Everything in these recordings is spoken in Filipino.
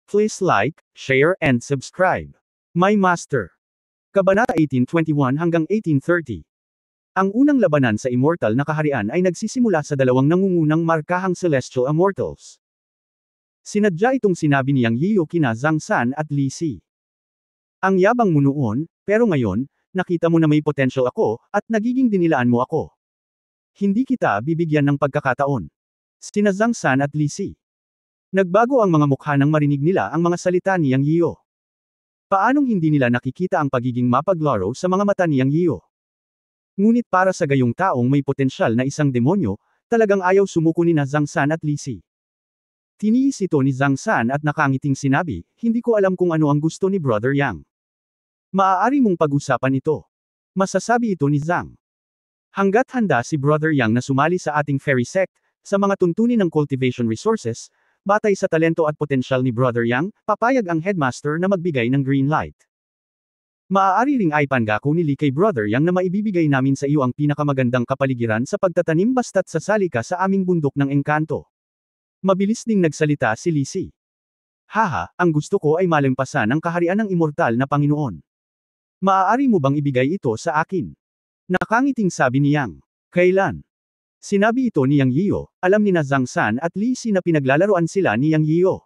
Please like, share and subscribe. My Master. Kabanata 1821 hanggang 1830. Ang unang labanan sa immortal na kaharian ay nagsisimula sa dalawang nangungunang markahang celestial immortals. Sinadya itong sinabi ni Yang Yiyu kina Zhang San at Li Si. Ang yabang mo noon, pero ngayon, nakita mo na may potential ako, at nagiging dinilaan mo ako. Hindi kita bibigyan ng pagkakataon. Sina Zhang San at Li Si. Nagbago ang mga mukha nang marinig nila ang mga salita ni Yang Yiyu. Paanong hindi nila nakikita ang pagiging mapaglaro sa mga mata ni Yang Yiyu? Ngunit para sa gayong taong may potensyal na isang demonyo, talagang ayaw sumuko ni na Zhang San at Li Si. Tiniis ito ni Zhang San at nakangiting sinabi, hindi ko alam kung ano ang gusto ni Brother Yang. Maaari mong pag-usapan ito. Masasabi ito ni Zhang. Hanggat handa si Brother Yang na sumali sa ating fairy sect, sa mga tuntunin ng cultivation resources, batay sa talento at potensyal ni Brother Yang, papayag ang headmaster na magbigay ng green light. Maaari ring ay pangako ni Li kay Brother Yang na maibibigay namin sa iyo ang pinakamagandang kapaligiran sa pagtatanim basta't sasali ka sa aming bundok ng engkanto. Mabilis ding nagsalita si Li Si. Haha, ang gusto ko ay malampasan ang kaharian ng immortal na Panginoon. Maaari mo bang ibigay ito sa akin? Nakangiting sabi ni Yang. Kailan? Sinabi ito ni Yang Yiyu, alam ni na Zhang San at Li Si na pinaglalaroan sila ni Yang Yiyu.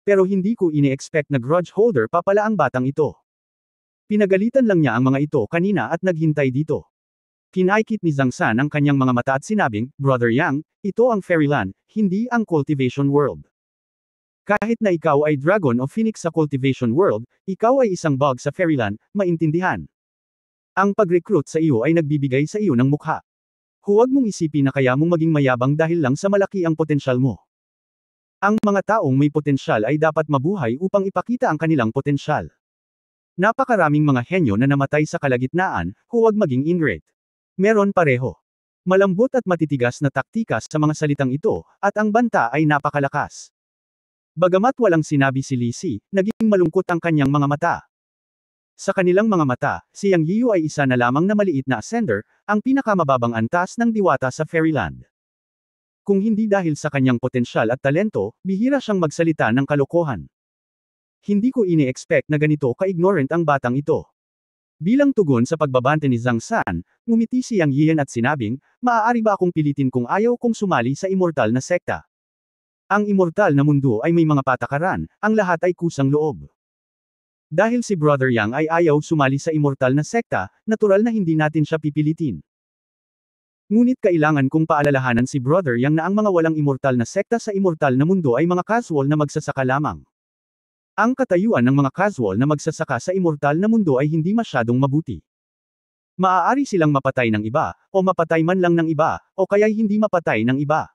Pero hindi ko ini-expect na grudge holder pa pala ang batang ito. Pinagalitan lang niya ang mga ito kanina at naghintay dito. Kinaikit ni Zhang San ang kanyang mga mata at sinabing, Brother Yang, ito ang Fairyland, hindi ang cultivation world. Kahit na ikaw ay dragon o phoenix sa cultivation world, ikaw ay isang bug sa Fairyland, maintindihan. Ang pag-recruit sa iyo ay nagbibigay sa iyo ng mukha. Huwag mong isipin na kaya mong maging mayabang dahil lang sa malaki ang potensyal mo. Ang mga taong may potensyal ay dapat mabuhay upang ipakita ang kanilang potensyal. Napakaraming mga henyo na namatay sa kalagitnaan, huwag maging ingrate. Meron pareho. Malambot at matitigas na taktika sa mga salitang ito, at ang banta ay napakalakas. Bagamat walang sinabi si Li Si, naging malungkot ang kanyang mga mata. Sa kanilang mga mata, si Yang Yiyu ay isa na lamang na maliit na ascender, ang pinakamababang antas ng diwata sa Fairyland. Kung hindi dahil sa kanyang potensyal at talento, bihira siyang magsalita ng kalokohan. Hindi ko ini-expect na ganito ka-ignorant ang batang ito. Bilang tugon sa pagbabante ni Zhang San, ngumiti si Yang Yiyan at sinabing, maaari ba akong pilitin kung ayaw kong sumali sa immortal na sekta? Ang immortal na mundo ay may mga patakaran, ang lahat ay kusang loob. Dahil si Brother Yang ay ayaw sumali sa immortal na sekta, natural na hindi natin siya pipilitin. Ngunit kailangan kong paalalahanan si Brother Yang na ang mga walang immortal na sekta sa immortal na mundo ay mga casual na magsasaka lamang. Ang katayuan ng mga casual na magsasaka sa immortal na mundo ay hindi masyadong mabuti. Maaari silang mapatay ng iba, o mapatay man lang ng iba, o kaya'y hindi mapatay ng iba.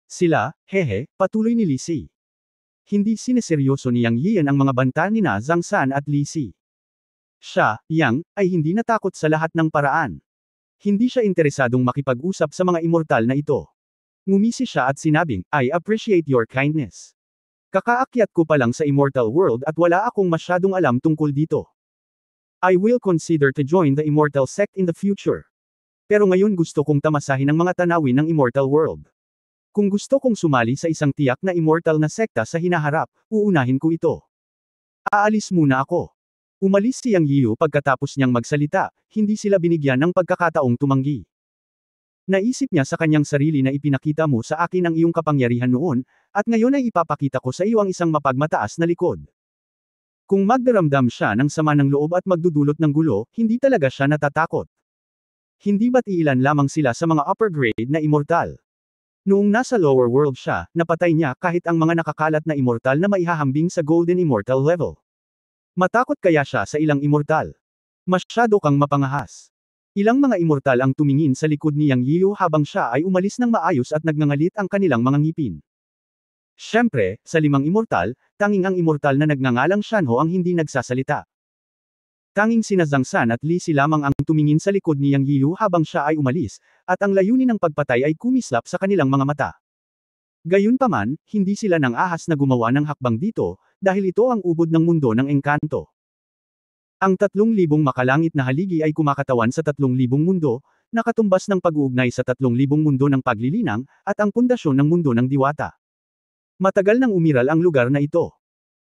Sila, hehe, patuloy ni Li Si. Hindi sineseryoso ni Yang Yiyan ang mga banta ni na Zhang San at Li Si. Siya, Yang, ay hindi natakot sa lahat ng paraan. Hindi siya interesadong makipag-usap sa mga immortal na ito. Ngumisi siya at sinabing, I appreciate your kindness. Kakaakyat ko pa lang sa immortal world at wala akong masyadong alam tungkol dito. I will consider to join the immortal sect in the future. Pero ngayon gusto kong tamasahin ang mga tanawin ng immortal world. Kung gusto kong sumali sa isang tiyak na immortal na sekta sa hinaharap, uunahin ko ito. Aalis muna ako. Umalis si Yang Yiyu pagkatapos niyang magsalita, hindi sila binigyan ng pagkakataong tumanggi. Naisip niya sa kanyang sarili na ipinakita mo sa akin ang iyong kapangyarihan noon, at ngayon ay ipapakita ko sa iyo ang isang mapagmataas na likod. Kung magdaramdam siya ng sama ng loob at magdudulot ng gulo, hindi talaga siya natatakot. Hindi ba't iilan lamang sila sa mga upper grade na immortal? Noong nasa lower world siya, napatay niya kahit ang mga nakakalat na immortal na maihahambing sa golden immortal level. Matakot kaya siya sa ilang immortal? Masyado kang mapangahas. Ilang mga immortal ang tumingin sa likod ni Yang Yiyu habang siya ay umalis ng maayos at nagngangalit ang kanilang mga ngipin. Siyempre, sa 5 immortal, tanging ang immortal na nagngangalang Shanho ang hindi nagsasalita. Tanging sina Zhang San at Li Si lamang ang tumingin sa likod ni Yang Yiyu habang siya ay umalis, at ang layunin ng pagpatay ay kumislap sa kanilang mga mata. Gayunpaman, hindi sila nang ahas na gumawa ng hakbang dito, dahil ito ang ubod ng mundo ng engkanto. Ang 3,000 makalangit na haligi ay kumakatawan sa 3,000 mundo, nakatumbas ng pag-uugnay sa 3,000 mundo ng paglilinang, at ang pundasyon ng mundo ng diwata. Matagal nang umiral ang lugar na ito.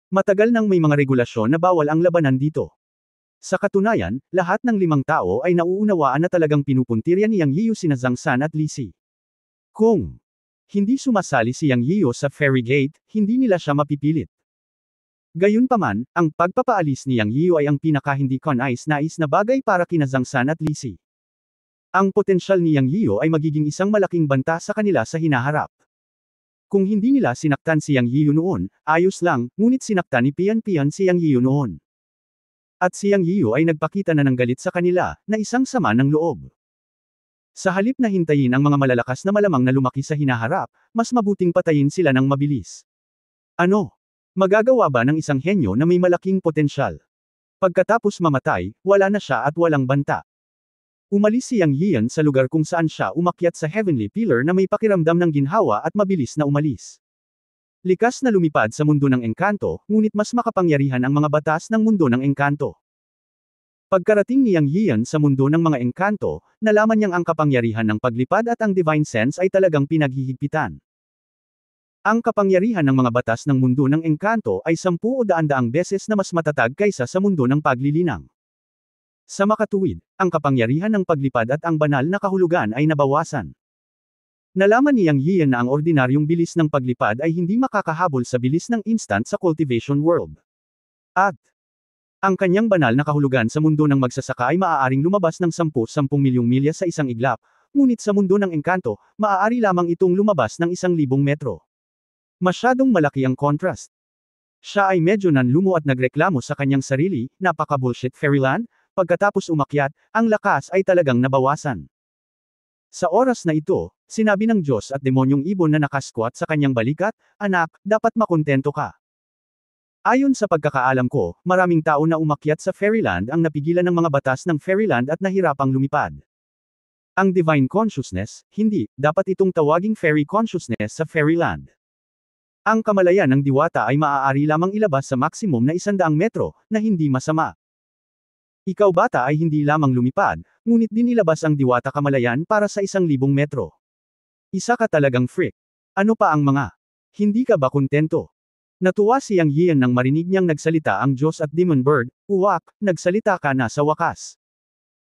Matagal nang may mga regulasyon na bawal ang labanan dito. Sa katunayan, lahat ng 5 tao ay nauunawaan na talagang pinupuntirya ni Yang Yiyu sina Zhang San at Li Si. Kung hindi sumasali si Yang Yiyu sa Fairy Gate, hindi nila siya mapipilit. Gayunpaman, ang pagpapaalis ni Yang Yiyu ay ang pinaka-hindi kanais-nais na bagay para kina Zhang San at Li Si. Ang potensyal ni Yang Yiyu ay magiging isang malaking banta sa kanila sa hinaharap. Kung hindi nila sinaktan si Yang Yiyu noon, ayos lang, ngunit sinaktan ni Pian Pian si Yang Yiyu noon. At si Yang Yiyu ay nagpakita na ng galit sa kanila, na isang sama ng loob. Sa halip na hintayin ang mga malalakas na malamang na lumaki sa hinaharap, mas mabuting patayin sila ng mabilis. Ano? Magagawa ba ng isang henyo na may malaking potensyal? Pagkatapos mamatay, wala na siya at walang banta. Umalis si Yang Yian sa lugar kung saan siya umakyat sa Heavenly Pillar na may pakiramdam ng ginhawa at mabilis na umalis. Likas na lumipad sa mundo ng engkanto, ngunit mas makapangyarihan ang mga batas ng mundo ng engkanto. Pagkarating ni Yang Yian sa mundo ng mga engkanto, nalaman niyang ang kapangyarihan ng paglipad at ang divine sense ay talagang pinaghihigpitan. Ang kapangyarihan ng mga batas ng mundo ng engkanto ay 10 o 100 beses na mas matatag kaysa sa mundo ng paglilinang. Sa makatuwid, ang kapangyarihan ng paglipad at ang banal na kahulugan ay nabawasan. Nalaman ni Yang Yian na ang ordinaryong bilis ng paglipad ay hindi makakahabol sa bilis ng instant sa cultivation world. At ang kanyang banal na kahulugan sa mundo ng magsasaka ay maaaring lumabas ng 10-10 milyong milya sa isang iglap, ngunit sa mundo ng engkanto, maaari lamang itong lumabas ng 1,000 metro. Masyadong malaki ang contrast. Siya ay medyo nanlumo at nagreklamo sa kanyang sarili, napaka-bullshit Fairyland, pagkatapos umakyat, ang lakas ay talagang nabawasan. Sa oras na ito, sinabi ng Diyos at demonyong ibon na nakasquat sa kanyang balikat, "Anak, dapat makontento ka." Ayon sa pagkakaalam ko, maraming tao na umakyat sa Fairyland ang napigilan ng mga batas ng Fairyland at nahirapang lumipad. Ang Divine Consciousness, hindi, dapat itong tawaging Fairy Consciousness sa Fairyland. Ang kamalayan ng diwata ay maaari lamang ilabas sa maximum na 100 metro, na hindi masama. Ikaw bata ay hindi lamang lumipad, ngunit din ilabas ang diwata kamalayan para sa 1,000 metro. Isa ka talagang freak. Ano pa ang mga? Hindi ka ba kontento? Natuwa si Yang Yian nang marinig niyang nagsalita ang Diyos at Demon Bird, "Uwak, nagsalita ka na sa wakas.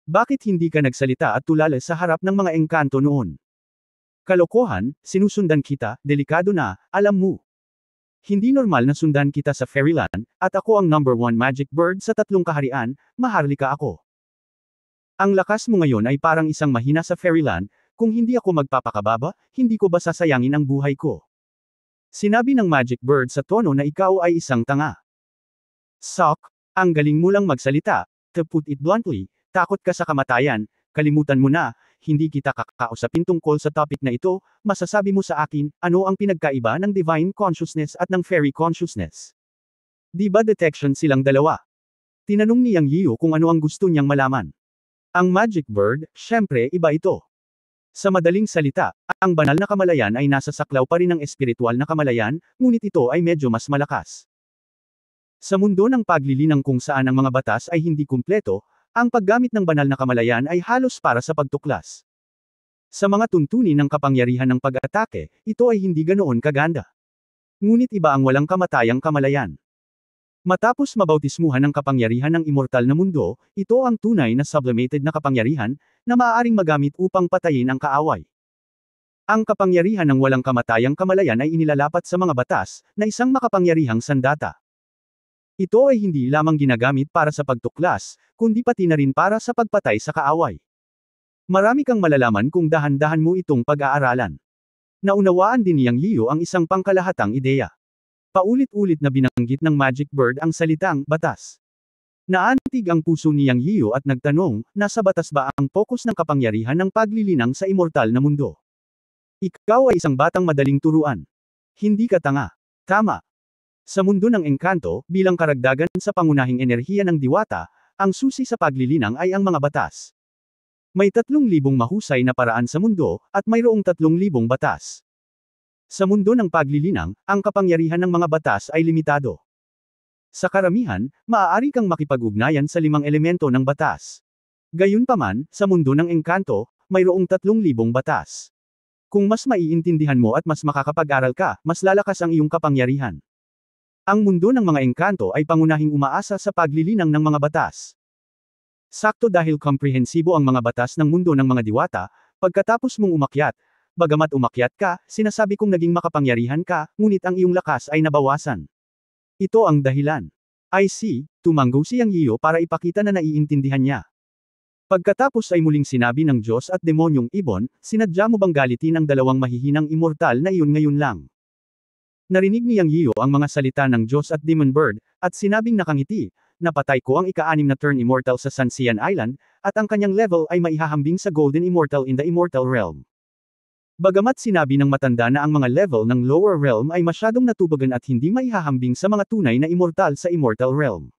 Bakit hindi ka nagsalita at tulala sa harap ng mga engkanto noon? Kalokohan, sinusundan kita, delikado na, alam mo. Hindi normal na sundan kita sa Fairyland, at ako ang #1 magic bird sa 3 kaharian, maharlika ako. Ang lakas mo ngayon ay parang isang mahina sa Fairyland, kung hindi ako magpapakababa, hindi ko ba sasayangin ang buhay ko?" Sinabi ng magic bird sa tono na ikaw ay isang tanga. "Sok, ang galing mo lang magsalita, to put it bluntly, takot ka sa kamatayan, kalimutan mo na, hindi kita kakausapin tungkol sa topic na ito, masasabi mo sa akin, ano ang pinagkaiba ng Divine Consciousness at ng Fairy Consciousness? Di ba detection silang dalawa?" Tinanong ni Yang Yiyu kung ano ang gusto niyang malaman. Ang Magic Bird, syempre iba ito. Sa madaling salita, ang banal na kamalayan ay nasa saklaw pa rin ng espiritual na kamalayan, ngunit ito ay medyo mas malakas. Sa mundo ng paglilinang kung saan ang mga batas ay hindi kumpleto, ang paggamit ng banal na kamalayan ay halos para sa pagtuklas. Sa mga tuntunin ng kapangyarihan ng pag-atake, ito ay hindi ganoon kaganda. Ngunit iba ang walang kamatayang kamalayan. Matapos mabautismuhan ng kapangyarihan ng immortal na mundo, ito ang tunay na sublimated na kapangyarihan, na maaaring magamit upang patayin ang kaaway. Ang kapangyarihan ng walang kamatayang kamalayan ay inilalapat sa mga batas, na isang makapangyarihang sandata. Ito ay hindi lamang ginagamit para sa pagtuklas, kundi pati na rin para sa pagpatay sa kaaway. Marami kang malalaman kung dahan-dahan mo itong pag-aaralan. Naunawaan din ni Yang Yiyu ang isang pangkalahatang ideya. Paulit-ulit na binanggit ng Magic Bird ang salitang batas. Naantig ang puso ni Yang Yiyu at nagtanong, nasa batas ba ang pokus ng kapangyarihan ng paglilinang sa immortal na mundo? Ikaw ay isang batang madaling turuan. Hindi ka tanga. Tama. Sa mundo ng engkanto, bilang karagdagan sa pangunahing enerhiya ng diwata, ang susi sa paglilinang ay ang mga batas. May 3,000 mahusay na paraan sa mundo, at mayroong 3,000 batas. Sa mundo ng paglilinang, ang kapangyarihan ng mga batas ay limitado. Sa karamihan, maaari kang makipag-ugnayan sa 5 elemento ng batas. Gayunpaman, sa mundo ng engkanto, mayroong 3,000 batas. Kung mas maiintindihan mo at mas makakapag-aral ka, mas lalakas ang iyong kapangyarihan. Ang mundo ng mga engkanto ay pangunahing umaasa sa paglilinang ng mga batas. Sakto dahil komprehensibo ang mga batas ng mundo ng mga diwata, pagkatapos mong umakyat, bagamat umakyat ka, sinasabi kong naging makapangyarihan ka, ngunit ang iyong lakas ay nabawasan. Ito ang dahilan. I see, tumanggo si Yang Yiyo para ipakita na naiintindihan niya. Pagkatapos ay muling sinabi ng Diyos at demonyong ibon, sinadya mo bang galitin ang dalawang mahihinang immortal na iyon ngayon lang? Narinig ni Yang Yiyo ang mga salita ng Diyos at Demon Bird, at sinabing nakangiti, napatay ko ang ika-6 na Turn Immortal sa Sansian Island, at ang kanyang level ay maihahambing sa Golden Immortal in the Immortal Realm. Bagamat sinabi ng matanda na ang mga level ng lower realm ay masyadong natubagan at hindi maihahambing sa mga tunay na immortal sa Immortal Realm.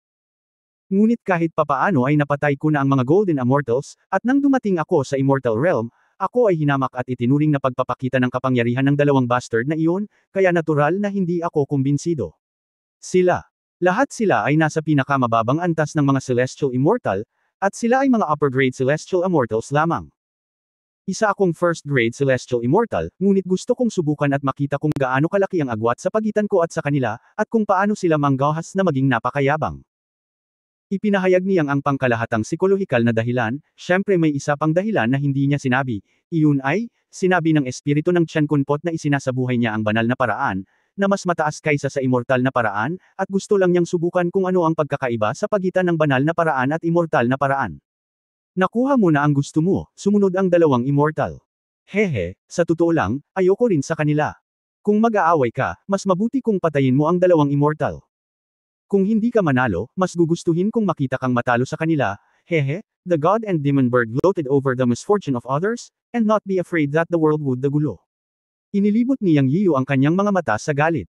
Ngunit kahit papaano ay napatay ko na ang mga Golden Immortals, at nang dumating ako sa Immortal Realm, ako ay hinamak at itinuring na pagpapakita ng kapangyarihan ng dalawang bastard na iyon, kaya natural na hindi ako kumbinsido. Lahat sila ay nasa pinakamababang antas ng mga Celestial Immortal, at sila ay mga upper-grade Celestial Immortals lamang. Isa akong first-grade Celestial Immortal, ngunit gusto kong subukan at makita kung gaano kalaki ang agwat sa pagitan ko at sa kanila, at kung paano sila manggahas na maging napakayabang. Ipinahayag niyang ang pangkalahatang psikolohikal na dahilan, syempre may isa pang dahilan na hindi niya sinabi, iyon ay, sinabi ng espiritu ng Tiyan Kunpot na isinasabuhay niya ang banal na paraan, na mas mataas kaysa sa immortal na paraan, at gusto lang niyang subukan kung ano ang pagkakaiba sa pagitan ng banal na paraan at immortal na paraan. Nakuha mo na ang gusto mo, sumunod ang dalawang immortal. Hehe, sa totoo lang, ayoko rin sa kanila. Kung mag-aaway ka, mas mabuti kung patayin mo ang dalawang immortal. Kung hindi ka manalo, mas gugustuhin kung makita kang matalo sa kanila, hehe, the God and Demon Bird gloated over the misfortune of others, and not be afraid that the world would dagulo. Inilibot ni Yang Yiyo ang kanyang mga mata sa galit.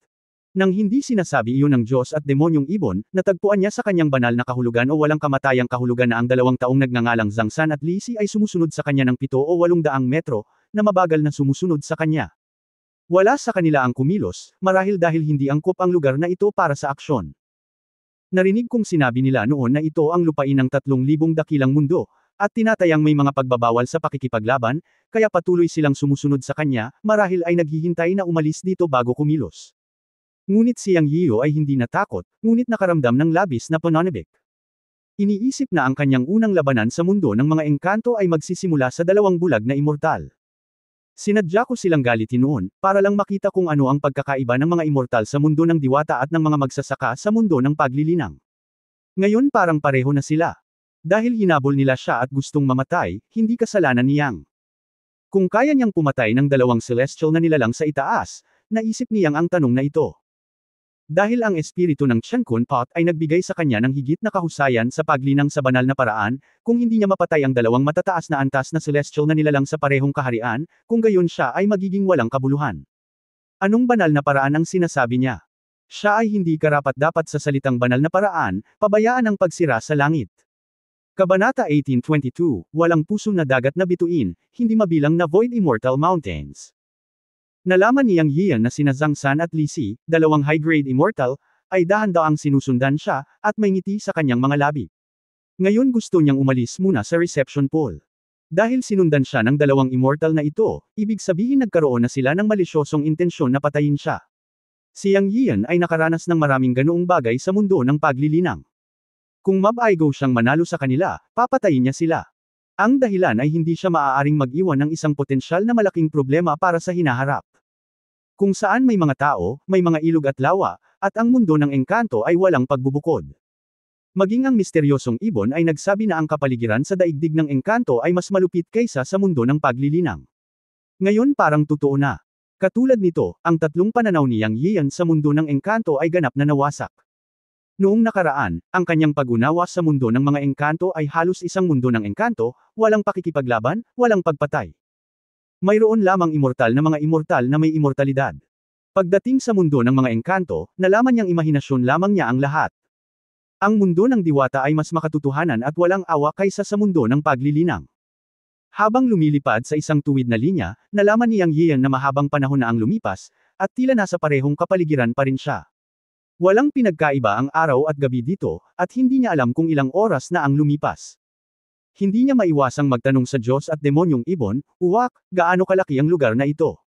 Nang hindi sinasabi iyon ng Diyos at demonyong ibon, natagpuan niya sa kanyang banal na kahulugan o walang kamatayang kahulugan na ang 2 taong nagngangalang Zhang San at Li Si ay sumusunod sa kanya ng 7 o 800 metro, na mabagal na sumusunod sa kanya. Wala sa kanila ang kumilos, marahil dahil hindi angkop ang lugar na ito para sa aksyon. Narinig kong sinabi nila noon na ito ang lupain ng 3,000 dakilang mundo, at tinatayang may mga pagbabawal sa pakikipaglaban, kaya patuloy silang sumusunod sa kanya, marahil ay naghihintay na umalis dito bago kumilos. Ngunit si Yang Yiyo ay hindi natakot, ngunit nakaramdam ng labis na pananabik. Iniisip na ang kanyang unang labanan sa mundo ng mga engkanto ay magsisimula sa 2 bulag na immortal. Sinadya ko silang galitin noon, para lang makita kung ano ang pagkakaiba ng mga immortal sa mundo ng diwata at ng mga magsasaka sa mundo ng paglilinang. Ngayon parang pareho na sila. Dahil hinabol nila siya at gustong mamatay, hindi kasalanan ni Yang. Kung kaya niyang pumatay ng 2 celestial na nilalang sa itaas, naisip ni Yang ang tanong na ito. Dahil ang espiritu ng Tiyan Kunpot ay nagbigay sa kanya ng higit na kahusayan sa paglinang sa banal na paraan, kung hindi niya mapatay ang 2 matataas na antas na celestial na nilalang sa parehong kaharian, kung gayon siya ay magiging walang kabuluhan. Anong banal na paraan ang sinasabi niya? Siya ay hindi karapat-dapat sa salitang banal na paraan, pabayaan ang pagsira sa langit. Kabanata 18:22, walang puso na dagat na bituin, hindi mabilang na void immortal mountains. Nalaman ni Yang Yiyan na sina Zhang San at Li Si, 2 high-grade immortal, ay dahan-daang sinusundan siya, at may ngiti sa kanyang mga labi. Ngayon gusto niyang umalis muna sa reception pool. Dahil sinundan siya ng 2 immortal na ito, ibig sabihin nagkaroon na sila ng malisyosong intensyon na patayin siya. Si Yang Yiyan ay nakaranas ng maraming ganoong bagay sa mundo ng paglilinang. Kung mabaigo siyang manalo sa kanila, papatayin niya sila. Ang dahilan ay hindi siya maaaring mag-iwan ng isang potensyal na malaking problema para sa hinaharap. Kung saan may mga tao, may mga ilog at lawa, at ang mundo ng engkanto ay walang pagbubukod. Maging ang misteryosong ibon ay nagsabi na ang kapaligiran sa daigdig ng engkanto ay mas malupit kaysa sa mundo ng paglilinang. Ngayon parang totoo na. Katulad nito, ang 3 pananaw ni Yang Yiyan sa mundo ng engkanto ay ganap na nawasak. Noong nakaraan, ang kanyang pag-unawa sa mundo ng mga engkanto ay halos isang mundo ng engkanto, walang pakikipaglaban, walang pagpatay. Mayroon lamang immortal na may immortalidad. Pagdating sa mundo ng mga engkanto, nalaman niyang imahinasyon lamang niya ang lahat. Ang mundo ng diwata ay mas makatotohanan at walang awa kaysa sa mundo ng paglilinang. Habang lumilipad sa isang tuwid na linya, nalaman ni Yang Yiyan na mahabang panahon na ang lumipas, at tila nasa parehong kapaligiran pa rin siya. Walang pinagkaiba ang araw at gabi dito, at hindi niya alam kung ilang oras na ang lumipas. Hindi niya maiwasang magtanong sa Diyos at demonyong ibon, uwak, gaano kalaki ang lugar na ito?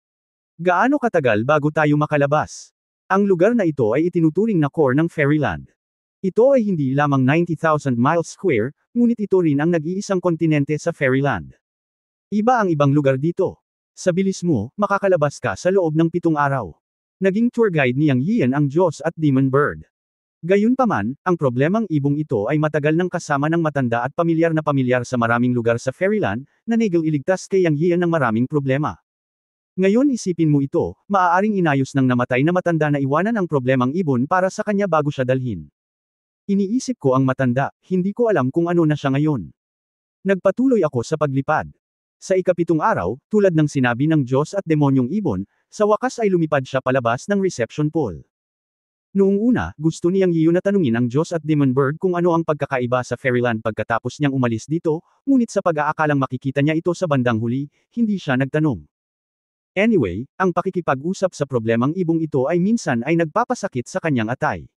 Gaano katagal bago tayo makalabas? Ang lugar na ito ay itinuturing na core ng Fairyland. Ito ay hindi lamang 90,000 miles square, ngunit ito rin ang nag-iisang kontinente sa Fairyland. Iba ang ibang lugar dito. Sa bilis mo, makakalabas ka sa loob ng 7 araw. Naging tour guide ni Yang Yian ang Diyos at Demon Bird. Gayunpaman, ang problemang ibong ito ay matagal nang kasama ng matanda at pamilyar sa maraming lugar sa Fairyland, na nagil iligtas kay Yang Yian ng maraming problema. Ngayon isipin mo ito, maaaring inayos ng namatay na matanda na iwanan ang problemang ibon para sa kanya bago siya dalhin. Iniisip ko ang matanda, hindi ko alam kung ano na siya ngayon. Nagpatuloy ako sa paglipad. Sa ika-7 araw, tulad ng sinabi ng Diyos at demonyong ibon, sa wakas ay lumipad siya palabas ng reception pool. Noong una, gusto niyang Yiu na tanungin ang Diyos at Demon Bird kung ano ang pagkakaiba sa Fairyland pagkatapos niyang umalis dito, ngunit sa pag-aakalang makikita niya ito sa bandang huli, hindi siya nagtanong. Anyway, ang pakikipag-usap sa problemang ibong ito ay minsan ay nagpapasakit sa kanyang atay.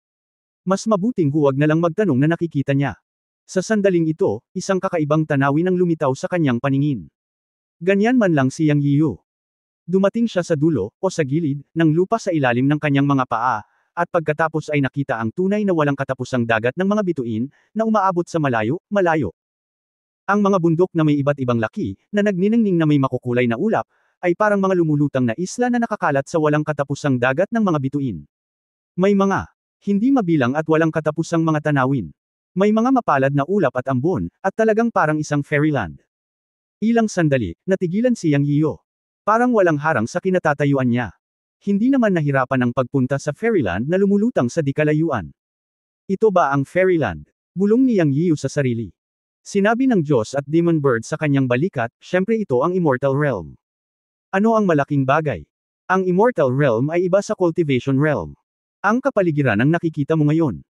Mas mabuting huwag na lang magtanong na nakikita niya. Sa sandaling ito, isang kakaibang tanawin ang lumitaw sa kanyang paningin. Ganyan man lang si Yang Yiu. Dumating siya sa dulo, o sa gilid, ng lupa sa ilalim ng kanyang mga paa, at pagkatapos ay nakita ang tunay na walang katapusang dagat ng mga bituin, na umaabot sa malayo. Ang mga bundok na may iba't ibang laki, na nagniningning na may makukulay na ulap, ay parang mga lumulutang na isla na nakakalat sa walang katapusang dagat ng mga bituin. May mga hindi mabilang at walang katapusang mga tanawin. May mga mapalad na ulap at ambon, at talagang parang isang fairyland. Ilang sandali, natigilan si Yang Yiu. Parang walang harang sa kinatatayuan niya. Hindi naman nahirapan ang pagpunta sa fairyland na lumulutang sa di-kalayuan. Ito ba ang fairyland? Bulong ni Yang Yiu sa sarili. Sinabi ng Diyos at Demon Bird sa kanyang balikat, syempre ito ang Immortal Realm. Ano ang malaking bagay? Ang Immortal Realm ay iba sa Cultivation Realm. Ang kapaligiran ang nakikita mo ngayon.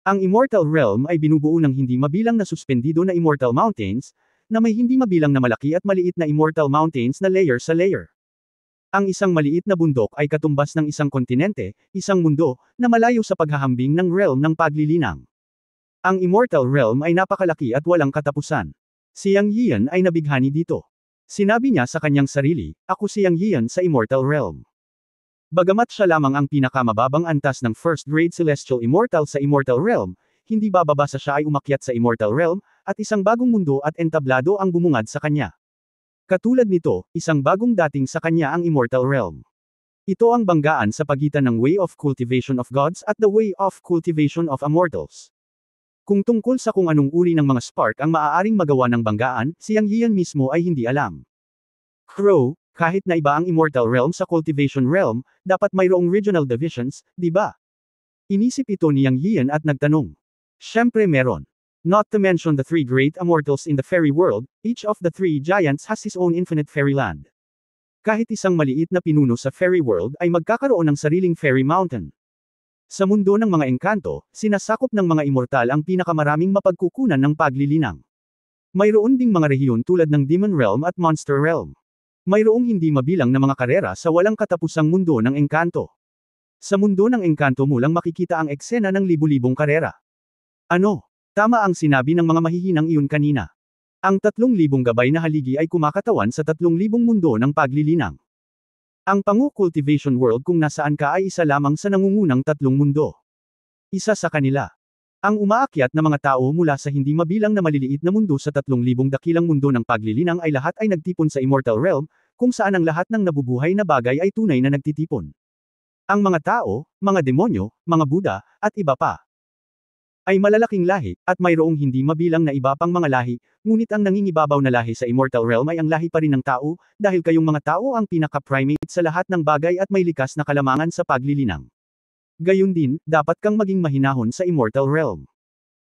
Ang Immortal Realm ay binubuo ng hindi mabilang na suspendido na Immortal Mountains, na may hindi mabilang na malaki at maliit na Immortal Mountains na layer sa layer. Ang isang maliit na bundok ay katumbas ng isang kontinente, isang mundo, na malayo sa paghahambing ng realm ng paglilinang. Ang Immortal Realm ay napakalaki at walang katapusan. Si Yang Yian ay nabighani dito. Sinabi niya sa kanyang sarili, ako si Yang Yian sa Immortal Realm. Bagamat siya lamang ang pinakamababang antas ng first-grade celestial immortal sa Immortal Realm, hindi bababa sa siya ay umakyat sa Immortal Realm, at isang bagong mundo at entablado ang bumungad sa kanya. Katulad nito, isang bagong dating sa kanya ang Immortal Realm. Ito ang banggaan sa pagitan ng Way of Cultivation of Gods at the Way of Cultivation of Immortals. Kung tungkol sa kung anong uri ng mga spark ang maaaring magawa ng banggaan, si Yang Yian mismo ay hindi alam. Crow, kahit na iba ang Immortal Realm sa Cultivation Realm, dapat mayroong regional divisions, di ba? Inisip ito ni Yang Yian at nagtanong. Siyempre meron. Not to mention the 3 great immortals in the fairy world, each of the 3 giants has his own infinite fairyland. Kahit isang maliit na pinuno sa fairy world ay magkakaroon ng sariling fairy mountain. Sa mundo ng mga engkanto, sinasakop ng mga immortal ang pinakamaraming mapagkukunan ng paglilinang. Mayroon ding mga rehiyon tulad ng Demon Realm at Monster Realm. Mayroong hindi mabilang na mga karera sa walang katapusang mundo ng engkanto. Sa mundo ng engkanto mo lang makikita ang eksena ng libu-libong karera. Ano? Tama ang sinabi ng mga mahihinang iyon kanina. Ang 3,000 gabay na haligi ay kumakatawan sa 3,000 mundo ng paglilinang. Ang Pangu Cultivation World kung nasaan ka ay isa lamang sa nangungunang 3 mundo. Isa sa kanila. Ang umaakyat na mga tao mula sa hindi mabilang na maliliit na mundo sa 3,000 dakilang mundo ng paglilinang ay lahat ay nagtipon sa Immortal Realm, kung saan ang lahat ng nabubuhay na bagay ay tunay na nagtitipon. Ang mga tao, mga demonyo, mga Buddha, at iba pa ay malalaking lahi, at mayroong hindi mabilang na iba pang mga lahi, ngunit ang nangingibabaw na lahi sa Immortal Realm ay ang lahi pa rin ng tao, dahil kayong mga tao ang pinaka-primate sa lahat ng bagay at may likas na kalamangan sa paglilinang. Gayun din, dapat kang maging mahinahon sa Immortal Realm.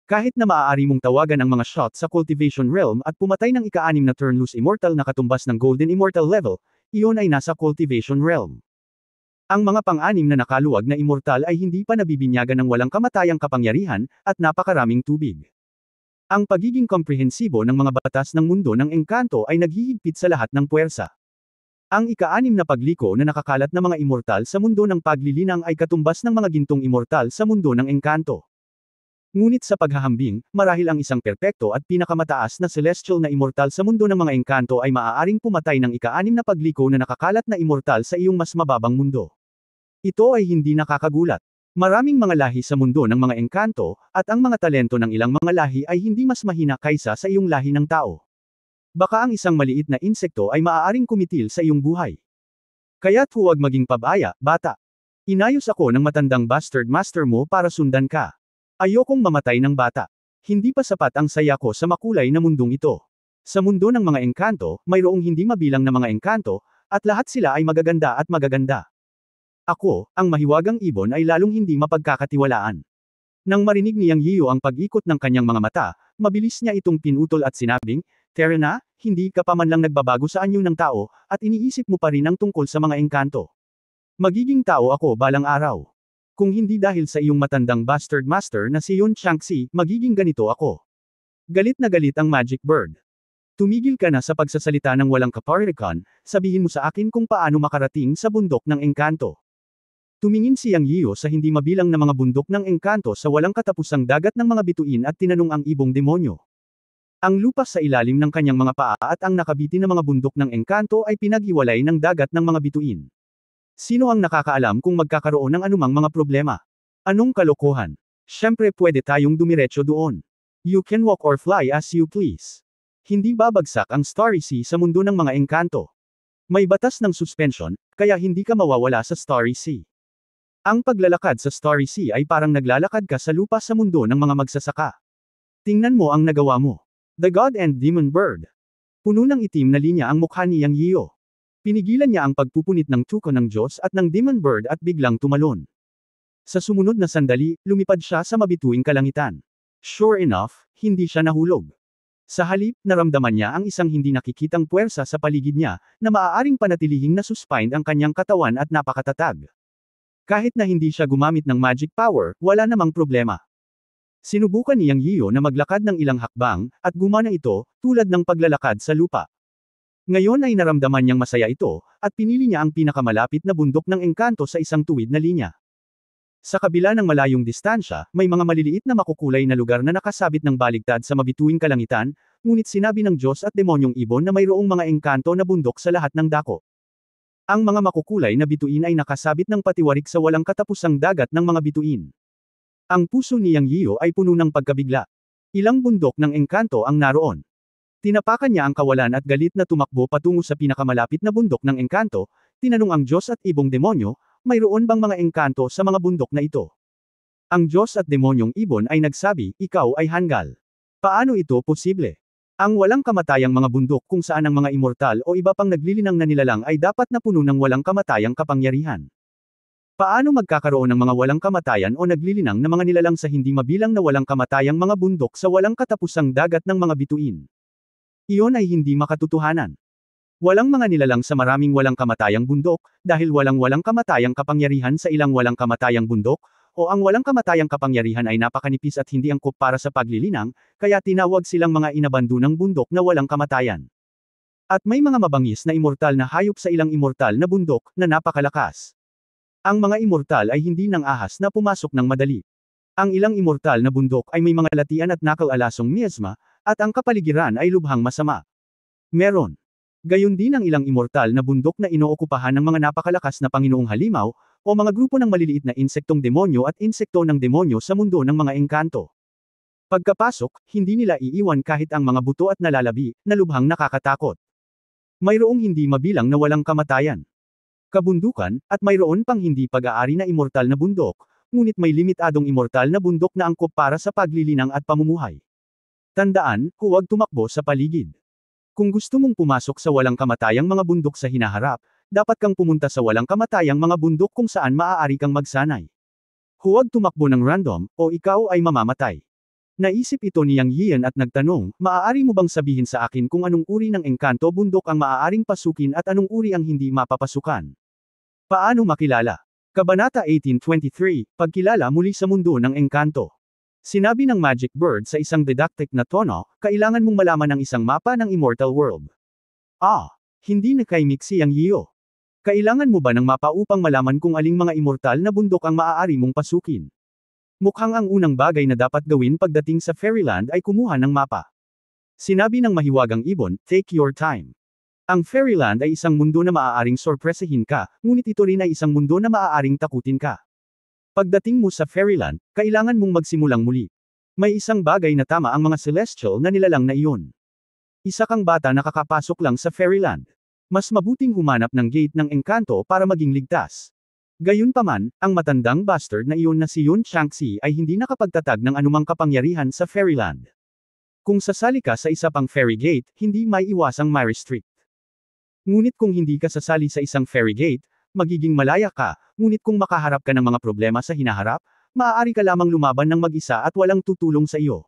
Kahit na maaari mong tawagan ang mga shot sa Cultivation Realm at pumatay ng ika-6 na Turnloose Immortal na katumbas ng Golden Immortal level, iyon ay nasa Cultivation Realm. Ang mga pang-6 na nakaluwag na Immortal ay hindi pa nabibinyagan ng walang kamatayang kapangyarihan, at napakaraming tubig. Ang pagiging komprehensibo ng mga batas ng mundo ng engkanto ay naghihigpit sa lahat ng puwersa. Ang ika-6 na pagliko na nakakalat na mga immortal sa mundo ng paglilinang ay katumbas ng mga gintong immortal sa mundo ng engkanto. Ngunit sa paghahambing, marahil ang isang perpekto at pinakamataas na celestial na immortal sa mundo ng mga engkanto ay maaaring pumatay ng ika-6 na pagliko na nakakalat na immortal sa iyong mas mababang mundo. Ito ay hindi nakakagulat. Maraming mga lahi sa mundo ng mga engkanto, at ang mga talento ng ilang mga lahi ay hindi mas mahina kaysa sa iyong lahi ng tao. Baka ang isang maliit na insekto ay maaaring kumitil sa iyong buhay. Kaya't huwag maging pabaya, bata. Inayos ako ng matandang bastard master mo para sundan ka. Ayokong mamatay ng bata. Hindi pa sapat ang saya ko sa makulay na mundong ito. Sa mundo ng mga engkanto, mayroong hindi mabilang na mga engkanto, at lahat sila ay magaganda at magaganda. Ako, ang mahiwagang ibon ay lalong hindi mapagkakatiwalaan. Nang marinig ni Yang Yiyo ang pag-ikot ng kanyang mga mata, mabilis niya itong pinutol at sinabing, Terena, hindi ka pa man lang nagbabago sa anyo ng tao, at iniisip mo pa rin ang tungkol sa mga engkanto. Magiging tao ako balang araw. Kung hindi dahil sa iyong matandang bastard master na si Yun Changxi, magiging ganito ako. Galit na galit ang Magic Bird. Tumigil ka na sa pagsasalita ng walang kaparikan, sabihin mo sa akin kung paano makarating sa bundok ng engkanto. Tumingin si Yang Yiyo sa hindi mabilang na mga bundok ng engkanto sa walang katapusang dagat ng mga bituin at tinanong ang ibong demonyo. Ang lupa sa ilalim ng kanyang mga paa at ang nakabitin na mga bundok ng engkanto ay pinaghiwalay ng dagat ng mga bituin. Sino ang nakakaalam kung magkakaroon ng anumang mga problema? Anong kalokohan? Siyempre pwede tayong dumiretso doon. You can walk or fly as you please. Hindi babagsak ang Starry Sea sa mundo ng mga engkanto. May batas ng suspension, kaya hindi ka mawawala sa Starry Sea. Ang paglalakad sa Starry Sea ay parang naglalakad ka sa lupa sa mundo ng mga magsasaka. Tingnan mo ang nagawa mo. The God and Demon Bird. Puno ng itim na linya ang mukha ni Yang Yiyo. Pinigilan niya ang pagpupunit ng tuko ng Diyos at ng Demon Bird at biglang tumalon. Sa sumunod na sandali, lumipad siya sa mabituing kalangitan. Sure enough, hindi siya nahulog. Sa halip, naramdaman niya ang isang hindi nakikitang puwersa sa paligid niya, na maaaring panatilihing nasuspend ang kanyang katawan at napakatatag. Kahit na hindi siya gumamit ng magic power, wala namang problema. Sinubukan ni Yang Yiyo na maglakad ng ilang hakbang, at gumana ito, tulad ng paglalakad sa lupa. Ngayon ay naramdaman niyang masaya ito, at pinili niya ang pinakamalapit na bundok ng engkanto sa isang tuwid na linya. Sa kabila ng malayong distansya, may mga maliliit na makukulay na lugar na nakasabit ng baligtad sa mabituing kalangitan, ngunit sinabi ng Diyos at demonyong ibon na mayroong mga engkanto na bundok sa lahat ng dako. Ang mga makukulay na bituin ay nakasabit ng patiwarik sa walang katapusang dagat ng mga bituin. Ang puso ni Yang Yiyo ay puno ng pagkabigla. Ilang bundok ng engkanto ang naroon. Tinapakan niya ang kawalan at galit na tumakbo patungo sa pinakamalapit na bundok ng engkanto, tinanong ang Diyos at ibong demonyo, mayroon bang mga engkanto sa mga bundok na ito? Ang Diyos at demonyong ibon ay nagsabi, ikaw ay hanggal. Paano ito posible? Ang walang kamatayang mga bundok kung saan ang mga immortal o iba pang naglilinang na nilalang ay dapat na puno ng walang kamatayang kapangyarihan. Paano magkakaroon ng mga walang kamatayan o naglilinang na mga nilalang sa hindi mabilang na walang kamatayang mga bundok sa walang katapusang dagat ng mga bituin? Iyon ay hindi makatotohanan. Walang mga nilalang sa maraming walang kamatayang bundok, dahil walang kamatayang kapangyarihan sa ilang walang kamatayang bundok, o ang walang kamatayang kapangyarihan ay napakanipis at hindi angkop para sa paglilinang, kaya tinawag silang mga inabandunang bundok na walang kamatayan. At may mga mabangis na immortal na hayop sa ilang immortal na bundok, na napakalakas. Ang mga immortal ay hindi nang ahas na pumasok ng madali. Ang ilang immortal na bundok ay may mga latian at nakal-alasong miasma, at ang kapaligiran ay lubhang masama. Meron. Gayon din ang ilang immortal na bundok na inookupahan ng mga napakalakas na Panginoong Halimaw, o mga grupo ng maliliit na insektong demonyo at insekto ng demonyo sa mundo ng mga engkanto. Pagkapasok, hindi nila iiwan kahit ang mga buto at nalalabi, na lubhang nakakatakot. Mayroong hindi mabilang na walang kamatayan. Kabundukan, at mayroon pang hindi pag-aari na immortal na bundok, ngunit may limitadong immortal na bundok na angkop para sa paglilinang at pamumuhay. Tandaan, huwag tumakbo sa paligid. Kung gusto mong pumasok sa walang kamatayang mga bundok sa hinaharap, dapat kang pumunta sa walang kamatayang mga bundok kung saan maaari kang magsanay. Huwag tumakbo ng random, o ikaw ay mamamatay. Naisip ito ni Yang Yiyan at nagtanong, maaari mo bang sabihin sa akin kung anong uri ng engkanto bundok ang maaaring pasukin at anong uri ang hindi mapapasukan? Paano makilala? Kabanata 1823, Pagkilala muli sa mundo ng engkanto. Sinabi ng Magic Bird sa isang didactic na tono, kailangan mong malaman ang isang mapa ng Immortal World. Hindi nakaimik si Yang Yiyo. Kailangan mo ba ng mapa upang malaman kung aling mga immortal na bundok ang maaari mong pasukin? Mukhang ang unang bagay na dapat gawin pagdating sa Fairyland ay kumuha ng mapa. Sinabi ng mahiwagang ibon, take your time. Ang Fairyland ay isang mundo na maaaring sorpresahin ka, ngunit ito rin ay isang mundo na maaaring takutin ka. Pagdating mo sa Fairyland, kailangan mong magsimulang muli. May isang bagay na tama ang mga celestial na nilalang na iyon. Isa kang bata na kakapasok lang sa Fairyland. Mas mabuting humanap ng gate ng engkanto para maging ligtas. Gayunpaman, ang matandang bastard na iyon na si Yun Changxi ay hindi nakapagtatag ng anumang kapangyarihan sa Fairyland. Kung sasali ka sa isa pang fairy gate, hindi may iwasang ma-restrict. Ngunit kung hindi ka sasali sa isang fairy gate, magiging malaya ka, ngunit kung makaharap ka ng mga problema sa hinaharap, maaari ka lamang lumaban ng mag-isa at walang tutulong sa iyo.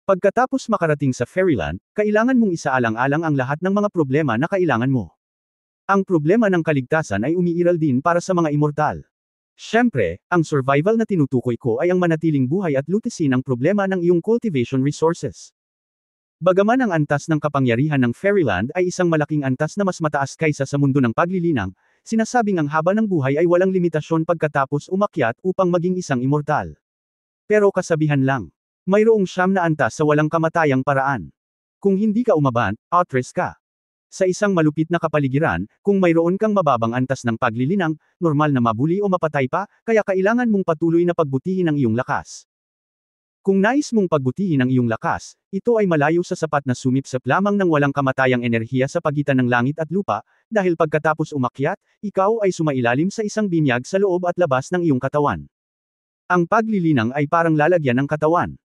Pagkatapos makarating sa Fairyland, kailangan mong isaalang-alang ang lahat ng mga problema na kailangan mo. Ang problema ng kaligtasan ay umiiral din para sa mga immortal. Siyempre, ang survival na tinutukoy ko ay ang manatiling buhay at lutisin ang problema ng iyong cultivation resources. Bagaman ang antas ng kapangyarihan ng Fairyland ay isang malaking antas na mas mataas kaysa sa mundo ng paglilinang, sinasabing ang haba ng buhay ay walang limitasyon pagkatapos umakyat upang maging isang immortal. Pero kasabihan lang. Mayroong 9 na antas sa walang kamatayang paraan. Kung hindi ka umaban, outrest ka. Sa isang malupit na kapaligiran, kung mayroon kang mababang antas ng paglilinang, normal na mabuli o mapatay pa, kaya kailangan mong patuloy na pagbutihin ang iyong lakas. Kung nais mong pagbutihin ang iyong lakas, ito ay malayo sa sapat na sumipsip lamang ng walang kamatayang enerhiya sa pagitan ng langit at lupa, dahil pagkatapos umakyat, ikaw ay sumailalim sa isang binyag sa loob at labas ng iyong katawan. Ang paglilinang ay parang lalagyan ng katawan.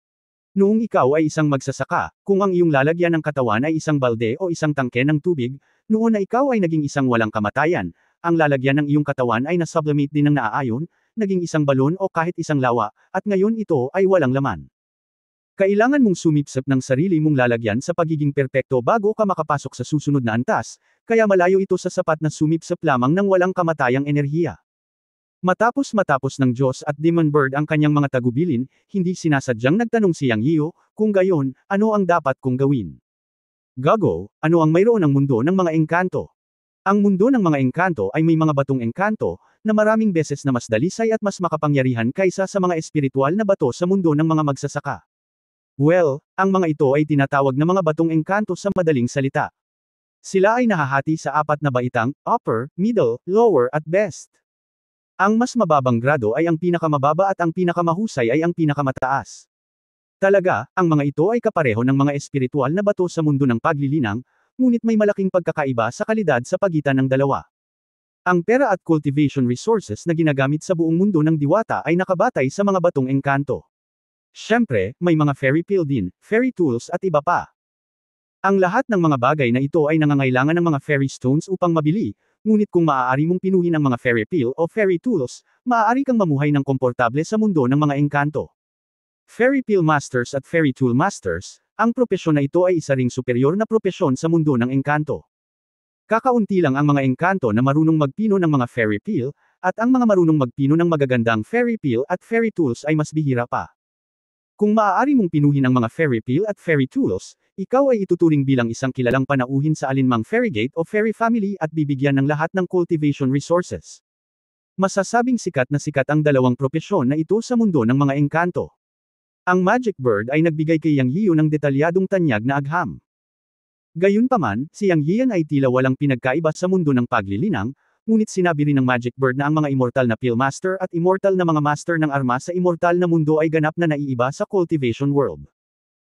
Noong ikaw ay isang magsasaka, kung ang iyong lalagyan ng katawan ay isang balde o isang tangke ng tubig, noon na ikaw ay naging isang walang kamatayan, ang lalagyan ng iyong katawan ay nasublimate din ng naaayon, naging isang balon o kahit isang lawa, at ngayon ito ay walang laman. Kailangan mong sumipsip ng sarili mong lalagyan sa pagiging perpekto bago ka makapasok sa susunod na antas, kaya malayo ito sa sapat na sumipsip lamang ng walang kamatayang enerhiya. Matapos ng Diyos at Demon Bird ang kanyang mga tagubilin, hindi sinasadyang nagtanong si Yang Yiu, kung gayon, ano ang dapat kong gawin? Gago, ano ang mayroon ng mundo ng mga engkanto? Ang mundo ng mga engkanto ay may mga batong engkanto, na maraming beses na mas dalisay at mas makapangyarihan kaysa sa mga espiritual na bato sa mundo ng mga magsasaka. Well, ang mga ito ay tinatawag na mga batong engkanto sa madaling salita. Sila ay nahahati sa 4 na baitang, upper, middle, lower at best. Ang mas mababang grado ay ang pinakamababa at ang pinakamahusay ay ang pinakamataas. Talaga, ang mga ito ay kapareho ng mga espiritual na bato sa mundo ng paglilinang, ngunit may malaking pagkakaiba sa kalidad sa pagitan ng dalawa. Ang pera at cultivation resources na ginagamit sa buong mundo ng diwata ay nakabatay sa mga batong engkanto. Siyempre, may mga fairy pill din, fairy tools at iba pa. Ang lahat ng mga bagay na ito ay nangangailangan ng mga fairy stones upang mabili, ngunit kung maaari mong pinuhin ang mga fairy pill o fairy tools, maaari kang mamuhay ng komportable sa mundo ng mga engkanto. Fairy pill masters at fairy tool masters, ang propesyon na ito ay isa ring superior na propesyon sa mundo ng engkanto. Kakaunti lang ang mga engkanto na marunong magpino ng mga fairy pill, at ang mga marunong magpino ng magagandang fairy pill at fairy tools ay mas bihira pa. Kung maaari mong pinuhin ang mga fairy pill at fairy tools, ikaw ay ituturing bilang isang kilalang panauhin sa alinmang fairy gate o fairy family at bibigyan ng lahat ng cultivation resources. Masasabing sikat ang dalawang propesyon na ito sa mundo ng mga engkanto. Ang Magic Bird ay nagbigay kay Yang Yiu ng detalyadong tanyag na agham. Gayunpaman, si Yang Yian ay tila walang pinagkaiba sa mundo ng paglilinang, ngunit sinabi rin ng Magic Bird na ang mga immortal na Pill Master at immortal na mga master ng armas sa immortal na mundo ay ganap na naiiba sa cultivation world.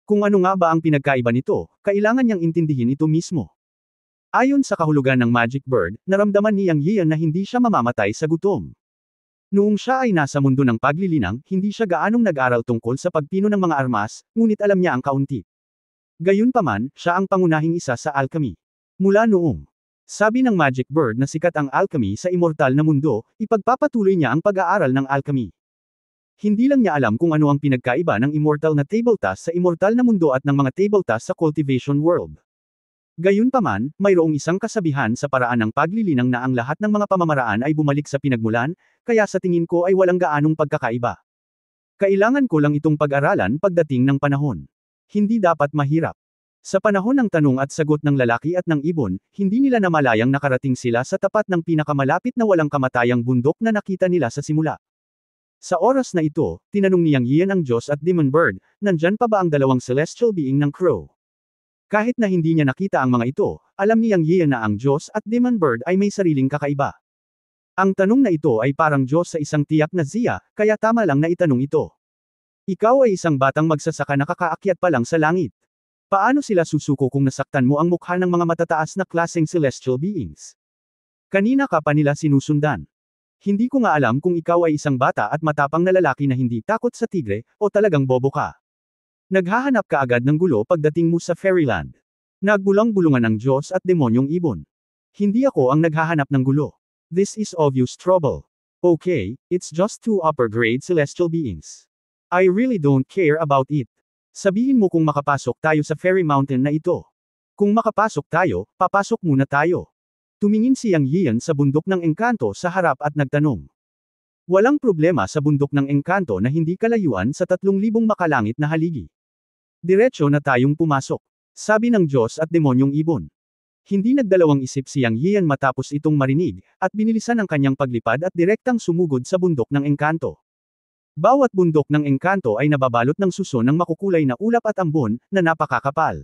Kung ano nga ba ang pinagkaiba nito, kailangan niyang intindihin ito mismo. Ayon sa kahulugan ng Magic Bird, naramdaman ni Yang Yian na hindi siya mamamatay sa gutom. Noong siya ay nasa mundo ng paglilinang, hindi siya gaanong nag-aral tungkol sa pagpino ng mga armas, ngunit alam niya ang kaunti. Gayunpaman, siya ang pangunahing isa sa alchemy. Mula noong sabi ng Magic Bird na sikat ang alchemy sa immortal na mundo, ipagpapatuloy niya ang pag-aaral ng alchemy. Hindi lang niya alam kung ano ang pinagkaiba ng immortal na table task sa immortal na mundo at ng mga table task sa cultivation world. Gayunpaman, mayroong isang kasabihan sa paraan ng paglilinang na ang lahat ng mga pamamaraan ay bumalik sa pinagmulan, kaya sa tingin ko ay walang gaanong pagkakaiba. Kailangan ko lang itong pag-aralan pagdating ng panahon. Hindi dapat mahirap. Sa panahon ng tanong at sagot ng lalaki at ng ibon, hindi nila namalayang nakarating sila sa tapat ng pinakamalapit na walang kamatayang bundok na nakita nila sa simula. Sa oras na ito, tinanong ni Yang Yian ang Diyos at Demon Bird, nandyan pa ba ang dalawang celestial being ng Crow? Kahit na hindi niya nakita ang mga ito, alam niyang Yian na ang Diyos at Demon Bird ay may sariling kakaiba. Ang tanong na ito ay parang Diyos sa isang tiyak na Zia, kaya tama lang na itanong ito. Ikaw ay isang batang magsasaka na kakaakyat pa lang sa langit. Paano sila susuko kung nasaktan mo ang mukha ng mga matataas na klaseng celestial beings? Kanina ka pa nila sinusundan. Hindi ko nga alam kung ikaw ay isang bata at matapang na lalaki na hindi takot sa tigre, o talagang bobo ka. Naghahanap ka agad ng gulo pagdating mo sa Fairyland. Nagbulang-bulungan ang Diyos at demonyong ibon. Hindi ako ang naghahanap ng gulo. This is obvious trouble. Okay, it's just two upper-grade celestial beings. I really don't care about it. Sabihin mo kung makapasok tayo sa Fairy Mountain na ito. Kung makapasok tayo, papasok muna tayo. Tumingin si Yang Yian sa bundok ng engkanto sa harap at nagtanong. Walang problema sa bundok ng engkanto na hindi kalayuan sa 3,000 makalangit na haligi. Diretso na tayong pumasok. Sabi ng Diyos at demonyong ibon. Hindi nagdalawang isip si Yang Yian matapos itong marinig, at binilisan ang kanyang paglipad at direktang sumugod sa bundok ng engkanto. Bawat bundok ng engkanto ay nababalot ng suso ng makukulay na ulap at ambon, na napakakapal.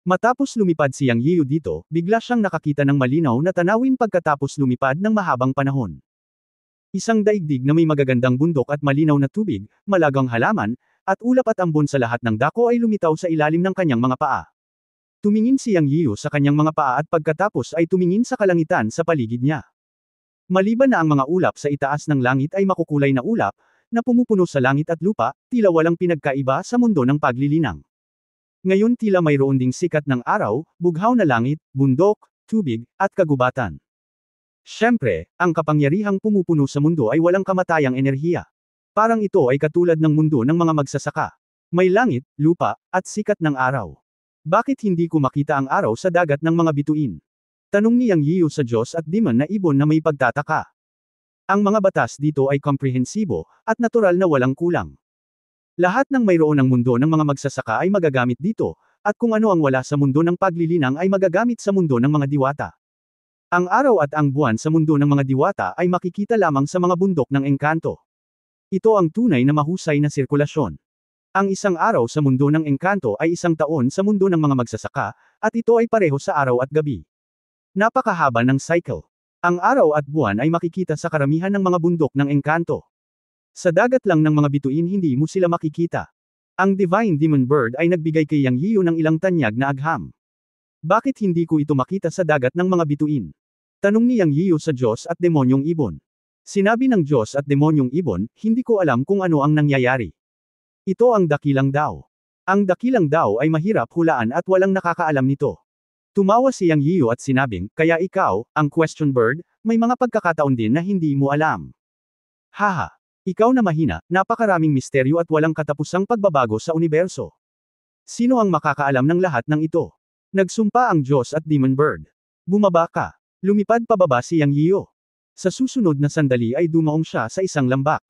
Matapos lumipad si Yang Yiu dito, bigla siyang nakakita ng malinaw na tanawin pagkatapos lumipad ng mahabang panahon. Isang daigdig na may magagandang bundok at malinaw na tubig, malagang halaman, at ulap at ambon sa lahat ng dako ay lumitaw sa ilalim ng kanyang mga paa. Tumingin si Yang Yiu sa kanyang mga paa at pagkatapos ay tumingin sa kalangitan sa paligid niya. Maliban na ang mga ulap sa itaas ng langit ay makukulay na ulap, na pumupuno sa langit at lupa, tila walang pinagkaiba sa mundo ng paglilinang. Ngayon tila mayroon ding sikat ng araw, bughaw na langit, bundok, tubig, at kagubatan. Siyempre, ang kapangyarihang pumupuno sa mundo ay walang kamatayang enerhiya. Parang ito ay katulad ng mundo ng mga magsasaka. May langit, lupa, at sikat ng araw. Bakit hindi ko makita ang araw sa dagat ng mga bituin? Tanong ni Yang Yiu sa Diyos at Demon na ibon na may pagtataka. Ang mga batas dito ay komprehensibo, at natural na walang kulang. Lahat ng mayroon ng mundo ng mga magsasaka ay magagamit dito, at kung ano ang wala sa mundo ng paglilinang ay magagamit sa mundo ng mga diwata. Ang araw at ang buwan sa mundo ng mga diwata ay makikita lamang sa mga bundok ng engkanto. Ito ang tunay na mahusay na sirkulasyon. Ang isang araw sa mundo ng engkanto ay isang taon sa mundo ng mga magsasaka, at ito ay pareho sa araw at gabi. Napakahaba ng cycle. Ang araw at buwan ay makikita sa karamihan ng mga bundok ng engkanto. Sa dagat lang ng mga bituin hindi mo sila makikita. Ang Divine Demon Bird ay nagbigay kay Yang Yiu ng ilang tanyag na agham. Bakit hindi ko ito makita sa dagat ng mga bituin? Tanong ni Yang Yiu sa Diyos at demonyong ibon. Sinabi ng Diyos at demonyong ibon, hindi ko alam kung ano ang nangyayari. Ito ang dakilang daw. Ang dakilang daw ay mahirap hulaan at walang nakakaalam nito. Tumawa si Yang Yiu at sinabing, kaya ikaw, ang question bird, may mga pagkakataon din na hindi mo alam. Haha. Ikaw na mahina, napakaraming misteryo at walang katapusang pagbabago sa universo. Sino ang makakaalam ng lahat ng ito? Nagsumpa ang Diyos at Demon Bird. Bumaba ka. Lumipad pababa si Yang Yiu. Sa susunod na sandali ay dumaong siya sa isang lambak.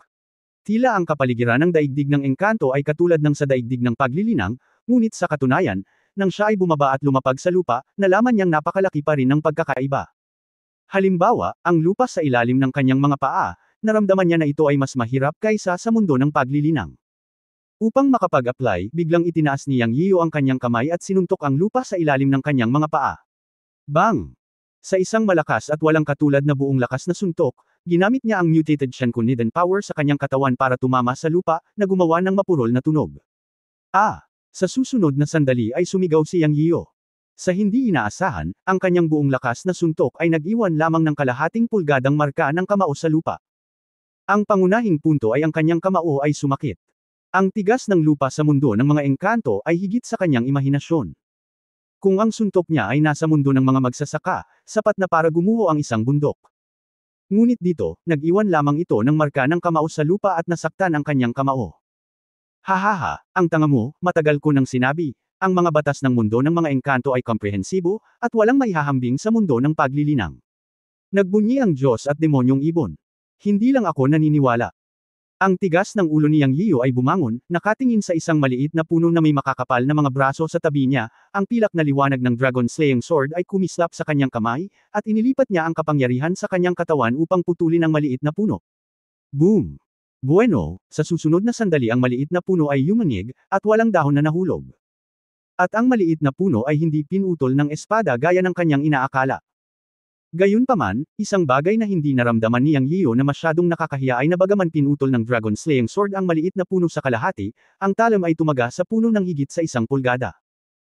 Tila ang kapaligiran ng daigdig ng engkanto ay katulad ng sa daigdig ng paglilinang, ngunit sa katunayan, nang siya ay bumaba at lumapag sa lupa, nalaman niyang napakalaki pa rin ng pagkakaiba. Halimbawa, ang lupa sa ilalim ng kanyang mga paa, naramdaman niya na ito ay mas mahirap kaysa sa mundo ng paglilinang. Upang makapag-apply, biglang itinaas ni Yang Yiu ang kanyang kamay at sinuntok ang lupa sa ilalim ng kanyang mga paa. Bang! Sa isang malakas at walang katulad na buong lakas na suntok, ginamit niya ang mutated Shankuniden power sa kanyang katawan para tumama sa lupa, na gumawa ng mapurol na tunog. Sa susunod na sandali ay sumigaw si Yang Yiu. Sa hindi inaasahan, ang kanyang buong lakas na suntok ay nag-iwan lamang ng kalahating pulgadang marka ng kamao sa lupa. Ang pangunahing punto ay ang kanyang kamao ay sumakit. Ang tigas ng lupa sa mundo ng mga engkanto ay higit sa kanyang imahinasyon. Kung ang suntok niya ay nasa mundo ng mga magsasaka, sapat na para gumuho ang isang bundok. Ngunit dito, nag-iwan lamang ito ng marka ng kamao sa lupa at nasaktan ang kanyang kamao. Hahaha, ang tanga mo, matagal ko nang sinabi, ang mga batas ng mundo ng mga engkanto ay komprehensibo, at walang maihahambing sa mundo ng paglilinang. Nagbunyi ang Diyos at demonyong ibon. Hindi lang ako naniniwala. Ang tigas ng ulo ni Yang Yiu ay bumangon, nakatingin sa isang maliit na puno na may makakapal na mga braso sa tabi niya, ang pilak na liwanag ng Dragon Slaying Sword ay kumislap sa kanyang kamay, at inilipat niya ang kapangyarihan sa kanyang katawan upang putulin ang maliit na puno. Boom! Bueno, sa susunod na sandali ang maliit na puno ay yumanig, at walang dahon na nahulog. At ang maliit na puno ay hindi pinutol ng espada gaya ng kanyang inaakala. Gayunpaman, isang bagay na hindi naramdaman ni Yang Yiyo na masyadong nakakahiya ay na bagaman pinutol ng Dragon Slaying Sword ang maliit na puno sa kalahati, ang talim ay tumaga sa puno ng higit sa 1 pulgada.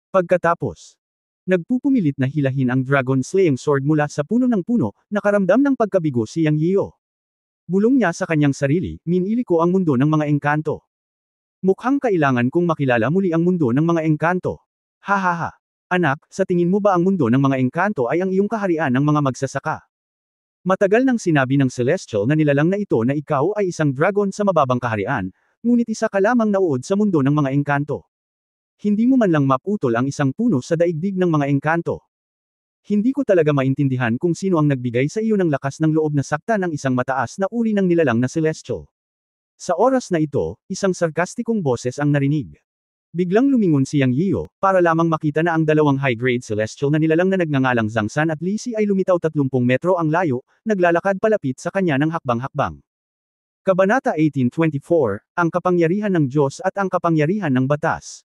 Pagkatapos, nagpupumilit na hilahin ang Dragon Slaying Sword mula sa puno ng puno, nakaramdam ng pagkabigo si Yang Yiyo. Bulong niya sa kanyang sarili, minili ko ang mundo ng mga engkanto. Mukhang kailangan kong makilala muli ang mundo ng mga engkanto. Hahaha. Anak, sa tingin mo ba ang mundo ng mga engkanto ay ang iyong kaharian ng mga magsasaka? Matagal nang sinabi ng Celestial na nilalang na ito na ikaw ay isang dragon sa mababang kaharian, ngunit isa ka lamang nauod sa mundo ng mga engkanto. Hindi mo man lang maputol ang isang puno sa daigdig ng mga engkanto. Hindi ko talaga maintindihan kung sino ang nagbigay sa iyo ng lakas ng loob na sakta ng isang mataas na uri ng nilalang na Celestial. Sa oras na ito, isang sarkastikong boses ang narinig. Biglang lumingon si Yang Yiyo, para lamang makita na ang dalawang high-grade celestial na nilalang na nagngangalang Zhang San at Li Si ay lumitaw 30 metro ang layo, naglalakad palapit sa kanya ng hakbang-hakbang. Kabanata 1824, ang kapangyarihan ng Diyos at ang kapangyarihan ng batas.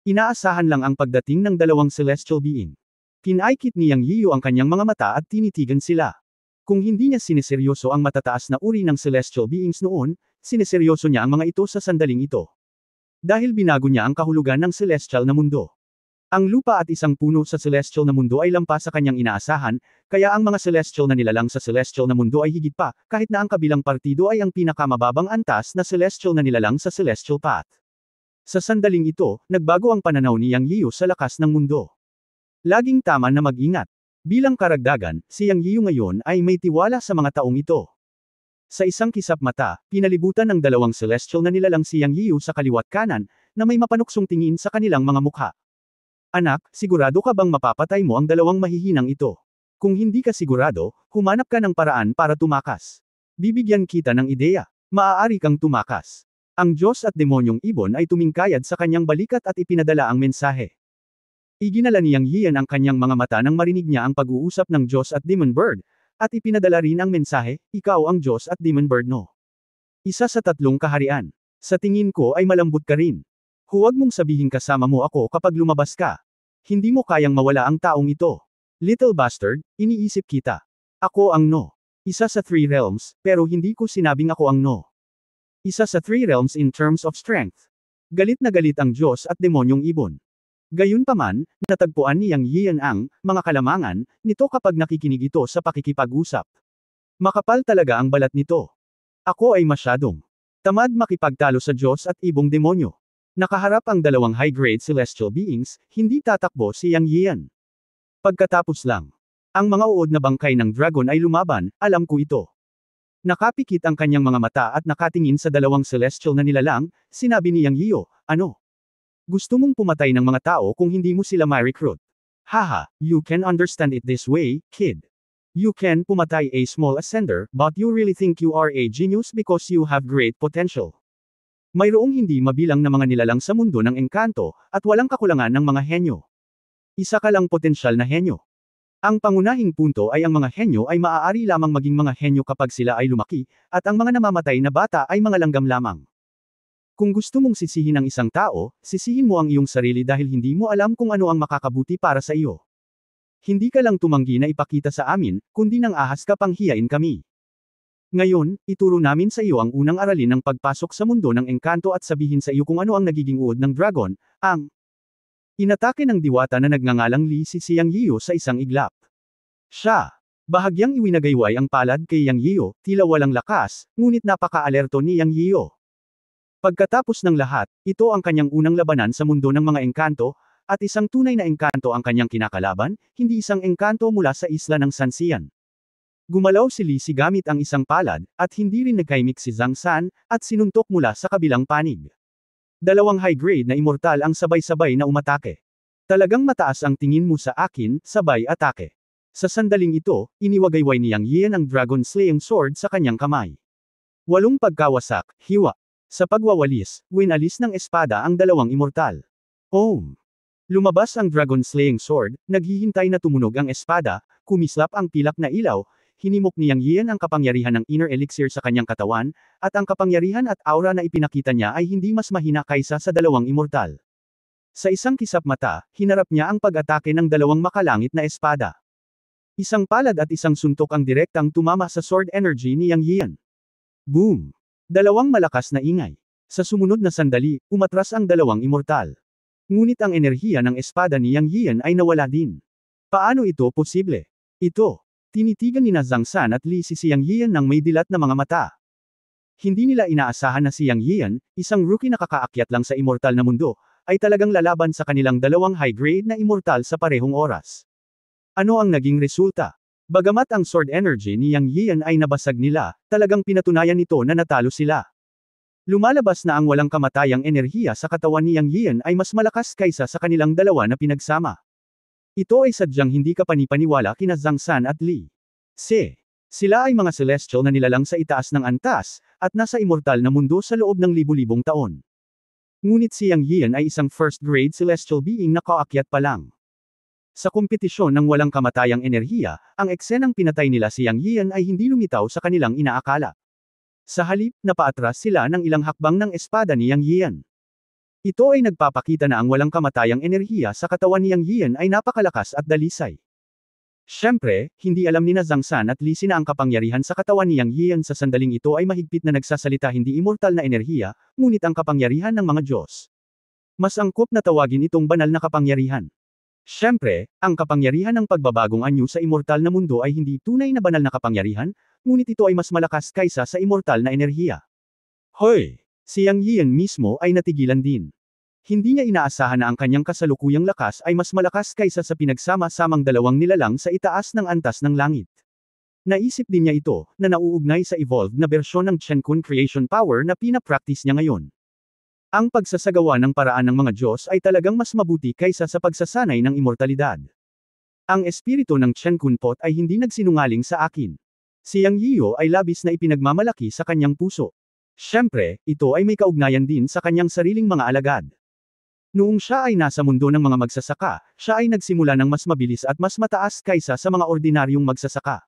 Inaasahan lang ang pagdating ng dalawang celestial being. Kinaikit ni Yang Yiyo ang kanyang mga mata at tinitigan sila. Kung hindi niya sineseryoso ang matataas na uri ng celestial beings noon, sineseryoso niya ang mga ito sa sandaling ito. Dahil binago niya ang kahulugan ng celestial na mundo. Ang lupa at isang puno sa celestial na mundo ay lampas sa kanyang inaasahan, kaya ang mga celestial na nilalang sa celestial na mundo ay higit pa, kahit na ang kabilang partido ay ang pinakamababang antas na celestial na nilalang sa celestial path. Sa sandaling ito, nagbago ang pananaw ni Yang Yiyo sa lakas ng mundo. Laging tama na mag-ingat. Bilang karagdagan, si Yang Yiyo ngayon ay may tiwala sa mga taong ito. Sa isang kisap mata, pinalibutan ng dalawang celestial na nilalang si Yang Yiyo sa kaliwat kanan, na may mapanuksong tingin sa kanilang mga mukha. Anak, sigurado ka bang mapapatay mo ang dalawang mahihinang ito? Kung hindi ka sigurado, humanap ka ng paraan para tumakas. Bibigyan kita ng ideya. Maaari kang tumakas. Ang Diyos at demonyong ibon ay tumingkayad sa kanyang balikat at ipinadala ang mensahe. Iginala ni Yang Yiyan ang kanyang mga mata nang marinig niya ang pag-uusap ng Diyos at Demon Bird, at ipinadala rin ang mensahe, ikaw ang Diyos at Demon Bird no. Isa sa 3 kaharian. Sa tingin ko ay malambot ka rin. Huwag mong sabihin kasama mo ako kapag lumabas ka. Hindi mo kayang mawala ang taong ito. Little bastard, iniisip kita. Ako ang no. Isa sa 3 realms, pero hindi ko sinabing ako ang no. Isa sa 3 realms in terms of strength. Galit na galit ang Diyos at demonyong ibon. Gayunpaman, natagpuan ni Yang Yiyan ang mga kalamangan nito kapag nakikinig ito sa pakikipag-usap. Makapal talaga ang balat nito. Ako ay masyadong tamad makipagtalo sa Diyos at ibong demonyo. Nakaharap ang dalawang high-grade celestial beings, hindi tatakbo si Yang Yiyan. Pagkatapos lang, ang mga uod na bangkay ng dragon ay lumaban, alam ko ito. Nakapikit ang kanyang mga mata at nakatingin sa dalawang celestial na nilalang, sinabi ni Yang Yiyo, ano? Gusto mong pumatay ng mga tao kung hindi mo sila ma-recruit. Haha, you can understand it this way, kid. You can pumatay a small ascender, but you really think you are a genius because you have great potential. Mayroong hindi mabilang na mga nilalang sa mundo ng engkanto, at walang kakulangan ng mga henyo. Isa ka lang potensyal na henyo. Ang pangunahing punto ay ang mga henyo ay maaari lamang maging mga henyo kapag sila ay lumaki, at ang mga namamatay na bata ay mga langgam lamang. Kung gusto mong sisihin ang isang tao, sisihin mo ang iyong sarili dahil hindi mo alam kung ano ang makakabuti para sa iyo. Hindi ka lang tumanggi na ipakita sa amin, kundi nang ahas ka pang hiyain kami. Ngayon, ituro namin sa iyo ang unang aralin ng pagpasok sa mundo ng engkanto at sabihin sa iyo kung ano ang nagiging uod ng dragon, ang inatake ng diwata na nagngangalang Li Si Yang Yiyo sa isang iglap. Siya, bahagyang iwinagayway ang palad kay Yang Yiyo, tila walang lakas, ngunit napaka-alerto ni Yang Yiyo. Pagkatapos ng lahat, ito ang kanyang unang labanan sa mundo ng mga engkanto, at isang tunay na engkanto ang kanyang kinakalaban, hindi isang engkanto mula sa isla ng Sansian. Gumalaw si Li Si gamit ang isang palad, at hindi rin nagkaimik si Zhang San, at sinuntok mula sa kabilang panig. Dalawang high-grade na immortal ang sabay-sabay na umatake. Talagang mataas ang tingin mo sa akin, sabay atake. Sa sandaling ito, iniwagayway ni Yang Yiyan ang Dragon Slaying Sword sa kanyang kamay. 8 pagkawasak, hiwa. Sa pagwawalis, winalis ng espada ang dalawang immortal. Lumabas ang Dragon Slaying Sword, naghihintay na tumunog ang espada, kumislap ang pilak na ilaw, hinimok ni Yang Yiyan ang kapangyarihan ng inner elixir sa kanyang katawan, at ang kapangyarihan at aura na ipinakita niya ay hindi mas mahina kaysa sa dalawang immortal. Sa isang kisap mata, hinarap niya ang pag-atake ng dalawang makalangit na espada. Isang palad at isang suntok ang direktang tumama sa sword energy ni Yang Yian. Boom! Dalawang malakas na ingay. Sa sumunod na sandali, umatras ang dalawang immortal. Ngunit ang enerhiya ng espada ni Yang Yian ay nawala din. Paano ito posible? Ito. Tinitigan ni Zhang San at Li si Yang Yian ng may dilat na mga mata. Hindi nila inaasahan na si Yang Yian, isang rookie na kakaakyat lang sa immortal na mundo, ay talagang lalaban sa kanilang dalawang high-grade na immortal sa parehong oras. Ano ang naging resulta? Bagamat ang sword energy ni Yang Yian ay nabasag nila, talagang pinatunayan nito na natalo sila. Lumalabas na ang walang kamatayang enerhiya sa katawan ni Yang Yian ay mas malakas kaysa sa kanilang dalawa na pinagsama. Ito ay sadyang hindi kapanipaniwala kina Zhang San at Li. Sila ay mga celestial na nilalang sa itaas ng antas, at nasa immortal na mundo sa loob ng libu-libong taon. Ngunit si Yang Yian ay isang first-grade celestial being na kaakyat pa lang. Sa kompetisyon ng walang kamatayang enerhiya, ang eksenang pinatay nila si Yang Yian ay hindi lumitaw sa kanilang inaakala. Sa halip, napaatras sila ng ilang hakbang ng espada ni Yang Yian. Ito ay nagpapakita na ang walang kamatayang enerhiya sa katawan ni Yang Yian ay napakalakas at dalisay. Siyempre, hindi alam ni Zhang San at Li na ang kapangyarihan sa katawan ni Yang Yian sa sandaling ito ay mahigpit na nagsasalita hindi immortal na enerhiya, ngunit ang kapangyarihan ng mga Diyos. Mas angkop na tawagin itong banal na kapangyarihan. Siyempre, ang kapangyarihan ng pagbabagong anyo sa immortal na mundo ay hindi tunay na banal na kapangyarihan, ngunit ito ay mas malakas kaysa sa immortal na enerhiya. Hoy! Si Yang Yian mismo ay natigilan din. Hindi niya inaasahan na ang kanyang kasalukuyang lakas ay mas malakas kaysa sa pinagsama-samang dalawang nilalang sa itaas ng antas ng langit. Naisip din niya ito, na nauugnay sa evolved na bersyon ng Chen Kun Creation Power na pina-practice niya ngayon. Ang pagsasagawa ng paraan ng mga Diyos ay talagang mas mabuti kaysa sa pagsasanay ng immortalidad. Ang espiritu ng Chen Kun Pot ay hindi nagsinungaling sa akin. Si Yang Yiyo ay labis na ipinagmamalaki sa kanyang puso. Siyempre, ito ay may kaugnayan din sa kanyang sariling mga alagad. Noong siya ay nasa mundo ng mga magsasaka, siya ay nagsimula ng mas mabilis at mas mataas kaysa sa mga ordinaryong magsasaka.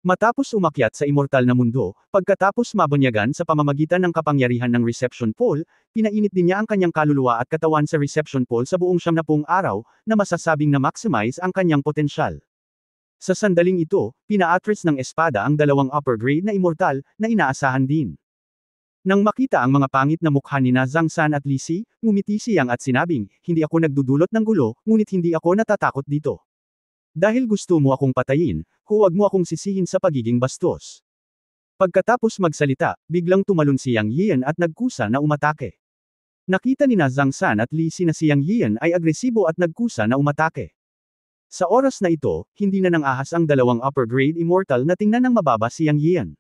Matapos umakyat sa immortal na mundo, pagkatapos mabunyagan sa pamamagitan ng kapangyarihan ng reception pole, pinainit din niya ang kanyang kaluluwa at katawan sa reception pole sa buong 70 araw, na masasabing na maximize ang kanyang potensyal. Sa sandaling ito, pina-atras ng espada ang dalawang upper grade na immortal, na inaasahan din. Nang makita ang mga pangit na mukha ni Zhang San at Li Si, ngumiti si Yang at sinabing, hindi ako nagdudulot ng gulo, ngunit hindi ako natatakot dito. Dahil gusto mo akong patayin, huwag mo akong sisihin sa pagiging bastos. Pagkatapos magsalita, biglang tumalon si Yang Yian at nagkusa na umatake. Nakita ni Zhang San at Li Si na si Yang Yian ay agresibo at nagkusa na umatake. Sa oras na ito, hindi na nang ahas ang dalawang upper grade immortal na tingnan ng mababa si Yang Yian.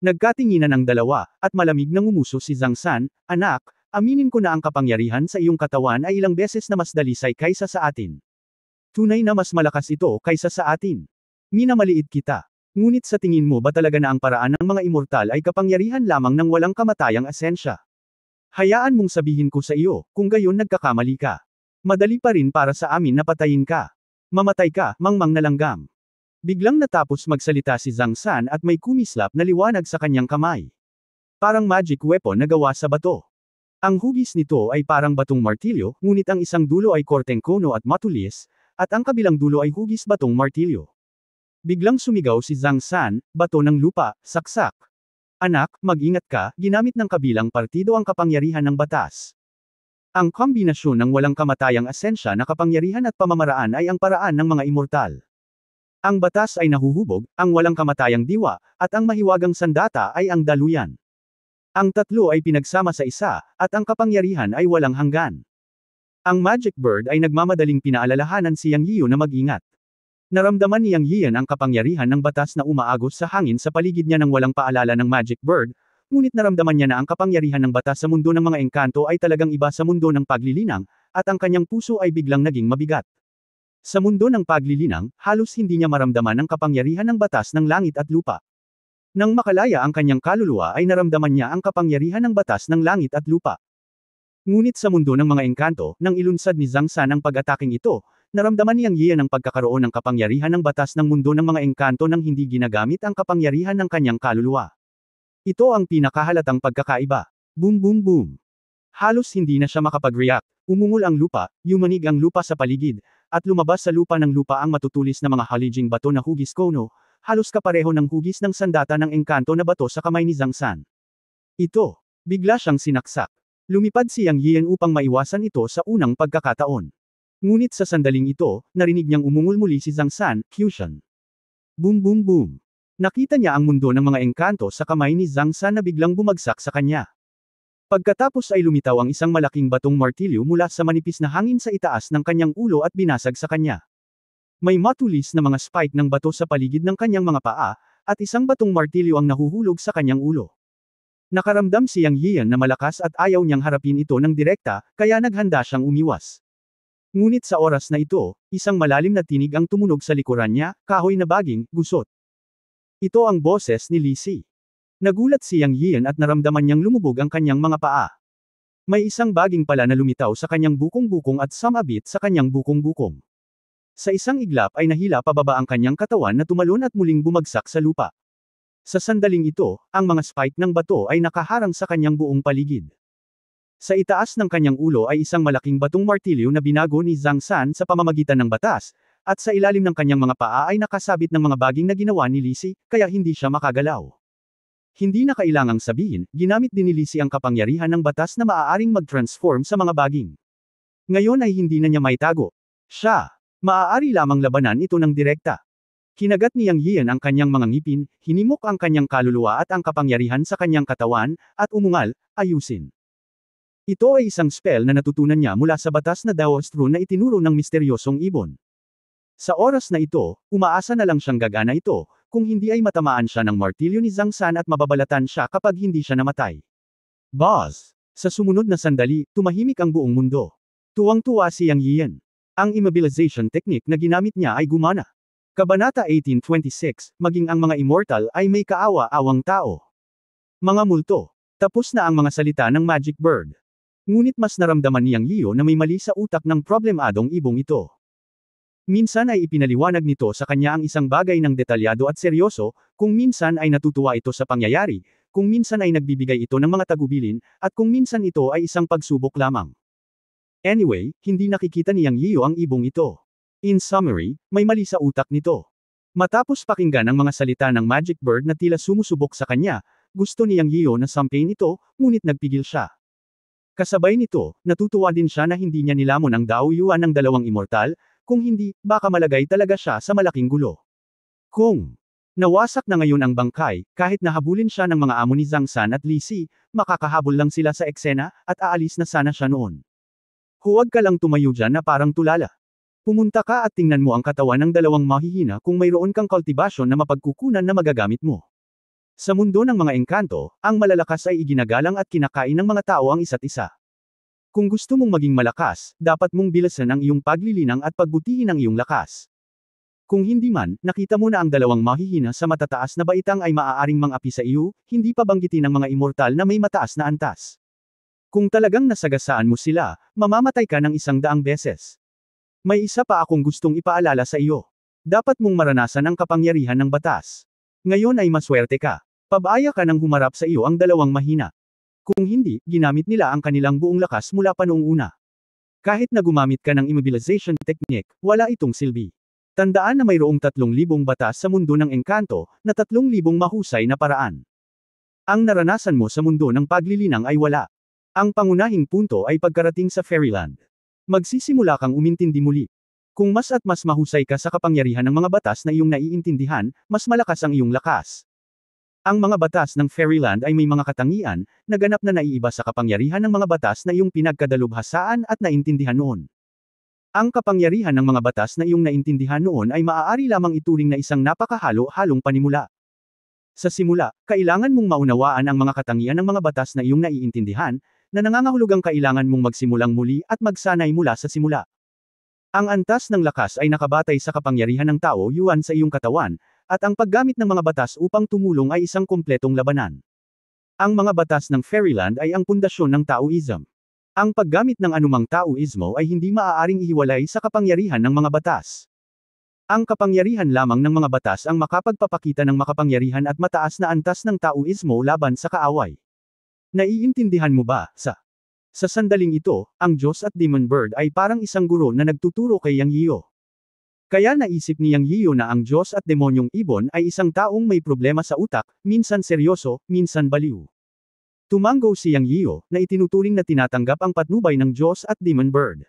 Nagkatinginan ang dalawa, at malamig na ngumuso si Zhang San, anak, aminin ko na ang kapangyarihan sa iyong katawan ay ilang beses na mas dalisay kaysa sa atin. Tunay na mas malakas ito kaysa sa atin. Minamaliit kita. Ngunit sa tingin mo ba talaga na ang paraan ng mga immortal ay kapangyarihan lamang ng walang kamatayang esensya? Hayaan mong sabihin ko sa iyo, kung gayon nagkakamali ka. Madali pa rin para sa amin na patayin ka. Mamatay ka, mangmang na langgam. Biglang natapos magsalita si Zhang San at may kumislap na liwanag sa kanyang kamay. Parang magic weapon na gawa sa bato. Ang hugis nito ay parang batong martilyo, ngunit ang isang dulo ay korteng kono at matulis, at ang kabilang dulo ay hugis batong martilyo. Biglang sumigaw si Zhang San, bato ng lupa, saksak. Anak, mag-ingat ka, ginamit ng kabilang partido ang kapangyarihan ng batas. Ang kombinasyon ng walang kamatayang esensya na kapangyarihan at pamamaraan ay ang paraan ng mga immortal. Ang batas ay nahuhubog, ang walang kamatayang diwa, at ang mahiwagang sandata ay ang daluyan. Ang tatlo ay pinagsama sa isa, at ang kapangyarihan ay walang hanggan. Ang Magic Bird ay nagmamadaling pinaalalahanan si Yang Yiyo na mag-ingat. Naramdaman ni Yang Yian ang kapangyarihan ng batas na umaagos sa hangin sa paligid niya nang walang paalala ng Magic Bird, ngunit naramdaman niya na ang kapangyarihan ng batas sa mundo ng mga engkanto ay talagang iba sa mundo ng paglilinang, at ang kanyang puso ay biglang naging mabigat. Sa mundo ng paglilinang, halos hindi niya maramdaman ang kapangyarihan ng batas ng langit at lupa. Nang makalaya ang kanyang kaluluwa ay naramdaman niya ang kapangyarihan ng batas ng langit at lupa. Ngunit sa mundo ng mga engkanto, nang ilunsad ni Zhang San ang pag-ataking ito, naramdaman ni Yang Yian ang pagkakaroon ng kapangyarihan ng batas ng mundo ng mga engkanto nang hindi ginagamit ang kapangyarihan ng kanyang kaluluwa. Ito ang pinakahalatang pagkakaiba. Boom boom boom. Halos hindi na siya makapag-react, Umungol ang lupa, yumanig ang lupa sa paligid, at lumabas sa lupa ng lupa ang matutulis na mga halijing bato na hugis kono, halos kapareho ng hugis ng sandata ng engkanto na bato sa kamay ni Zhang San. Ito, bigla siyang sinaksak. Lumipad si Yang Yian upang maiwasan ito sa unang pagkakataon. Ngunit sa sandaling ito, narinig niyang umungol muli si Zhang San, Fusion. Boom boom boom. Nakita niya ang mundo ng mga engkanto sa kamay ni Zhang San na biglang bumagsak sa kanya. Pagkatapos ay lumitaw ang isang malaking batong martilyo mula sa manipis na hangin sa itaas ng kanyang ulo at binasag sa kanya. May matulis na mga spike ng bato sa paligid ng kanyang mga paa, at isang batong martilyo ang nahuhulog sa kanyang ulo. Nakaramdam si Yang Yian na malakas at ayaw niyang harapin ito ng direkta, kaya naghanda siyang umiwas. Ngunit sa oras na ito, isang malalim na tinig ang tumunog sa likuran niya, kahoy na baging, gusot. Ito ang boses ni Li Si. Nagulat si Yang Yian at naramdaman niyang lumubog ang kanyang mga paa. May isang baging pala na lumitaw sa kanyang bukong-bukong at sumabit sa kanyang bukong-bukong. Sa isang iglap ay nahila pababa ang kanyang katawan na tumalon at muling bumagsak sa lupa. Sa sandaling ito, ang mga spike ng bato ay nakaharang sa kanyang buong paligid. Sa itaas ng kanyang ulo ay isang malaking batong martilyo na binago ni Zhang San sa pamamagitan ng batas, at sa ilalim ng kanyang mga paa ay nakasabit ng mga baging na ginawa ni Li Si, kaya hindi siya makagalaw. Hindi na kailangang sabihin, ginamit din ni Li Si ang kapangyarihan ng batas na maaaring mag-transform sa mga baging. Ngayon ay hindi na niya maitago. Maaari lamang labanan ito ng direkta. Kinagat ni Yang Yian ang kanyang mga ngipin, hinimok ang kanyang kaluluwa at ang kapangyarihan sa kanyang katawan, at umungal, ayusin. Ito ay isang spell na natutunan niya mula sa batas na Daoist rune na itinuro ng misteryosong ibon. Sa oras na ito, umaasa na lang siyang gagana ito, kung hindi ay matamaan siya ng martilyo ni Zhang San at mababalatan siya kapag hindi siya namatay. Buzz! Sa sumunod na sandali, tumahimik ang buong mundo. Tuwang-tuwa si Yang Yian. Ang immobilization technique na ginamit niya ay gumana. Kabanata 1826, maging ang mga immortal ay may kaawa-awang tao. Mga multo. Tapos na ang mga salita ng Magic Bird. Ngunit mas naramdaman ni Yang Yian na may mali sa utak ng problemadong ibong ito. Minsan ay ipinaliwanag nito sa kanya ang isang bagay ng detalyado at seryoso, kung minsan ay natutuwa ito sa pangyayari, kung minsan ay nagbibigay ito ng mga tagubilin, at kung minsan ito ay isang pagsubok lamang. Anyway, hindi nakikita ni Yang Yian ang ibong ito. In summary, may mali sa utak nito. Matapos pakinggan ang mga salita ng Magic Bird na tila sumusubok sa kanya, gusto ni Yang Yian na sampain ito, ngunit nagpigil siya. Kasabay nito, natutuwa din siya na hindi niya nilamon ang Dao Yuan ng dalawang immortal, kung hindi, baka malagay talaga siya sa malaking gulo. Kung nawasak na ngayon ang bangkay, kahit nahabulin siya ng mga amo ni Zhang San at Li Si, makakahabol lang sila sa eksena, at aalis na sana siya noon. Huwag ka lang tumayo dyan na parang tulala. Pumunta ka at tingnan mo ang katawan ng dalawang mahihina kung mayroon kang kultibasyon na mapagkukunan na magagamit mo. Sa mundo ng mga engkanto, ang malalakas ay iginagalang at kinakain ng mga tao ang isa't isa. Kung gusto mong maging malakas, dapat mong bilasan ang iyong paglilinang at pagbutihin ang iyong lakas. Kung hindi man, nakita mo na ang dalawang mahihina sa matataas na baitang ay maaaring mang-api sa iyo, hindi pa banggitin ng mga immortal na may mataas na antas. Kung talagang nasagasaan mo sila, mamamatay ka ng 100 beses. May isa pa akong gustong ipaalala sa iyo. Dapat mong maranasan ang kapangyarihan ng batas. Ngayon ay maswerte ka. Pabaya ka nang humarap sa iyo ang dalawang mahina. Kung hindi, ginamit nila ang kanilang buong lakas mula pa noong una. Kahit na gumamit ka ng immobilization technique, wala itong silbi. Tandaan na mayroong 3,000 batas sa mundo ng engkanto, na 3,000 mahusay na paraan. Ang naranasan mo sa mundo ng paglilinang ay wala. Ang pangunahing punto ay pagkarating sa Fairyland. Magsisimula kang umintindi muli. Kung mas at mas mahusay ka sa kapangyarihan ng mga batas na iyong naiintindihan, mas malakas ang iyong lakas. Ang mga batas ng Fairyland ay may mga katangian, na ganap na naiiba sa kapangyarihan ng mga batas na iyong pinagkadalubhasaan at naintindihan noon. Ang kapangyarihan ng mga batas na iyong naintindihan noon ay maaari lamang ituring na isang napakahalo-halong panimula. Sa simula, kailangan mong maunawaan ang mga katangian ng mga batas na iyong naiintindihan, na nangangahulugang kailangan mong magsimulang muli at magsanay mula sa simula. Ang antas ng lakas ay nakabatay sa kapangyarihan ng Tao Yuan sa iyong katawan, at ang paggamit ng mga batas upang tumulong ay isang kumpletong labanan. Ang mga batas ng Fairyland ay ang pundasyon ng Taoism. Ang paggamit ng anumang Taoismo ay hindi maaaring ihiwalay sa kapangyarihan ng mga batas. Ang kapangyarihan lamang ng mga batas ang makapagpapakita ng makapangyarihan at mataas na antas ng Taoismo laban sa kaaway. Naiintindihan mo ba, sa Sa sandaling ito, ang Diyos at Demon Bird ay parang isang guro na nagtuturo kay Yang Yiyo. Kaya naisip ni Yang Yiyo na ang Diyos at demonyong ibon ay isang taong may problema sa utak, minsan seryoso, minsan baliw. Tumanggo si Yang Yiyo, na itinuturing na tinatanggap ang patnubay ng Diyos at Demon Bird.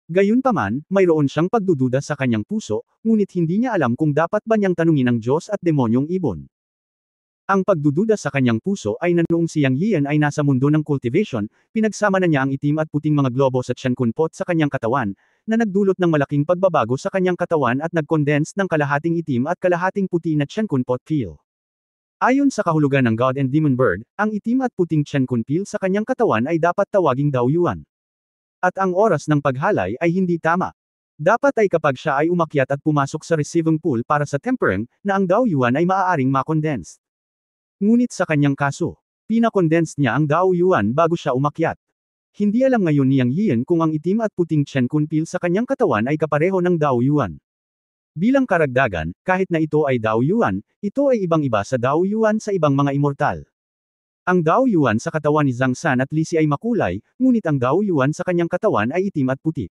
Gayunpaman, mayroon siyang pagdududa sa kanyang puso, ngunit hindi niya alam kung dapat ba niyang tanungin ang Diyos at demonyong ibon. Ang pagdududa sa kanyang puso ay noong si Yang Yiyan ay nasa mundo ng cultivation, pinagsama na niya ang itim at puting mga globo sa Tiankunpot sa kanyang katawan, na nagdulot ng malaking pagbabago sa kanyang katawan at nag-condense ng kalahating itim at kalahating puti na Tiankunpot peel. Ayon sa kahulugan ng God and Demon Bird, ang itim at puting Tiankun peel sa kanyang katawan ay dapat tawaging Daoyuan. At ang oras ng paghalay ay hindi tama. Dapat ay kapag siya ay umakyat at pumasok sa receiving pool para sa tempering, na ang Daoyuan ay maaaring ma-condense. Ngunit sa kanyang kaso, pinakondense niya ang Daoyuan bago siya umakyat. Hindi alam ngayon ni Yang Yiyan kung ang itim at puting Tiankun peel sa kanyang katawan ay kapareho ng Daoyuan. Bilang karagdagan, kahit na ito ay Daoyuan, ito ay ibang-iba sa Daoyuan sa ibang mga immortal. Ang Daoyuan sa katawan ni Zhang San at Li Si ay makulay, ngunit ang Daoyuan sa kanyang katawan ay itim at puti.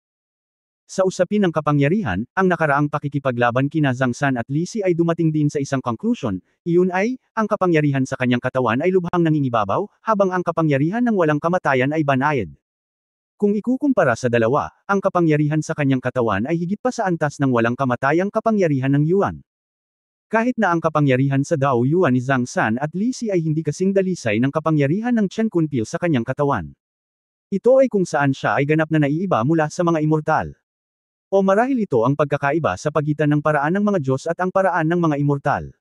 Sa usapin ng kapangyarihan, ang nakaraang pakikipaglaban kina Zhang San at Li Si ay dumating din sa isang conclusion, iyon ay, ang kapangyarihan sa kanyang katawan ay lubhang nangingibabaw, habang ang kapangyarihan ng walang kamatayan ay banayad. Kung ikukumpara sa dalawa, ang kapangyarihan sa kanyang katawan ay higit pa sa antas ng walang kamatayang kapangyarihan ng Yuan. Kahit na ang kapangyarihan sa Dao Yuan ni Zhang San at Li Si ay hindi kasing dalisay ng kapangyarihan ng Chen Kunpil sa kanyang katawan. Ito ay kung saan siya ay ganap na naiiba mula sa mga immortal. O marahil ito ang pagkakaiba sa pagitan ng paraan ng mga Diyos at ang paraan ng mga immortal.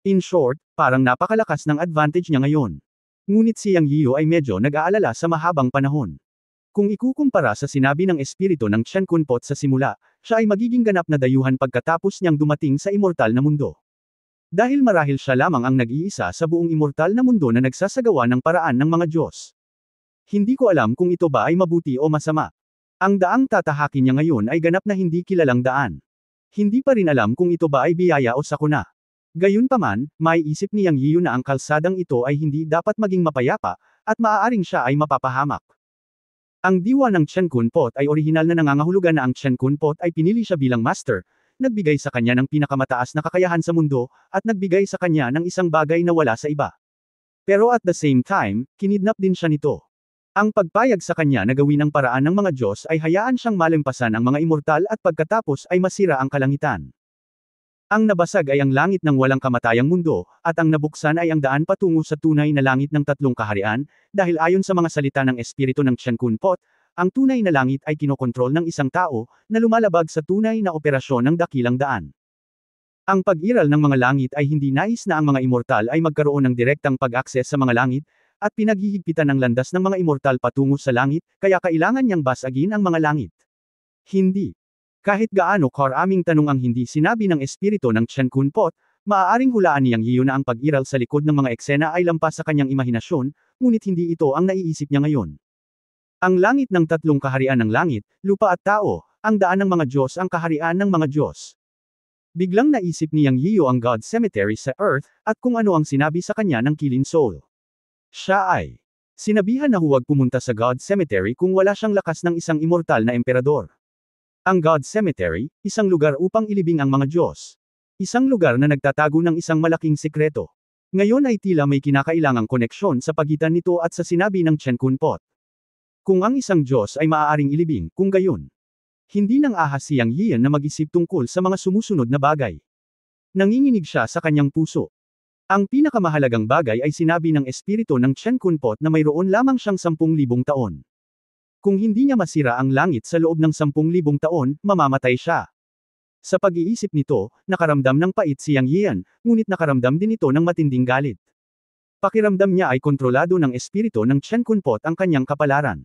In short, parang napakalakas ng advantage niya ngayon. Ngunit si Yang Yiyo ay medyo nag-aalala sa mahabang panahon. Kung ikukumpara sa sinabi ng espiritu ng Chen Kunpot sa simula, siya ay magiging ganap na dayuhan pagkatapos niyang dumating sa immortal na mundo. Dahil marahil siya lamang ang nag-iisa sa buong immortal na mundo na nagsasagawa ng paraan ng mga Diyos. Hindi ko alam kung ito ba ay mabuti o masama. Ang daang tatahakin niya ngayon ay ganap na hindi kilalang daan. Hindi pa rin alam kung ito ba ay biyaya o sakuna. Gayunpaman, may isip ni Yang Yiyo na ang kalsadang ito ay hindi dapat maging mapayapa, at maaaring siya ay mapapahamak. Ang diwa ng Chen Kunpot ay orihinal na nangangahulugan na ang Chen Kunpot ay pinili siya bilang master, nagbigay sa kanya ng pinakamataas na kakayahan sa mundo, at nagbigay sa kanya ng isang bagay na wala sa iba. Pero at the same time, kinidnap din siya nito. Ang pagpayag sa kanya na gawin ang paraan ng mga Diyos ay hayaan siyang malampasan ang mga immortal at pagkatapos ay masira ang kalangitan. Ang nabasag ay ang langit ng walang kamatayang mundo, at ang nabuksan ay ang daan patungo sa tunay na langit ng tatlong kaharian, dahil ayon sa mga salita ng espiritu ng Chen Kunpot, ang tunay na langit ay kinokontrol ng isang tao, na lumalabag sa tunay na operasyon ng dakilang daan. Ang pag-iral ng mga langit ay hindi nais na ang mga immortal ay magkaroon ng direktang pag-akses sa mga langit, at pinaghihigpitan ng landas ng mga immortal patungo sa langit, kaya kailangan niyang basagin ang mga langit. Hindi. Kahit gaano karaming tanong ang hindi sinabi ng espiritu ng Chen Kunpot, maaaring hulaan niyang Yiyo na ang pag-iral sa likod ng mga eksena ay lampas sa kanyang imahinasyon, ngunit hindi ito ang naiisip niya ngayon. Ang langit ng tatlong kaharian ng langit, lupa at tao, ang daan ng mga Diyos ang kaharian ng mga Diyos. Biglang naisip ni Yang Yiyo ang God Cemetery sa Earth, at kung ano ang sinabi sa kanya ng Kilin Soul. Siya ay sinabihan na huwag pumunta sa God Cemetery kung wala siyang lakas ng isang immortal na emperador. Ang God Cemetery, isang lugar upang ilibing ang mga Diyos. Isang lugar na nagtatago ng isang malaking sikreto. Ngayon ay tila may kinakailangang koneksyon sa pagitan nito at sa sinabi ng Chen Kunpot. Kung ang isang Diyos ay maaaring ilibing, kung gayon. Hindi nang ahas si Yang Yiyan na mag-isip tungkol sa mga sumusunod na bagay. Nanginginig siya sa kanyang puso. Ang pinakamahalagang bagay ay sinabi ng espiritu ng Chen Kunpot na mayroon lamang siyang 10,000 taon. Kung hindi niya masira ang langit sa loob ng 10,000 taon, mamamatay siya. Sa pag-iisip nito, nakaramdam ng pait si Yang Yiyan, ngunit nakaramdam din ito ng matinding galit. Pakiramdam niya ay kontrolado ng espiritu ng Chen Kunpot ang kanyang kapalaran.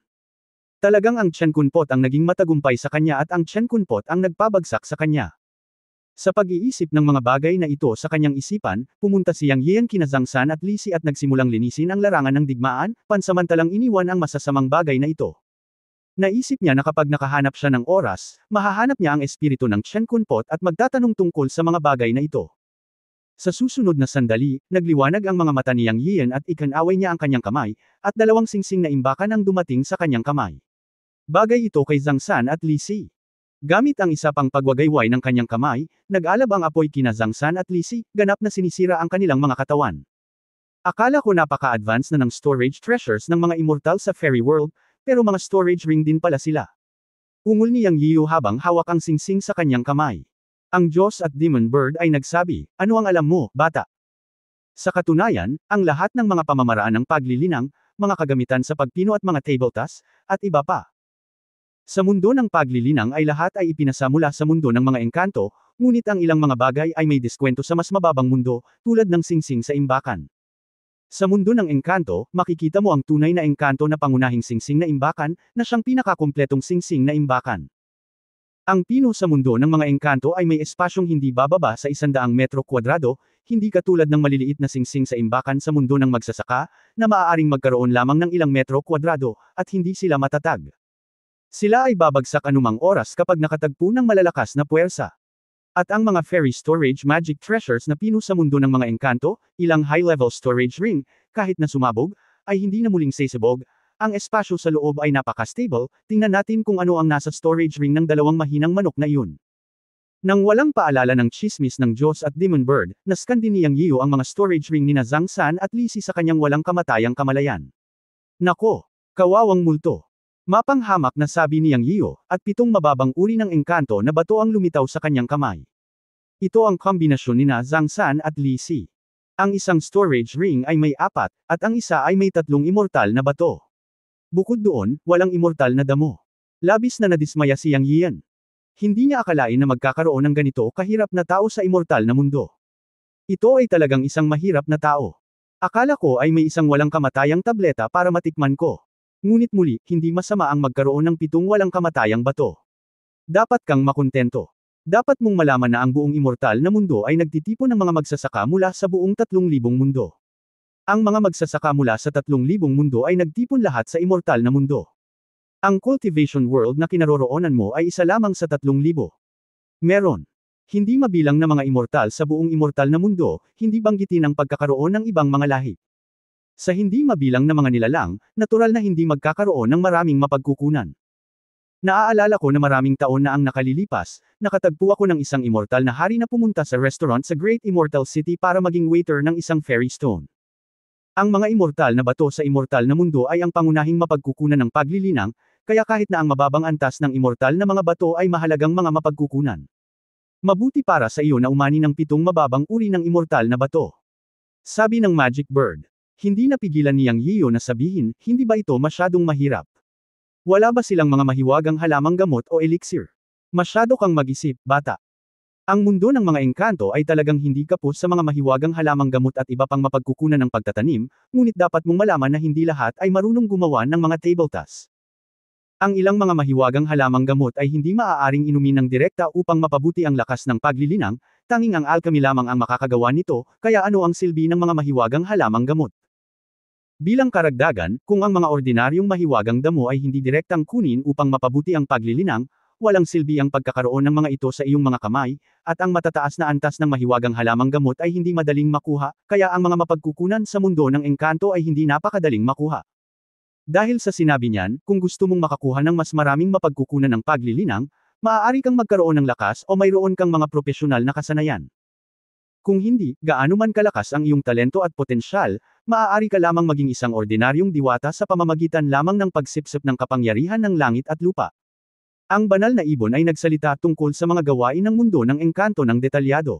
Talagang ang Chen Kunpot ang naging matagumpay sa kanya at ang Chen Kunpot ang nagpabagsak sa kanya. Sa pag-iisip ng mga bagay na ito sa kanyang isipan, pumunta si Yang Yiyan kina Zhang San at Li Si at nagsimulang linisin ang larangan ng digmaan, pansamantalang iniwan ang masasamang bagay na ito. Naisip niya na kapag nakahanap siya ng oras, mahahanap niya ang espiritu ng Chen Kunpot at magtatanong tungkol sa mga bagay na ito. Sa susunod na sandali, nagliwanag ang mga mata ni Yang Yian at ikinaway niya ang kanyang kamay, at dalawang singsing na imbakan ang dumating sa kanyang kamay. Bagay ito kay Zhang San at Li Si. Gamit ang isa pang pagwagayway ng kanyang kamay, nag-alab ang apoy kina Zhang San at Li Si, ganap na sinisira ang kanilang mga katawan. Akala ko napaka-advance na ng storage treasures ng mga immortal sa fairy world, pero mga storage ring din pala sila. Ungol ni Yang Yiu habang hawak ang singsing sa kanyang kamay. Ang Diyos at Demon Bird ay nagsabi, "Ano ang alam mo, bata?" Sa katunayan, ang lahat ng mga pamamaraan ng paglilinang, mga kagamitan sa pagpino at mga tabletas, at iba pa. Sa mundo ng paglilinang ay lahat ay ipinasa mula sa mundo ng mga engkanto, ngunit ang ilang mga bagay ay may diskwento sa mas mababang mundo, tulad ng singsing sa imbakan. Sa mundo ng engkanto, makikita mo ang tunay na engkanto na pangunahing singsing na imbakan, na siyang pinakakumpletong singsing na imbakan. Ang pino sa mundo ng mga engkanto ay may espasyong hindi bababa sa 100 metro kwadrado, hindi katulad ng maliliit na singsing sa imbakan sa mundo ng magsasaka, na maaaring magkaroon lamang ng ilang metro kwadrado, at hindi sila matatag. Sila ay babagsak anumang oras kapag nakatagpo ng malalakas na puwersa. At ang mga fairy storage magic treasures na pino sa mundo ng mga engkanto, ilang high-level storage ring, kahit na sumabog, ay hindi na muling sasabog. Ang espasyo sa loob ay napaka-stable, tingnan natin kung ano ang nasa storage ring ng dalawang mahinang manok na iyon. Nang walang paalala ng chismis ng Diyos at Demon Bird, naskan din ni Yang Yiu ang mga storage ring nina Zhang San at Li Si sa kanyang walang kamatayang kamalayan. Nako! Kawawang multo! Mapanghamak na sabi ni Yang Yiu, at 7 mababang uri ng engkanto na bato ang lumitaw sa kanyang kamay. Ito ang kombinasyon nina Zhang San at Li Si. Ang isang storage ring ay may 4, at ang isa ay may 3 immortal na bato. Bukod doon, walang immortal na damo. Labis na nadismaya si Yang Yian. Hindi niya akalain na magkakaroon ng ganito kahirap na tao sa immortal na mundo. Ito ay talagang isang mahirap na tao. Akala ko ay may isang walang kamatayang tableta para matikman ko. Ngunit muli, hindi masama ang magkaroon ng 7 walang kamatayang bato. Dapat kang makontento. Dapat mong malaman na ang buong immortal na mundo ay nagtitipon ng mga magsasaka mula sa buong 3,000 mundo. Ang mga magsasaka mula sa 3,000 mundo ay nagtipon lahat sa immortal na mundo. Ang cultivation world na kinaroroonan mo ay isa lamang sa 3,000. Meron. Hindi mabilang na mga immortal sa buong immortal na mundo, hindi banggitin ang pagkakaroon ng ibang mga lahi. Sa hindi mabilang na mga nilalang, natural na hindi magkakaroon ng maraming mapagkukunan. Naaalala ko na maraming taon na ang nakalilipas, nakatagpo ako ng isang immortal na hari na pumunta sa restaurant sa Great Immortal City para maging waiter ng isang fairy stone. Ang mga immortal na bato sa immortal na mundo ay ang pangunahing mapagkukunan ng paglilinang, kaya kahit na ang mababang antas ng immortal na mga bato ay mahalagang mga mapagkukunan. Mabuti para sa iyo na umani ng 7 mababang uri ng immortal na bato. Sabi ng Magic Bird. Hindi napigilan ni Yang Yiu na sabihin, hindi ba ito masyadong mahirap? Wala ba silang mga mahiwagang halamang gamot o elixir? Masyado kang mag-isip, bata. Ang mundo ng mga engkanto ay talagang hindi kapos sa mga mahiwagang halamang gamot at iba pang mapagkukunan ng pagtatanim, ngunit dapat mong malaman na hindi lahat ay marunong gumawa ng mga tabletas. Ang ilang mga mahiwagang halamang gamot ay hindi maaaring inumin ng direkta upang mapabuti ang lakas ng paglilinang, tanging ang alchemy lamang ang makakagawa nito, kaya ano ang silbi ng mga mahiwagang halamang gamot? Bilang karagdagan, kung ang mga ordinaryong mahiwagang damo ay hindi direktang kunin upang mapabuti ang paglilinang, walang silbi ang pagkakaroon ng mga ito sa iyong mga kamay, at ang matataas na antas ng mahiwagang halamang gamot ay hindi madaling makuha, kaya ang mga mapagkukunan sa mundo ng engkanto ay hindi napakadaling makuha. Dahil sa sinabi niyan, kung gusto mong makakuha ng mas maraming mapagkukunan ng paglilinang, maaari kang magkaroon ng lakas o mayroon kang mga propesyonal na kasanayan. Kung hindi, gaano man kalakas ang iyong talento at potensyal, maaari ka lamang maging isang ordinaryong diwata sa pamamagitan lamang ng pagsipsip ng kapangyarihan ng langit at lupa. Ang banal na ibon ay nagsalita tungkol sa mga gawain ng mundo ng engkanto ng detalyado.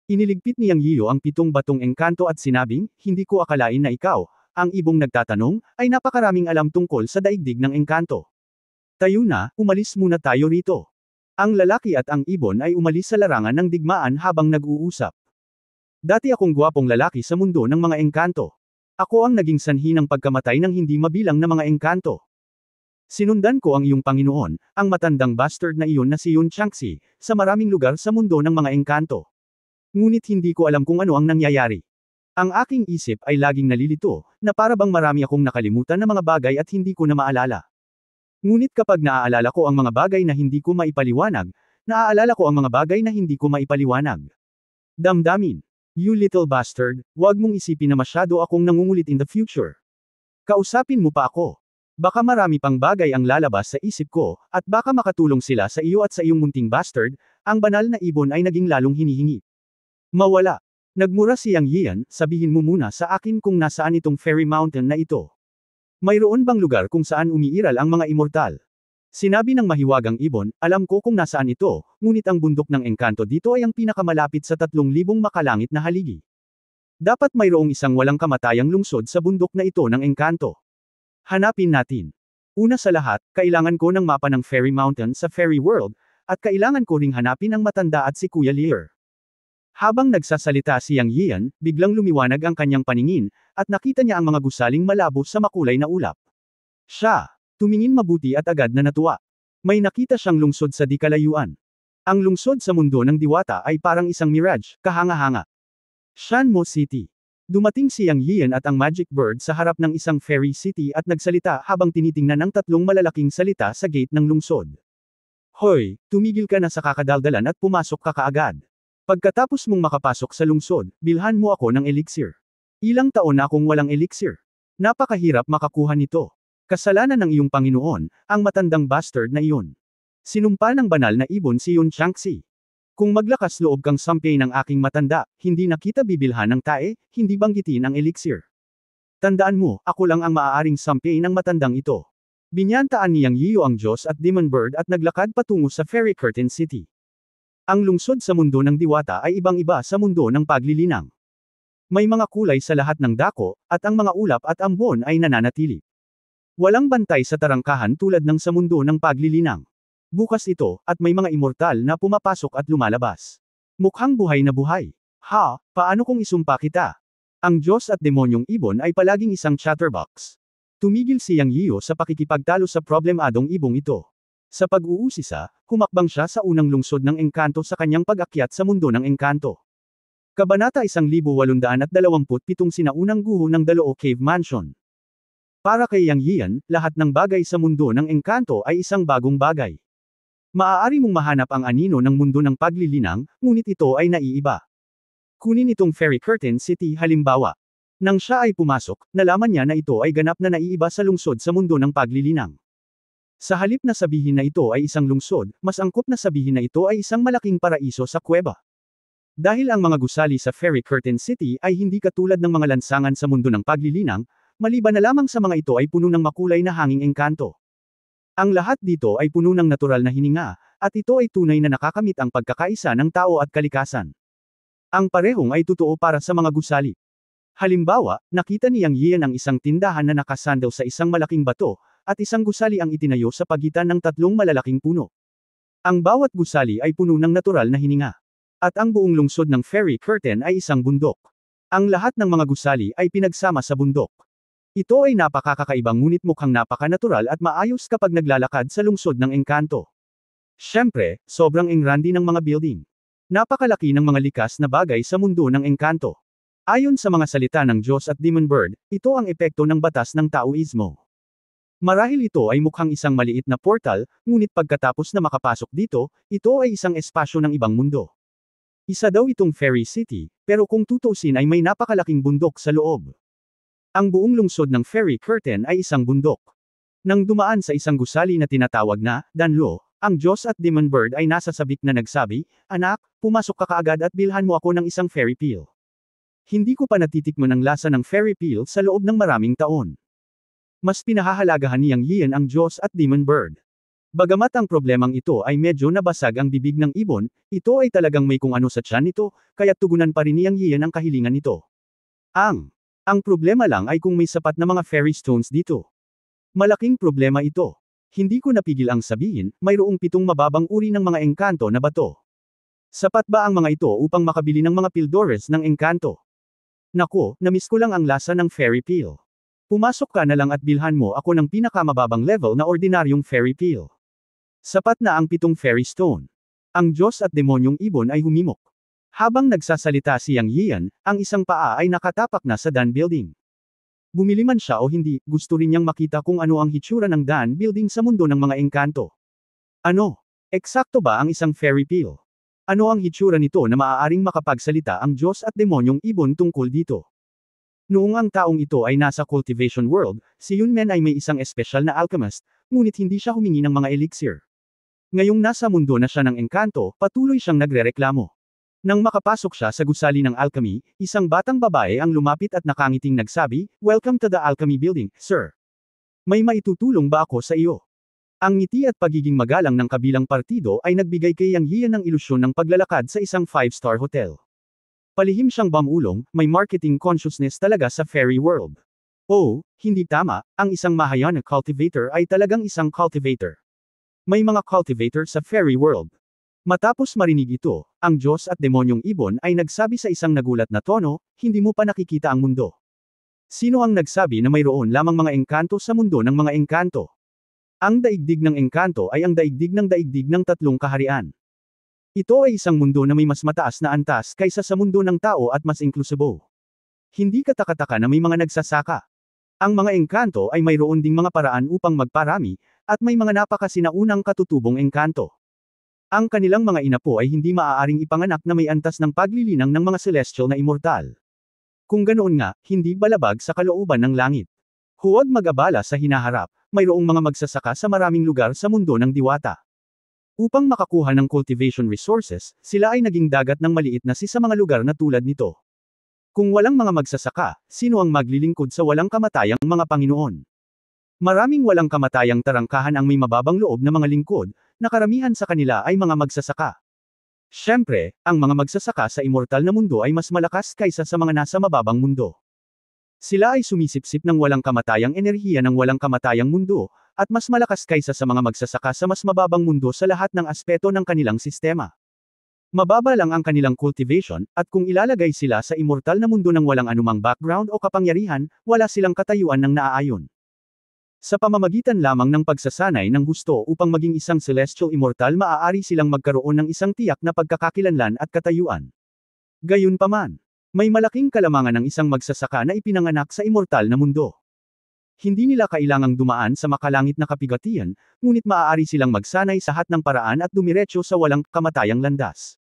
Iniligpit ni Yang Yiu ang 7 batong engkanto at sinabing, hindi ko akalain na ikaw, ang ibong nagtatanong, ay napakaraming alam tungkol sa daigdig ng engkanto. Tayo na, umalis muna tayo rito. Ang lalaki at ang ibon ay umalis sa larangan ng digmaan habang nag-uusap. Dati akong gwapong lalaki sa mundo ng mga engkanto. Ako ang naging sanhi ng pagkamatay ng hindi mabilang na mga engkanto. Sinundan ko ang iyong Panginoon, ang matandang bastard na iyon na si Yun Changxi, sa maraming lugar sa mundo ng mga engkanto. Ngunit hindi ko alam kung ano ang nangyayari. Ang aking isip ay laging nalilito, na para bang marami akong nakalimutan na mga bagay at hindi ko na maalala. Ngunit kapag naaalala ko ang mga bagay na hindi ko maipaliwanag, naaalala ko ang mga bagay na hindi ko maipaliwanag. Damdamin. You little bastard, wag mong isipin na masyado akong nangungulit in the future. Kausapin mo pa ako. Baka marami pang bagay ang lalabas sa isip ko, at baka makatulong sila sa iyo at sa iyong munting bastard, ang banal na ibon ay naging lalong hinihingi. Mawala. Nagmura si Yang Yian, sabihin mo muna sa akin kung nasaan itong Fairy Mountain na ito. Mayroon bang lugar kung saan umiiral ang mga immortal? Sinabi ng mahiwagang ibon, alam ko kung nasaan ito, ngunit ang bundok ng engkanto dito ay ang pinakamalapit sa 3,000 makalangit na haligi. Dapat mayroong isang walang kamatayang lungsod sa bundok na ito ng engkanto. Hanapin natin. Una sa lahat, kailangan ko ng mapa ng Fairy Mountain sa Fairy World, at kailangan ko ring hanapin ang matanda at si Kuya Lear. Habang nagsasalita si Yang Yian, biglang lumiwanag ang kanyang paningin, at nakita niya ang mga gusaling malabo sa makulay na ulap. Siya tumingin mabuti at agad na natuwa. May nakita siyang lungsod sa di kalayuan. Ang lungsod sa mundo ng diwata ay parang isang mirage, kahanga-hanga. Shanmo City. Dumating si Yang Yian at ang Magic Bird sa harap ng isang fairy city at nagsalita habang tinitingnan ang 3 malalaking salita sa gate ng lungsod. Hoy, tumigil ka na sa kakadaldalan at pumasok ka kaagad. Pagkatapos mong makapasok sa lungsod, bilhan mo ako ng elixir. Ilang taon na akong walang elixir. Napakahirap makakuha nito. Kasalanan ng iyong Panginoon, ang matandang bastard na iyon. Sinumpa ng banal na ibon si Yun Changxi. Kung maglakas loob kang sampay ng aking matanda, hindi na kita bibilhan ng tae, hindi banggitin ang elixir. Tandaan mo, ako lang ang maaaring sampay ng matandang ito. Binyantaan niyang Yiyo ang Diyos at Demon Bird at naglakad patungo sa Fairy Curtain City. Ang lungsod sa mundo ng diwata ay ibang-iba sa mundo ng paglilinang. May mga kulay sa lahat ng dako, at ang mga ulap at ambon ay nananatili. Walang bantay sa tarangkahan tulad ng sa mundo ng paglilinang. Bukas ito, at may mga immortal na pumapasok at lumalabas. Mukhang buhay na buhay. Ha, paano kung isumpa kita? Ang Diyos at demonyong ibon ay palaging isang chatterbox. Tumigil si Yang Yiyo sa pakikipagtalo sa problemadong ibong ito. Sa pag-uusisa, humakbang siya sa unang lungsod ng engkanto sa kanyang pag-akyat sa mundo ng engkanto. Kabanata 1827 Sinaunang guho ng Daloo Cave Mansion. Para kay Yang Yian, lahat ng bagay sa mundo ng engkanto ay isang bagong bagay. Maaari mong mahanap ang anino ng mundo ng paglilinang, ngunit ito ay naiiba. Kunin itong Fairy Curtain City halimbawa. Nang siya ay pumasok, nalaman niya na ito ay ganap na naiiba sa lungsod sa mundo ng paglilinang. Sa halip na sabihin na ito ay isang lungsod, mas angkop na sabihin na ito ay isang malaking paraiso sa kuweba. Dahil ang mga gusali sa Fairy Curtain City ay hindi katulad ng mga lansangan sa mundo ng paglilinang, maliban na lamang sa mga ito ay puno ng makulay na hanging engkanto. Ang lahat dito ay puno ng natural na hininga, at ito ay tunay na nakakamit ang pagkakaisa ng tao at kalikasan. Ang parehong ay totoo para sa mga gusali. Halimbawa, nakita ni Yang Yian ang isang tindahan na nakasandal sa isang malaking bato, at isang gusali ang itinayo sa pagitan ng 3 malalaking puno. Ang bawat gusali ay puno ng natural na hininga. At ang buong lungsod ng Fairy Curtain ay isang bundok. Ang lahat ng mga gusali ay pinagsama sa bundok. Ito ay napakakakaibang ngunit mukhang napaka-natural at maayos kapag naglalakad sa lungsod ng engkanto. Siyempre, sobrang engrandi ng mga building. Napakalaki ng mga likas na bagay sa mundo ng engkanto. Ayon sa mga salita ng Diyos at Demon Bird, ito ang epekto ng batas ng Taoismo. Marahil ito ay mukhang isang maliit na portal, ngunit pagkatapos na makapasok dito, ito ay isang espasyo ng ibang mundo. Isa daw itong Fairy City, pero kung tutusin ay may napakalaking bundok sa loob. Ang buong lungsod ng Fairy Curtain ay isang bundok. Nang dumaan sa isang gusali na tinatawag na Danlo, ang Diyos at Demon Bird ay nasa sabik na nagsabi, "Anak, pumasok ka kaagad at bilhan mo ako ng isang fairy peel." Hindi ko pa natitikman ang lasa ng fairy peel sa loob ng maraming taon. Mas pinahahalagahan ni Yang Yian ang Diyos at Demon Bird. Bagamat ang problemang ito ay medyo nabasag ang bibig ng ibon, ito ay talagang may kung ano sa tiyan nito, kaya tugunan pa rin ni Yang Yian ang kahilingan nito. Ang problema lang ay kung may sapat na mga fairy stones dito. Malaking problema ito. Hindi ko napigil ang sabihin, mayroong 7 mababang uri ng mga engkanto na bato. Sapat ba ang mga ito upang makabili ng mga pildores ng engkanto? Nako, namiss ko lang ang lasa ng fairy peel. Pumasok ka na lang at bilhan mo ako ng pinakamababang level na ordinaryong fairy peel. Sapat na ang 7 fairy stone. Ang Diyos at demonyong ibon ay humimok. Habang nagsasalita si Yang Yian, ang isang paa ay nakatapak na sa Dan Building. Bumili man siya o hindi, gusto rin niyang makita kung ano ang hitsura ng Dan Building sa mundo ng mga engkanto. Ano? Eksakto ba ang isang fairy peel? Ano ang hitsura nito na maaaring makapagsalita ang Diyos at demonyong ibon tungkol dito? Noong ang taong ito ay nasa cultivation world, si Yunmen ay may isang espesyal na alchemist, ngunit hindi siya humingi ng mga elixir. Ngayong nasa mundo na siya ng engkanto, patuloy siyang nagrereklamo. Nang makapasok siya sa gusali ng alchemy, isang batang babae ang lumapit at nakangiting nagsabi, "Welcome to the alchemy building, sir. May maitutulong ba ako sa iyo?" Ang ngiti at pagiging magalang ng kabilang partido ay nagbigay kay Yang Yian ng ilusyon ng paglalakad sa isang 5-star hotel. Palihim siyang bamulong, may marketing consciousness talaga sa fairy world. Oh, hindi tama, ang isang Mahayana cultivator ay talagang isang cultivator. May mga cultivator sa fairy world. Matapos marinig ito, ang Diyos at demonyong ibon ay nagsabi sa isang nagulat na tono, hindi mo pa nakikita ang mundo. Sino ang nagsabi na mayroon lamang mga engkanto sa mundo ng mga engkanto? Ang daigdig ng engkanto ay ang daigdig ng tatlong kaharian. Ito ay isang mundo na may mas mataas na antas kaysa sa mundo ng tao at mas inklusibo. Hindi katakataka na may mga nagsasaka. Ang mga engkanto ay mayroon ding mga paraan upang magparami, at may mga napakasinaunang katutubong engkanto. Ang kanilang mga inapo ay hindi maaaring ipanganak na may antas ng paglilinang ng mga celestial na immortal. Kung ganoon nga, hindi balabag sa kalooban ng langit. Huwag mag-abala sa hinaharap, mayroong mga magsasaka sa maraming lugar sa mundo ng diwata. Upang makakuha ng cultivation resources, sila ay naging dagat ng maliit na sa mga lugar na tulad nito. Kung walang mga magsasaka, sino ang maglilingkod sa walang kamatayang mga Panginoon? Maraming walang kamatayang tarangkahan ang may mababang loob na mga lingkod, na karamihan sa kanila ay mga magsasaka. Siyempre, ang mga magsasaka sa immortal na mundo ay mas malakas kaysa sa mga nasa mababang mundo. Sila ay sumisipsip ng walang kamatayang enerhiya ng walang kamatayang mundo, at mas malakas kaysa sa mga magsasaka sa mas mababang mundo sa lahat ng aspeto ng kanilang sistema. Mababa lang ang kanilang cultivation, at kung ilalagay sila sa immortal na mundo ng walang anumang background o kapangyarihan, wala silang katayuan ng naaayon. Sa pamamagitan lamang ng pagsasanay ng gusto upang maging isang celestial immortal maaari silang magkaroon ng isang tiyak na pagkakakilanlan at katayuan. Gayunpaman, may malaking kalamangan ng isang magsasaka na ipinanganak sa immortal na mundo. Hindi nila kailangang dumaan sa makalangit na kapigatian, ngunit maaari silang magsanay sa lahat ng paraan at dumiretso sa walang kamatayang landas.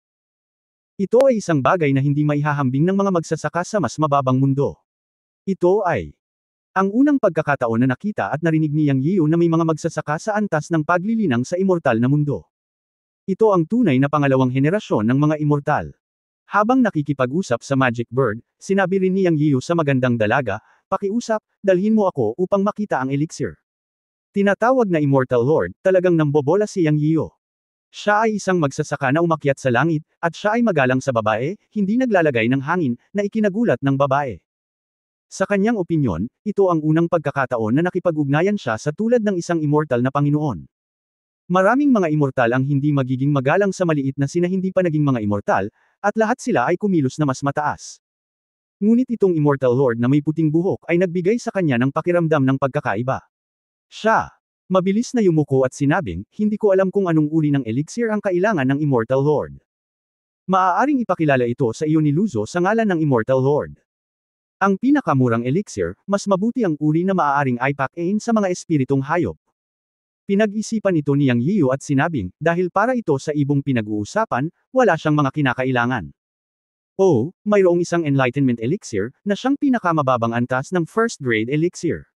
Ito ay isang bagay na hindi maihahambing ng mga magsasaka sa mas mababang mundo. Ito ay ang unang pagkakataon na nakita at narinig ni Yang Yiu na may mga magsasaka sa antas ng paglilinang sa immortal na mundo. Ito ang tunay na pangalawang henerasyon ng mga immortal. Habang nakikipag-usap sa Magic Bird, sinabi rin ni Yang Yiu sa magandang dalaga, "Pakiusap, dalhin mo ako upang makita ang elixir." Tinatawag na Immortal Lord, talagang nambobola si Yang Yiu. Siya ay isang magsasaka na umakyat sa langit, at siya ay magalang sa babae, hindi naglalagay ng hangin, na ikinagulat ng babae. Sa kanyang opinyon, ito ang unang pagkakataon na nakipag-ugnayan siya sa tulad ng isang immortal na Panginoon. Maraming mga immortal ang hindi magiging magalang sa maliit na sina hindi pa naging mga immortal, at lahat sila ay kumilos na mas mataas. Ngunit itong Immortal Lord na may puting buhok ay nagbigay sa kanya ng pakiramdam ng pagkakaiba. Siya, mabilis na yumuko at sinabing, "Hindi ko alam kung anong uri ng elixir ang kailangan ng Immortal Lord. Maaaring ipakilala ito sa iyo ni Luzo sa ngalan ng Immortal Lord. Ang pinakamurang elixir, mas mabuti ang uri na maaaring ipack-in sa mga espiritong hayop." Pinag-isipan ito ni Yang Yiu at sinabing, dahil para ito sa ibong pinag-uusapan, wala siyang mga kinakailangan. Oh, mayroong isang enlightenment elixir, na siyang pinakamababang antas ng first grade elixir.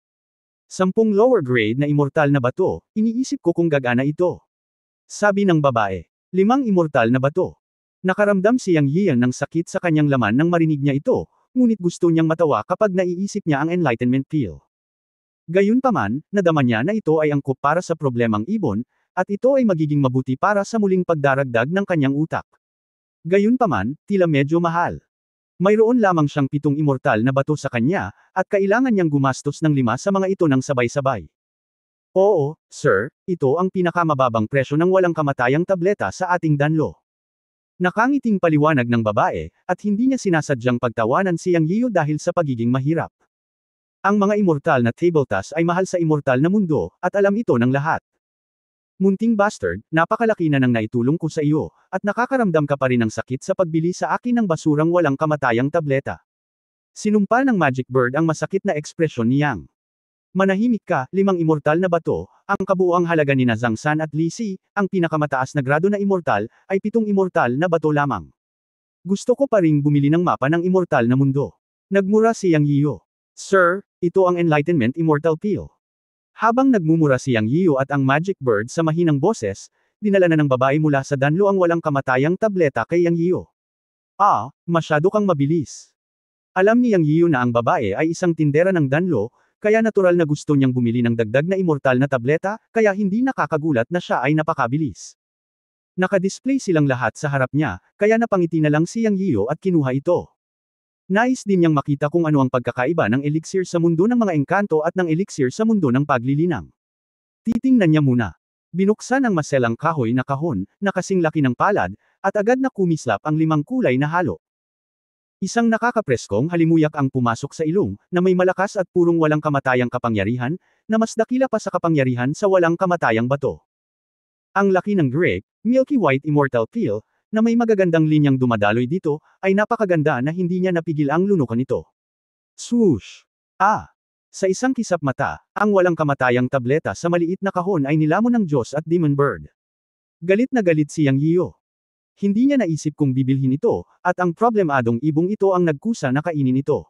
10 lower grade na immortal na bato, iniisip ko kung gagana ito. Sabi ng babae. 5 immortal na bato. Nakaramdam si Yang Yian ng sakit sa kanyang laman nang marinig niya ito, ngunit gusto niyang matawa kapag naiisip niya ang enlightenment pill. Gayunpaman, nadama niya na ito ay angkop para sa problemang ibon, at ito ay magiging mabuti para sa muling pagdaragdag ng kanyang utak. Gayunpaman, tila medyo mahal. Mayroon lamang siyang 7 immortal na bato sa kanya, at kailangan niyang gumastos ng 5 sa mga ito ng sabay-sabay. Oo, sir, ito ang pinakamababang presyo ng walang kamatayang tableta sa ating danlo. Nakangiting paliwanag ng babae, at hindi niya sinasadyang pagtawanan si Yang Yiu dahil sa pagiging mahirap. Ang mga immortal na tabletas ay mahal sa immortal na mundo, at alam ito ng lahat. Munting bastard, napakalaki na ng naitulong ko sa iyo, at nakakaramdam ka pa rin ng sakit sa pagbili sa akin ng basurang walang kamatayang tableta. Sinumpa ng Magic Bird ang masakit na ekspresyon ni Yang. Manahimik ka, 5 immortal na bato, ang kabuuang halaga ni Zhang San at Li Si, ang pinakamataas na grado na immortal, ay 7 immortal na bato lamang. Gusto ko pa ring bumili ng mapa ng immortal na mundo. Nagmura si Yang Yiyo. Sir, ito ang Enlightenment Immortal Peel. Habang nagmumura si Yang Yiyo at ang Magic Bird sa mahinang boses, dinala na ng babae mula sa danlo ang walang kamatayang tableta kay Yang Yiyo. Ah, masyado kang mabilis. Alam ni Yang Yiyo na ang babae ay isang tindera ng danlo, kaya natural na gusto niyang bumili ng dagdag na immortal na tableta, kaya hindi nakakagulat na siya ay napakabilis. Nakadisplay silang lahat sa harap niya, kaya napangiti na lang si Yang Yiyo at kinuha ito. Nais din niyang makita kung ano ang pagkakaiba ng elixir sa mundo ng mga engkanto at ng elixir sa mundo ng paglilinang. Titingnan niya muna. Binuksan ang maselang kahoy na kahon, na kasing laki ng palad, at agad na kumislap ang 5 kulay na halo. Isang nakakapreskong halimuyak ang pumasok sa ilong, na may malakas at purong walang kamatayang kapangyarihan, na mas dakila pa sa kapangyarihan sa walang kamatayang bato. Ang laki ng grape, Milky White Immortal Peel, na may magagandang linyang dumadaloy dito, ay napakaganda na hindi niya napigil ang lunukan nito. Swoosh! Ah! Sa isang kisap mata, ang walang kamatayang tableta sa maliit na kahon ay nilamon ng Diyos at Demon Bird. Galit na galit si Yang Yiyo. Hindi niya naisip kung bibilhin ito, at ang problemadong ibong ito ang nagkusa na kainin ito.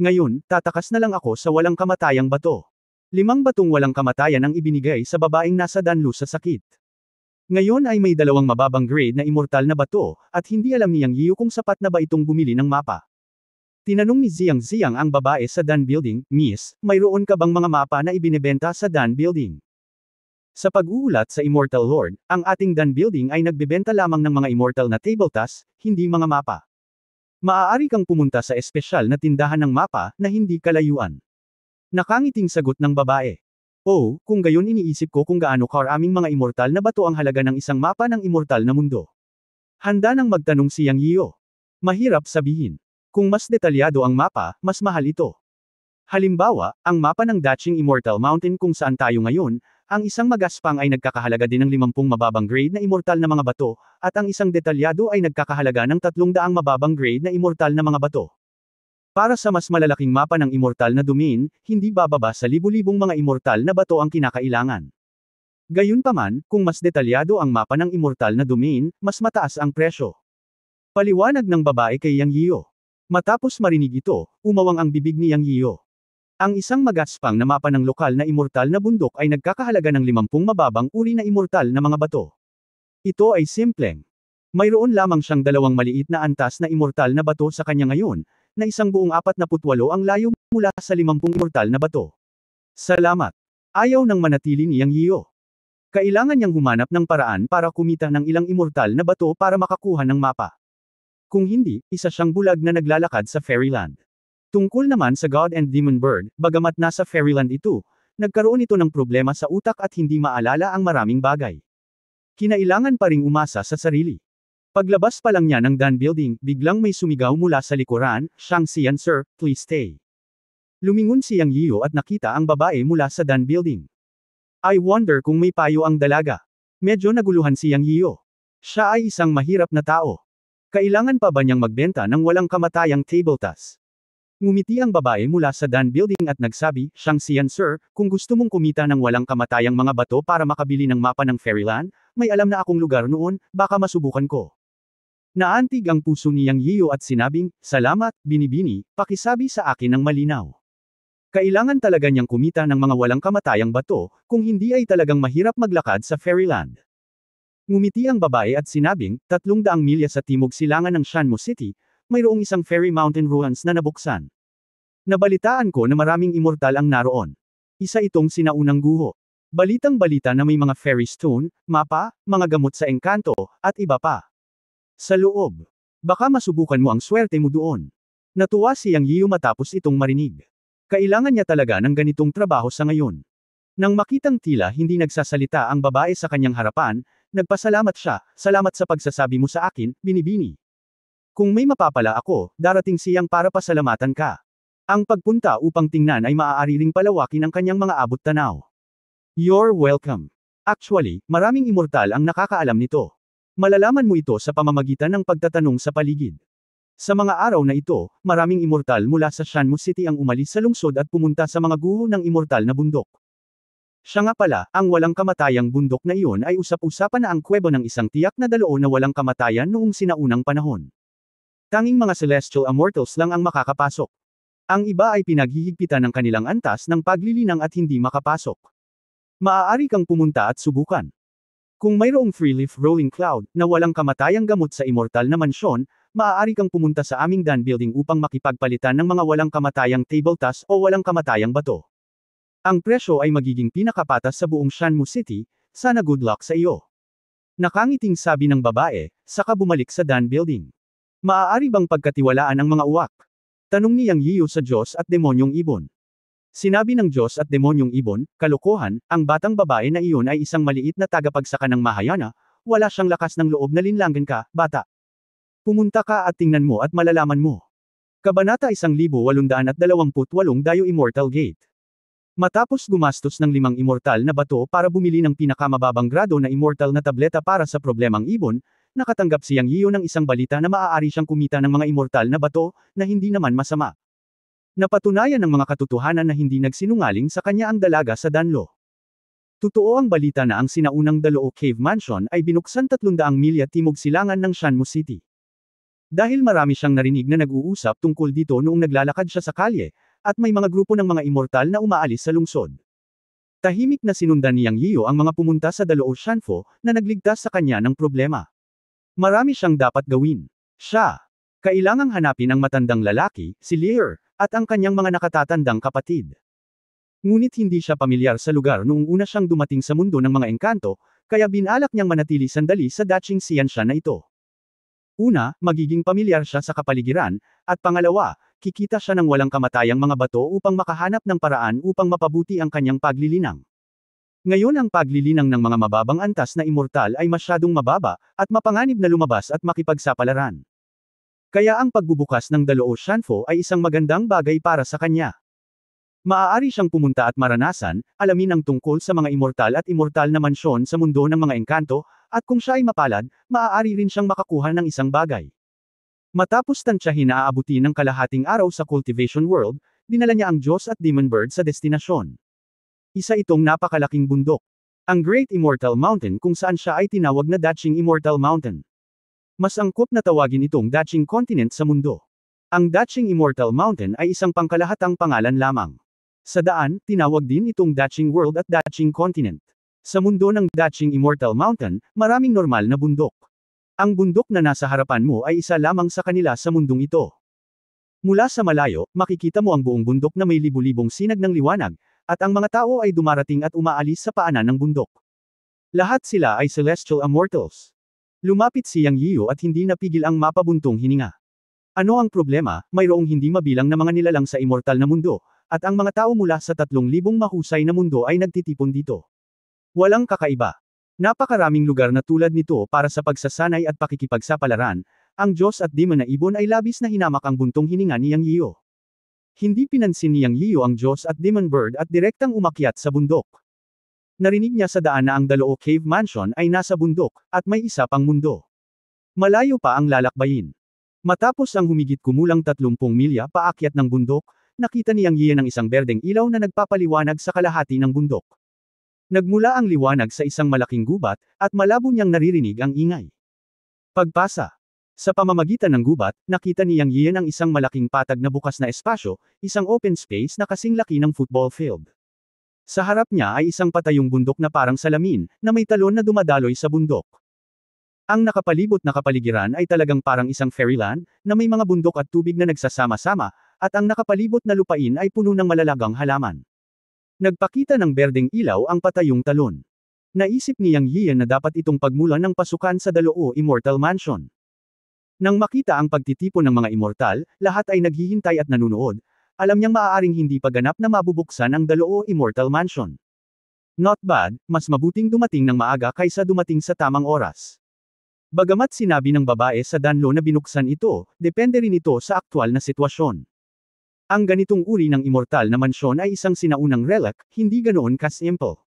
Ngayon, tatakas na lang ako sa walang kamatayang bato. 5 batong walang kamatayan ang ibinigay sa babaeng nasa danlo sa sakit. Ngayon ay may 2 mababang grade na immortal na bato, at hindi alam ni Yang Yiyo kung sapat na ba itong bumili ng mapa. Tinanong ni Ziyang ang babae sa Dan Building, Miss, mayroon ka bang mga mapa na ibinebenta sa Dan Building? Sa pag-uulat sa Immortal Lord, ang ating Dan Building ay nagbebenta lamang ng mga immortal na tabletas, hindi mga mapa. Maaari kang pumunta sa espesyal na tindahan ng mapa, na hindi kalayuan. Nakangiting sagot ng babae. Oh, kung gayon iniisip ko kung gaano karaming mga immortal na bato ang halaga ng isang mapa ng immortal na mundo. Handa nang magtanong si Yang Yiyo. Mahirap sabihin. Kung mas detalyado ang mapa, mas mahal ito. Halimbawa, ang mapa ng Daching Immortal Mountain kung saan tayo ngayon, ang isang magaspang ay nagkakahalaga din ng 50 mababang grade na immortal na mga bato, at ang isang detalyado ay nagkakahalaga ng 300 mababang grade na immortal na mga bato. Para sa mas malalaking mapa ng immortal na domain, hindi bababa sa libu-libong mga immortal na bato ang kinakailangan. Gayunpaman, kung mas detalyado ang mapa ng immortal na domain, mas mataas ang presyo. Paliwanag ng babae kay Yang Yiyo. Matapos marinig ito, umawang ang bibig ni Yang Yiyo. Ang isang magaspang na mapa ng lokal na immortal na bundok ay nagkakahalaga ng 50 mababang uri na immortal na mga bato. Ito ay simpleng. Mayroon lamang siyang 2 maliit na antas na immortal na bato sa kanya ngayon, na isang buong 48 ang layo mula sa 50 immortal na bato. Salamat. Ayaw nang manatili ni Yang Yiyo. Kailangan niyang humanap ng paraan para kumita ng ilang immortal na bato para makakuha ng mapa. Kung hindi, isa siyang bulag na naglalakad sa Fairyland. Tungkol naman sa God and Demon Bird, bagamat nasa Fairyland ito, nagkaroon ito ng problema sa utak at hindi maalala ang maraming bagay. Kinailangan pa ring umasa sa sarili. Paglabas pa lang niya ng Dan Building, biglang may sumigaw mula sa likuran, Shang-Xian sir, please stay. Lumingon si Yang Yiyo at nakita ang babae mula sa Dan Building. I wonder kung may payo ang dalaga. Medyo naguluhan si Yang Yiyo. Siya ay isang mahirap na tao. Kailangan pa ba niyang magbenta ng walang kamatayang tabletas? Ngumiti ang babae mula sa Dan Building at nagsabi, Shang-Xian sir, kung gusto mong kumita ng walang kamatayang mga bato para makabili ng mapa ng Fairyland, may alam na akong lugar noon, baka masubukan ko. Naantig ang puso ni Yang Yiyo at sinabing, salamat, binibini, pakisabi sa akin ng malinaw. Kailangan talaga niyang kumita ng mga walang kamatayang bato, kung hindi ay talagang mahirap maglakad sa Fairyland. Ngumiti ang babae at sinabing, 300 milya sa timog silangan ng Shanmu City, mayroong isang Fairy Mountain Ruins na nabuksan. Nabalitaan ko na maraming immortal ang naroon. Isa itong sinaunang guho. Balitang-balita na may mga fairy stone, mapa, mga gamot sa engkanto, at iba pa. Sa loob. Baka masubukan mo ang swerte mo doon. Natuwa si Yang Yiyo matapos itong marinig. Kailangan niya talaga ng ganitong trabaho sa ngayon. Nang makitang tila hindi nagsasalita ang babae sa kanyang harapan, nagpasalamat siya, salamat sa pagsasabi mo sa akin, binibini. Kung may mapapala ako, darating siyang para pasalamatan ka. Ang pagpunta upang tingnan ay maaari ring palawakin ang kanyang mga abot tanaw. You're welcome. Actually, maraming immortal ang nakakaalam nito. Malalaman mo ito sa pamamagitan ng pagtatanong sa paligid. Sa mga araw na ito, maraming immortal mula sa Shanmu City ang umalis sa lungsod at pumunta sa mga guho ng immortal na bundok. Siya nga pala, ang walang kamatayang bundok na iyon ay usap-usapan na ang kuweba ng isang tiyak na daloo na walang kamatayan noong sinaunang panahon. Tanging mga celestial immortals lang ang makakapasok. Ang iba ay pinaghihigpitan ng kanilang antas ng paglilinang at hindi makapasok. Maaari kang pumunta at subukan. Kung mayroong three-leaf rolling cloud na walang kamatayang gamot sa immortal na mansyon, maaari kang pumunta sa aming Dan Building upang makipagpalitan ng mga walang kamatayang table toss o walang kamatayang bato. Ang presyo ay magiging pinakapatas sa buong Shanmu City, sana good luck sa iyo. Nakangiting sabi ng babae, saka bumalik sa Dan Building. Maaari bang pagkatiwalaan ang mga uwak? Tanong ni Yang Yiyu sa Diyos at Demonyong Ibon. Sinabi ng Diyos at Demonyong Ibon, kalokohan, ang batang babae na iyon ay isang maliit na tagapagsaka ng Mahayana, wala siyang lakas ng loob na linlangan ka, bata. Pumunta ka at tingnan mo at malalaman mo. Kabanata 1828 Dayo Immortal Gate. Matapos gumastos ng 5 immortal na bato para bumili ng pinakamababang grado na immortal na tableta para sa problemang ibon, nakatanggap si Yang Yiyu ng isang balita na maaari siyang kumita ng mga immortal na bato, na hindi naman masama. Napatunayan ng mga katotohanan na hindi nagsinungaling sa kanya ang dalaga sa Danlo. Totoo ang balita na ang sinaunang Daloo Cave Mansion ay binuksan 300 milya timog silangan ng Shanmu City. Dahil marami siyang narinig na nag-uusap tungkol dito noong naglalakad siya sa kalye, at may mga grupo ng mga immortal na umaalis sa lungsod. Tahimik na sinundan ni Yang Yiyu ang mga pumunta sa Daloo Shanfo, na nagligtas sa kanya ng problema. Marami siyang dapat gawin. Siya. Kailangang hanapin ang matandang lalaki, si Lear, at ang kanyang mga nakatatandang kapatid. Ngunit hindi siya pamilyar sa lugar noong una siyang dumating sa mundo ng mga engkanto, kaya binalak niyang manatili sandali sa Daching Xianshan na ito. Una, magiging pamilyar siya sa kapaligiran, at pangalawa, kikita siya ng walang kamatayang mga bato upang makahanap ng paraan upang mapabuti ang kanyang paglilinang. Ngayon ang paglilinang ng mga mababang antas na immortal ay masyadong mababa, at mapanganib na lumabas at makipagsapalaran. Kaya ang pagbubukas ng Daloo Shanfo ay isang magandang bagay para sa kanya. Maaari siyang pumunta at maranasan, alamin ang tungkol sa mga immortal at immortal na mansyon sa mundo ng mga engkanto, at kung siya ay mapalad, maaari rin siyang makakuha ng isang bagay. Matapos tansyahin na aabutin ng kalahating araw sa Cultivation World, dinala niya ang Diyos at Demon Bird sa destinasyon. Isa itong napakalaking bundok. Ang Great Immortal Mountain kung saan siya ay tinawag na Daching Immortal Mountain. Mas angkop na tawagin itong Daching Continent sa mundo. Ang Daching Immortal Mountain ay isang pangkalahatang pangalan lamang. Sa daan, tinawag din itong Daching World at Daching Continent. Sa mundo ng Daching Immortal Mountain, maraming normal na bundok. Ang bundok na nasa harapan mo ay isa lamang sa kanila sa mundong ito. Mula sa malayo, makikita mo ang buong bundok na may libu-libong sinag ng liwanag, at ang mga tao ay dumarating at umaalis sa paanan ng bundok. Lahat sila ay celestial immortals. Lumapit si Yang Yiyu at hindi napigil ang mapabuntong hininga. Ano ang problema? Mayroong hindi mabilang na mga nilalang sa immortal na mundo, at ang mga tao mula sa 3,000 mahusay na mundo ay nagtitipon dito. Walang kakaiba. Napakaraming lugar na tulad nito para sa pagsasanay at pakikipagsapalaran, ang Diyos at Demon na Ibon ay labis na hinamak ang buntong hininga ni Yang Yiyu. Hindi pinansin ni Yang Yiyu ang Diyos at Demon Bird at direktang umakyat sa bundok. Narinig niya sa daan na ang Daloo Cave Mansion ay nasa bundok, at may isa pang mundo. Malayo pa ang lalakbayin. Matapos ang humigit kumulang 30 milya paakyat ng bundok, nakita ni Yang Yiyu ng isang berdeng ilaw na nagpapaliwanag sa kalahati ng bundok. Nagmula ang liwanag sa isang malaking gubat, at malabo niyang naririnig ang ingay. Pagpasa. Sa pamamagitan ng gubat, nakita ni Yang Yiyu ang isang malaking patag na bukas na espasyo, isang open space na kasing laki ng football field. Sa harap niya ay isang patayong bundok na parang salamin, na may talon na dumadaloy sa bundok. Ang nakapalibot na kapaligiran ay talagang parang isang fairyland, na may mga bundok at tubig na nagsasama-sama, at ang nakapalibot na lupain ay puno ng malalagang halaman. Nagpakita ng berdeng ilaw ang patayong talon. Naisip ni Yang Yiyu na dapat itong pagmulan ng pasukan sa Daloo Immortal Mansion. Nang makita ang pagtitipon ng mga immortal, lahat ay naghihintay at nanunood. Alam niyang maaaring hindi pa ganap na mabubuksan ang Daloo Immortal Mansion. Not bad, mas mabuting dumating ng maaga kaysa dumating sa tamang oras. Bagamat sinabi ng babae sa Danlo na binuksan ito, depende rin ito sa aktwal na sitwasyon. Ang ganitong uri ng immortal na mansyon ay isang sinaunang relic, hindi ganoon ka-simple.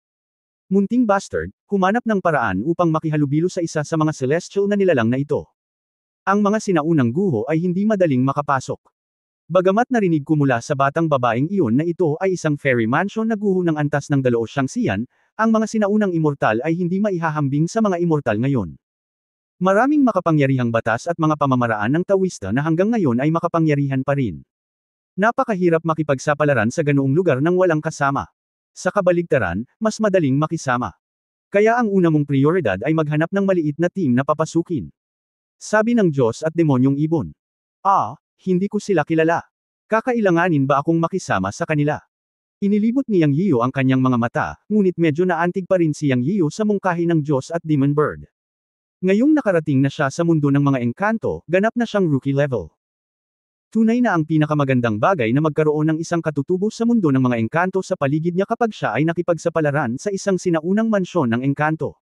Munting bastard, humanap ng paraan upang makihalubilo sa isa sa mga celestial na nilalang na ito. Ang mga sinaunang guho ay hindi madaling makapasok. Bagamat narinig ko mula sa batang babaeng iyon na ito ay isang fairy mansion na guho ng antas ng 200, ang mga sinaunang immortal ay hindi maihahambing sa mga immortal ngayon. Maraming makapangyarihang batas at mga pamamaraan ng Tawista na hanggang ngayon ay makapangyarihan pa rin. Napakahirap makipagsapalaran sa ganoong lugar nang walang kasama. Sa kabaligtaran, mas madaling makisama. Kaya ang una mong prioridad ay maghanap ng maliit na team na papasukin. Sabi ng Diyos at demonyong ibon. Hindi ko sila kilala. Kakailanganin ba akong makisama sa kanila? Inilibot ni Yang Yiyo ang kanyang mga mata, ngunit medyo naantig pa rin si Yang Yiyo sa mungkahi ng Diyos at Demon Bird. Ngayong nakarating na siya sa mundo ng mga engkanto, ganap na siyang rookie level. Tunay na ang pinakamagandang bagay na magkaroon ng isang katutubo sa mundo ng mga engkanto sa paligid niya kapag siya ay nakipagsapalaran sa isang sinaunang mansyon ng engkanto.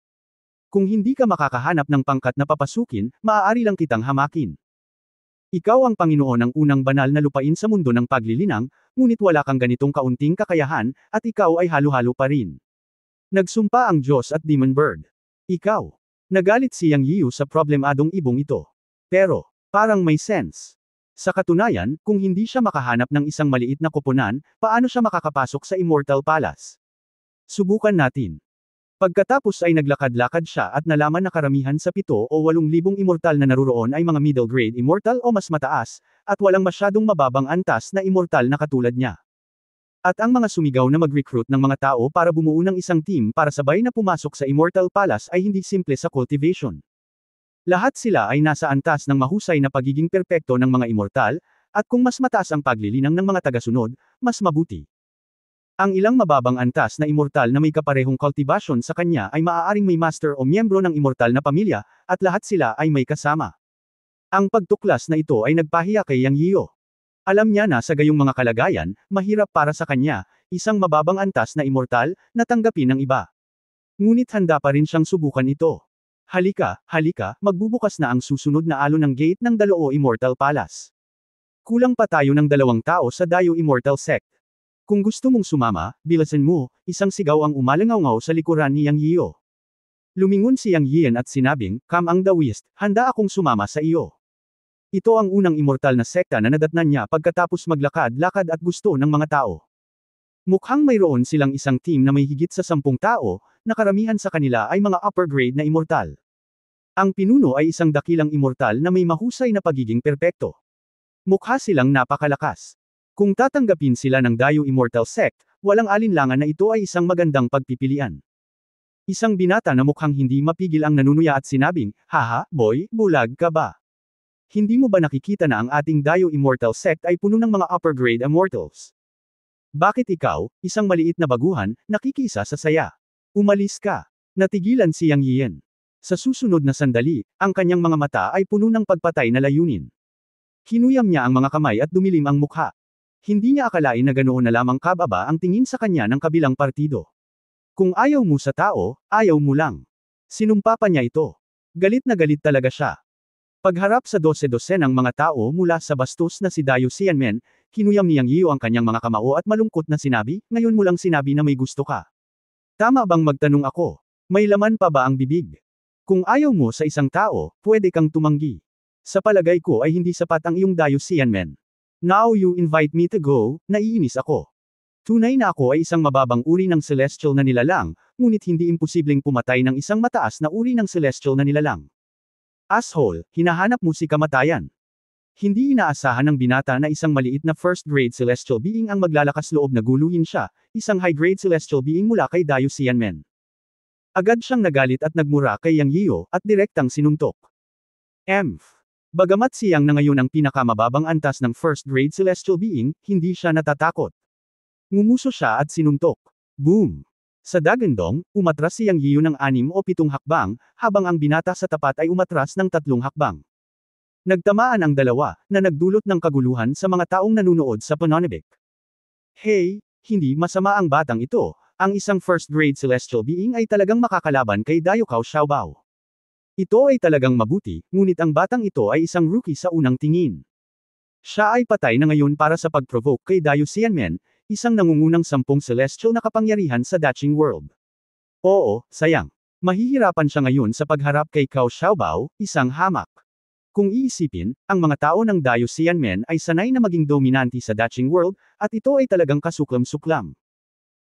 Kung hindi ka makakahanap ng pangkat na papasukin, maaari lang kitang hamakin. Ikaw ang Panginoon ng unang banal na lupain sa mundo ng paglilinang, ngunit wala kang ganitong kaunting kakayahan, at ikaw ay halo-halo pa rin. Nagsumpa ang Diyos at Demon Bird. Ikaw. Nagalit si Yang Yiyo sa problemadong ibong ito. Pero, parang may sense. Sa katunayan, kung hindi siya makahanap ng isang maliit na koponan, paano siya makakapasok sa Immortal Palace? Subukan natin. Pagkatapos ay naglakad-lakad siya at nalaman na karamihan sa 7 o 8,000 immortal na naruroon ay mga middle grade immortal o mas mataas, at walang masyadong mababang antas na immortal na katulad niya. At ang mga sumigaw na mag-recruit ng mga tao para bumuo ng isang team para sabay na pumasok sa Immortal Palace ay hindi simple sa cultivation. Lahat sila ay nasa antas ng mahusay na pagiging perpekto ng mga immortal, at kung mas mataas ang paglilinang ng mga tagasunod, mas mabuti. Ang ilang mababang antas na immortal na may kaparehong cultivation sa kanya ay maaaring may master o miyembro ng immortal na pamilya, at lahat sila ay may kasama. Ang pagtuklas na ito ay nagpahiya kay Yang Yiyo. Alam niya na sa gayong mga kalagayan, mahirap para sa kanya, isang mababang antas na immortal, na tanggapin ng iba. Ngunit handa pa rin siyang subukan ito. Halika, magbubukas na ang susunod na alon ng gate ng Daloo Immortal Palace. Kulang pa tayo ng 2 tao sa Dayo Immortal Sect. Kung gusto mong sumama, bilisan mo, isang sigaw ang umalangaw-ngaw sa likuran ni Yang Yiyo. Lumingon si Yang Yian at sinabing, Come ang Daoist, handa akong sumama sa iyo. Ito ang unang immortal na sekta na nadatnan niya pagkatapos maglakad-lakad at gusto ng mga tao. Mukhang mayroon silang isang team na may higit sa 10 tao, na karamihan sa kanila ay mga upper grade na immortal. Ang pinuno ay isang dakilang immortal na may mahusay na pagiging perpekto. Mukha silang napakalakas. Kung tatanggapin sila ng Dayo Immortal Sect, walang alinlangan na ito ay isang magandang pagpipilian. Isang binata na mukhang hindi mapigil ang nanunuya at sinabing, Haha, boy, bulag ka ba? Hindi mo ba nakikita na ang ating Dayo Immortal Sect ay puno ng mga upper grade immortals? Bakit ikaw, isang maliit na baguhan, nakikisa sa saya? Umalis ka. Natigilan si Yang Yian. Sa susunod na sandali, ang kanyang mga mata ay puno ng pagpatay na layunin. Kinuyam niya ang mga kamay at dumilim ang mukha. Hindi niya akalain na ganoon na lamang kababa ang tingin sa kanya ng kabilang partido. Kung ayaw mo sa tao, ayaw mo lang. Sinumpa pa niya ito. Galit na galit talaga siya. Pagharap sa 12-12 ng mga tao mula sa bastos na si Dayo Xianmen, kinuyam ni Yang Yiyo ang kanyang mga kamao at malungkot na sinabi, ngayon mo lang sinabi na may gusto ka. Tama bang magtanong ako? May laman pa ba ang bibig? Kung ayaw mo sa isang tao, pwede kang tumanggi. Sa palagay ko ay hindi sapat ang iyong Dayo Xianmen. Now you invite me to go, naiinis ako. Tunay na ako ay isang mababang uri ng celestial na nilalang, ngunit hindi imposibleng pumatay ng isang mataas na uri ng celestial na nilalang. Asshole, hinahanap mo si kamatayan. Hindi inaasahan ng binata na isang maliit na first-grade celestial being ang maglalakas loob na guluhin siya, isang high-grade celestial being mula kay Dayo Xianmen. Agad siyang nagalit at nagmura kay Yang Yiyo, at direktang sinuntok. Bagamat si Yang na ngayon ang pinakamababang antas ng first-grade celestial being, hindi siya natatakot. Ngumuso siya at sinuntok. Boom! Sa dagandong, umatras si Yang Yiyo ng 6 o 7 hakbang, habang ang binata sa tapat ay umatras ng 3 hakbang. Nagtamaan ang dalawa, na nagdulot ng kaguluhan sa mga taong nanunood sa pananabik. Hey, hindi masama ang batang ito, ang isang first-grade celestial being ay talagang makakalaban kay Dayo Cao Xiaobao. Ito ay talagang mabuti, ngunit ang batang ito ay isang rookie sa unang tingin. Siya ay patay na ngayon para sa pag-provoke kay Dayo Xianmen, isang nangungunang 10 celestial na kapangyarihan sa Daching World. Oo, sayang. Mahihirapan siya ngayon sa pagharap kay Cao Xiaobao, isang hamak. Kung iisipin, ang mga tao ng Dayo Sianmen ay sanay na maging dominante sa Daching world, at ito ay talagang kasuklam-suklam.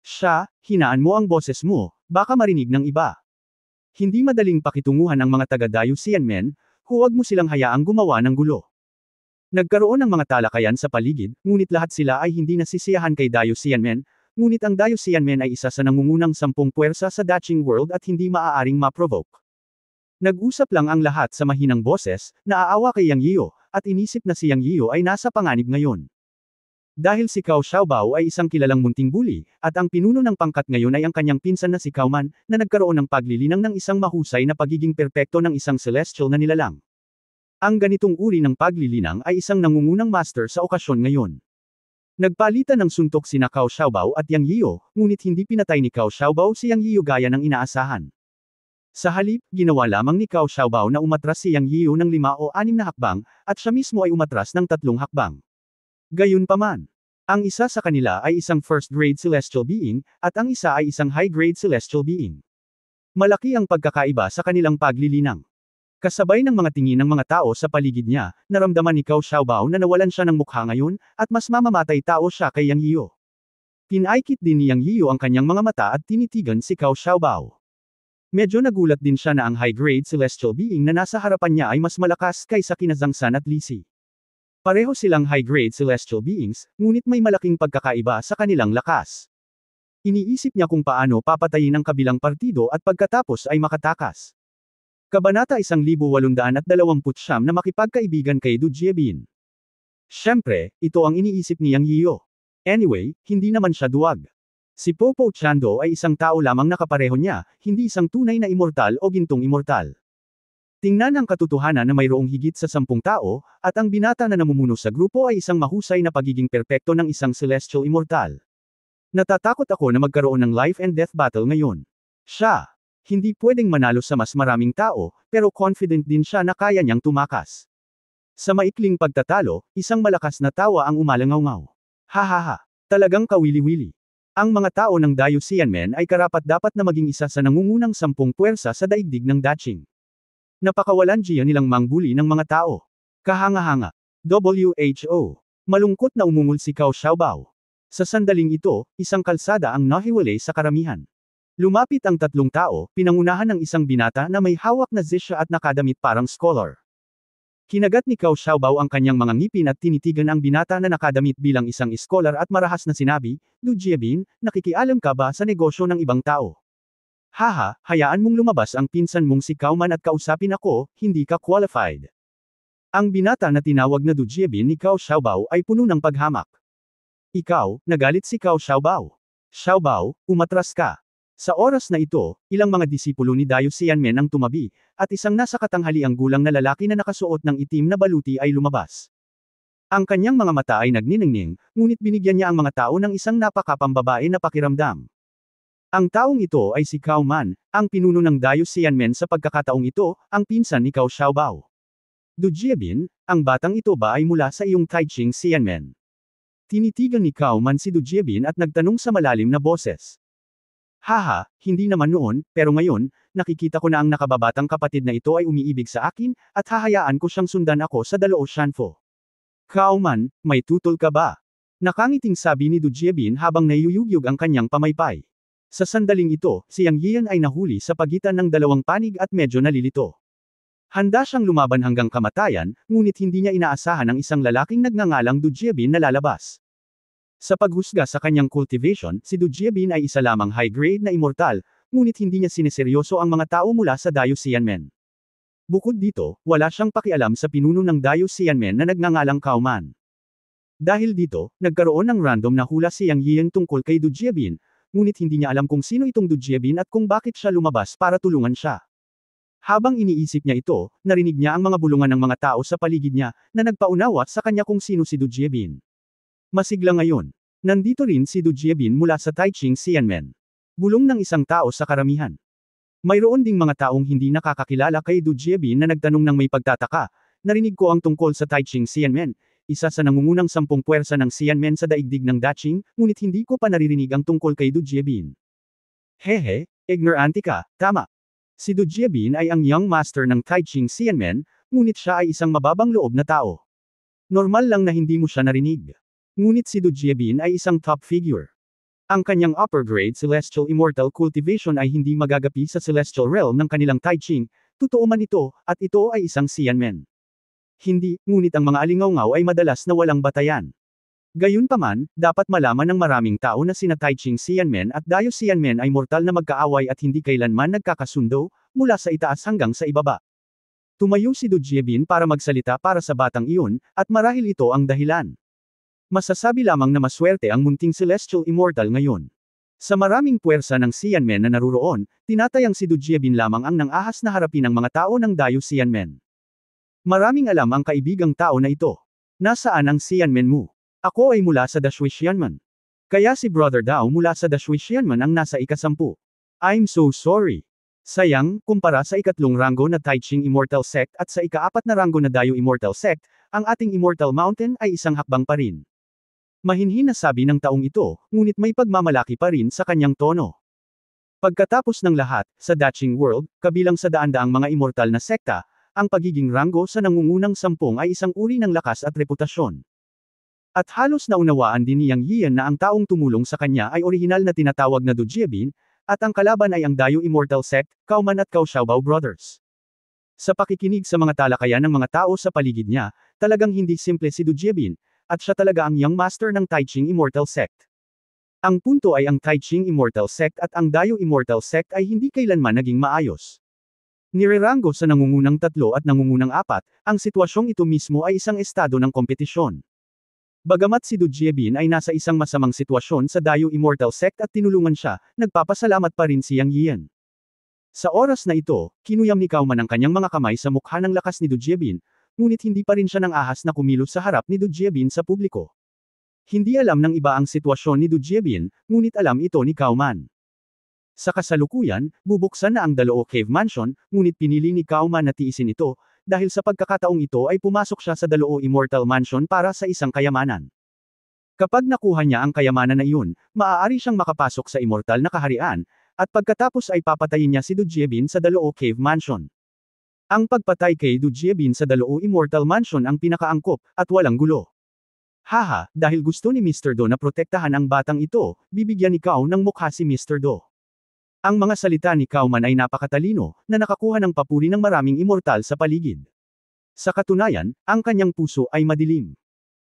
Siya, hinaan mo ang boses mo, baka marinig ng iba. Hindi madaling pakitunguhan ang mga taga-Dayo Sianmen, huwag mo silang hayaang gumawa ng gulo. Nagkaroon ng mga talakayan sa paligid, ngunit lahat sila ay hindi nasisiyahan kay Dayo Sianmen, ngunit ang Dayo Sianmen ay isa sa nangungunang 10 puwersa sa Daching world at hindi maaaring ma-provoke. Nag-usap lang ang lahat sa mahinang boses, naaawa kay Yang Yiyo, at inisip na si Yang Yiyo ay nasa panganib ngayon. Dahil si Cao Xiaobao ay isang kilalang munting bully, at ang pinuno ng pangkat ngayon ay ang kanyang pinsan na si Cao Man, na nagkaroon ng paglilinang ng isang mahusay na pagiging perpekto ng isang celestial na nilalang. Ang ganitong uri ng paglilinang ay isang nangungunang master sa okasyon ngayon. Nagpalitan ng suntok sina Cao Xiaobao at Yang Yiyo, ngunit hindi pinatay ni Cao Xiaobao si Yang Yiyo gaya ng inaasahan. Sa halip, ginawa lamang ni Cao Xiaobao na umatras si Yang Yiyo ng 5 o 6 na hakbang, at siya mismo ay umatras ng 3 hakbang. Gayunpaman, ang isa sa kanila ay isang first-grade celestial being, at ang isa ay isang high-grade celestial being. Malaki ang pagkakaiba sa kanilang paglilinang. Kasabay ng mga tingin ng mga tao sa paligid niya, naramdaman ni Cao Xiaobao na nawalan siya ng mukha ngayon, at mas mamamatay tao siya kay Yang Yiyo. Pinaikit din ni Yang Yiyo ang kanyang mga mata at tinitigan si Cao Xiaobao. Medyo nagulat din siya na ang high-grade celestial being na nasa harapan niya ay mas malakas kaysa kina Zhang San at Li Si. Pareho silang high-grade celestial beings, ngunit may malaking pagkakaiba sa kanilang lakas. Iniisip niya kung paano papatayin ang kabilang partido at pagkatapos ay makatakas. Kabanata 1829 na makipagkaibigan kay Du Jiebin. Siyempre, ito ang iniisip ni Yang Yiyo. Anyway, hindi naman siya duwag. Si Popo Chando ay isang tao lamang na kapareho niya, hindi isang tunay na immortal o gintong immortal. Tingnan ang katotohanan na mayroong higit sa 10 tao, at ang binata na namumuno sa grupo ay isang mahusay na pagiging perpekto ng isang celestial immortal. Natatakot ako na magkaroon ng life and death battle ngayon. Siya, hindi pwedeng manalo sa mas maraming tao, pero confident din siya na kaya niyang tumakas. Sa maikling pagtatalo, isang malakas na tawa ang umalangaw-ngaw. Hahaha, talagang kawili-wili. Ang mga tao ng Dayo Sianmen ay karapat-dapat na maging isa sa nangungunang 10 puwersa sa daigdig ng Daching. Napakawalan diya nilang mangbuli ng mga tao. Kahanga-hanga. WHO. Malungkot na umungol si Cao Xiaobao. Sa sandaling ito, isang kalsada ang nahiwalay sa karamihan. Lumapit ang 3 tao, pinangunahan ng isang binata na may hawak na zisya at nakadamit parang scholar. Kinagat ni Cao Xiaobao ang kanyang mga ngipin at tinitigan ang binata na nakadamit bilang isang scholar at marahas na sinabi, Du Jiebin, nakikialam ka ba sa negosyo ng ibang tao? Haha, hayaan mong lumabas ang pinsan mong si Cao Man at kausapin ako, hindi ka qualified. Ang binata na tinawag na Du Jiebin ni Cao Xiaobao ay puno ng paghamak. Ikaw, nagalit si Cao Xiaobao. Xiaobao, umatras ka. Sa oras na ito, ilang mga disipulo ni Dayo Sianmen ang tumabi, at isang nasa katanghaliang gulang na lalaki na nakasuot ng itim na baluti ay lumabas. Ang kanyang mga mata ay nagniningning, ngunit binigyan niya ang mga tao ng isang napakapambabae na pakiramdam. Ang taong ito ay si Cao Man, ang pinuno ng Dayo Sianmen sa pagkakataong ito, ang pinsan ni Cao Xiaobao. Du Jiebin, ang batang ito ba ay mula sa iyong Taiching Sianmen? Tinitigan ni Cao Man si Du Jiebin at nagtanong sa malalim na boses. Haha, hindi naman noon, pero ngayon, nakikita ko na ang nakababatang kapatid na ito ay umiibig sa akin, at hahayaan ko siyang sundan ako sa Dalao Shanfo. Cao Man, may tutol ka ba? Nakangiting sabi ni Du Jiebin habang naiyuyugyug ang kanyang pamaypay. Sa sandaling ito, si Yang Yiyan ay nahuli sa pagitan ng dalawang panig at medyo nalilito. Handa siyang lumaban hanggang kamatayan, ngunit hindi niya inaasahan ang isang lalaking nagngangalang Du Jiebin na lalabas. Sa paghusga sa kanyang cultivation, si Du Jiebin ay isa lamang high-grade na immortal, ngunit hindi niya sineseryoso ang mga tao mula sa Dayo Sianmen. Bukod dito, wala siyang pakialam sa pinuno ng Dayo Sianmen na nagngangalang Cao Man. Dahil dito, nagkaroon ng random na hula si Yang Yiyan tungkol kay Du Jiebin, ngunit hindi niya alam kung sino itong Du Jiebin at kung bakit siya lumabas para tulungan siya. Habang iniisip niya ito, narinig niya ang mga bulungan ng mga tao sa paligid niya, na nagpaunawa sa kanya kung sino si Du Jiebin. Masigla ngayon. Nandito rin si Du Jiebin mula sa Taiching Sianmen. Bulong ng isang tao sa karamihan. Mayroon ding mga taong hindi nakakakilala kay Du Jiebin na nagtanong ng may pagtataka, narinig ko ang tungkol sa Taiching Sianmen, isa sa nangungunang 10 puwersa ng Sianmen sa daigdig ng Daching, ngunit hindi ko pa naririnig ang tungkol kay Du Jiebin. Hehe, ignorante ka, tama. Si Du Jiebin ay ang young master ng Taiching Sianmen, ngunit siya ay isang mababang loob na tao. Normal lang na hindi mo siya narinig. Ngunit si Du Jiebin ay isang top figure. Ang kanyang upper grade celestial immortal cultivation ay hindi magagapi sa celestial realm ng kanilang Tai Ching, totoo man ito, at ito ay isang Xianmen. Hindi, ngunit ang mga alingawngaw ay madalas na walang batayan. Gayunpaman, dapat malaman ng maraming tao na sina Tai Ching Xianmen at Dayo Xianmen ay mortal na magkaaway at hindi kailanman nagkakasundo, mula sa itaas hanggang sa ibaba. Tumayo si Du Jiebin para magsalita para sa batang iyon, at marahil ito ang dahilan. Masasabi lamang na maswerte ang munting celestial immortal ngayon. Sa maraming puwersa ng Xianmen na naruroon, tinatayang si Du Jiebin lamang ang nang-ahas na harapin ng mga tao ng Dayo Xianmen. Maraming alam ang kaibigang tao na ito. Nasaan ang Xianmen mo? Ako ay mula sa Dashui Xianmen. Kaya si Brother Dao mula sa Dashui Xianmen ang nasa ika-10. I'm so sorry. Sayang, kumpara sa ikatlong ranggo na Tai Ching Immortal Sect at sa ika-4 na ranggo na Dayo Immortal Sect, ang ating Immortal Mountain ay isang hakbang pa rin. Mahinhin na sabi ng taong ito, ngunit may pagmamalaki pa rin sa kanyang tono. Pagkatapos ng lahat, sa Daching World, kabilang sa daan-daang mga immortal na sekta, ang pagiging ranggo sa nangungunang 10 ay isang uri ng lakas at reputasyon. At halos naunawaan din ni Yang Yian na ang taong tumulong sa kanya ay orihinal na tinatawag na Du Jiebin, at ang kalaban ay ang Dayo Immortal Sect, Cao Man at Cao Xiaobao Brothers. Sa pakikinig sa mga talakayan ng mga tao sa paligid niya, talagang hindi simple si Du Jiebin, at siya talaga ang young master ng Tai Ching Immortal Sect. Ang punto ay ang Tai Ching Immortal Sect at ang Dayo Immortal Sect ay hindi kailanman naging maayos. Nireranggo sa nangungunang 3 at nangungunang 4, ang sitwasyong ito mismo ay isang estado ng kompetisyon. Bagamat si Du Jiebin ay nasa isang masamang sitwasyon sa Dayo Immortal Sect at tinulungan siya, nagpapasalamat pa rin si Yang Yian. Sa oras na ito, kinuyam ni Cao Man ang kanyang mga kamay sa mukha ng lakas ni Du Jiebin, ngunit hindi pa rin siya nang ahas na kumilos sa harap ni Du Jiebin sa publiko. Hindi alam ng iba ang sitwasyon ni Du Jiebin, ngunit alam ito ni Cao Man. Sa kasalukuyan, bubuksan na ang Daloo Cave Mansion, ngunit pinili ni Cao Man na tiisin ito, dahil sa pagkakataong ito ay pumasok siya sa Daloo Immortal Mansion para sa isang kayamanan. Kapag nakuha niya ang kayamanan na iyon, maaari siyang makapasok sa immortal na kaharian, at pagkatapos ay papatayin niya si Du Jiebin sa Daloo Cave Mansion. Ang pagpatay kay Du Jiebin sa Daloo Immortal Mansion ang pinakaangkop, at walang gulo. Haha, dahil gusto ni Mr. Do na protektahan ang batang ito, bibigyan ni Cao ng mukha si Mr. Do. Ang mga salita ni Cao Man ay napakatalino, na nakakuha ng papuri ng maraming immortal sa paligid. Sa katunayan, ang kanyang puso ay madilim.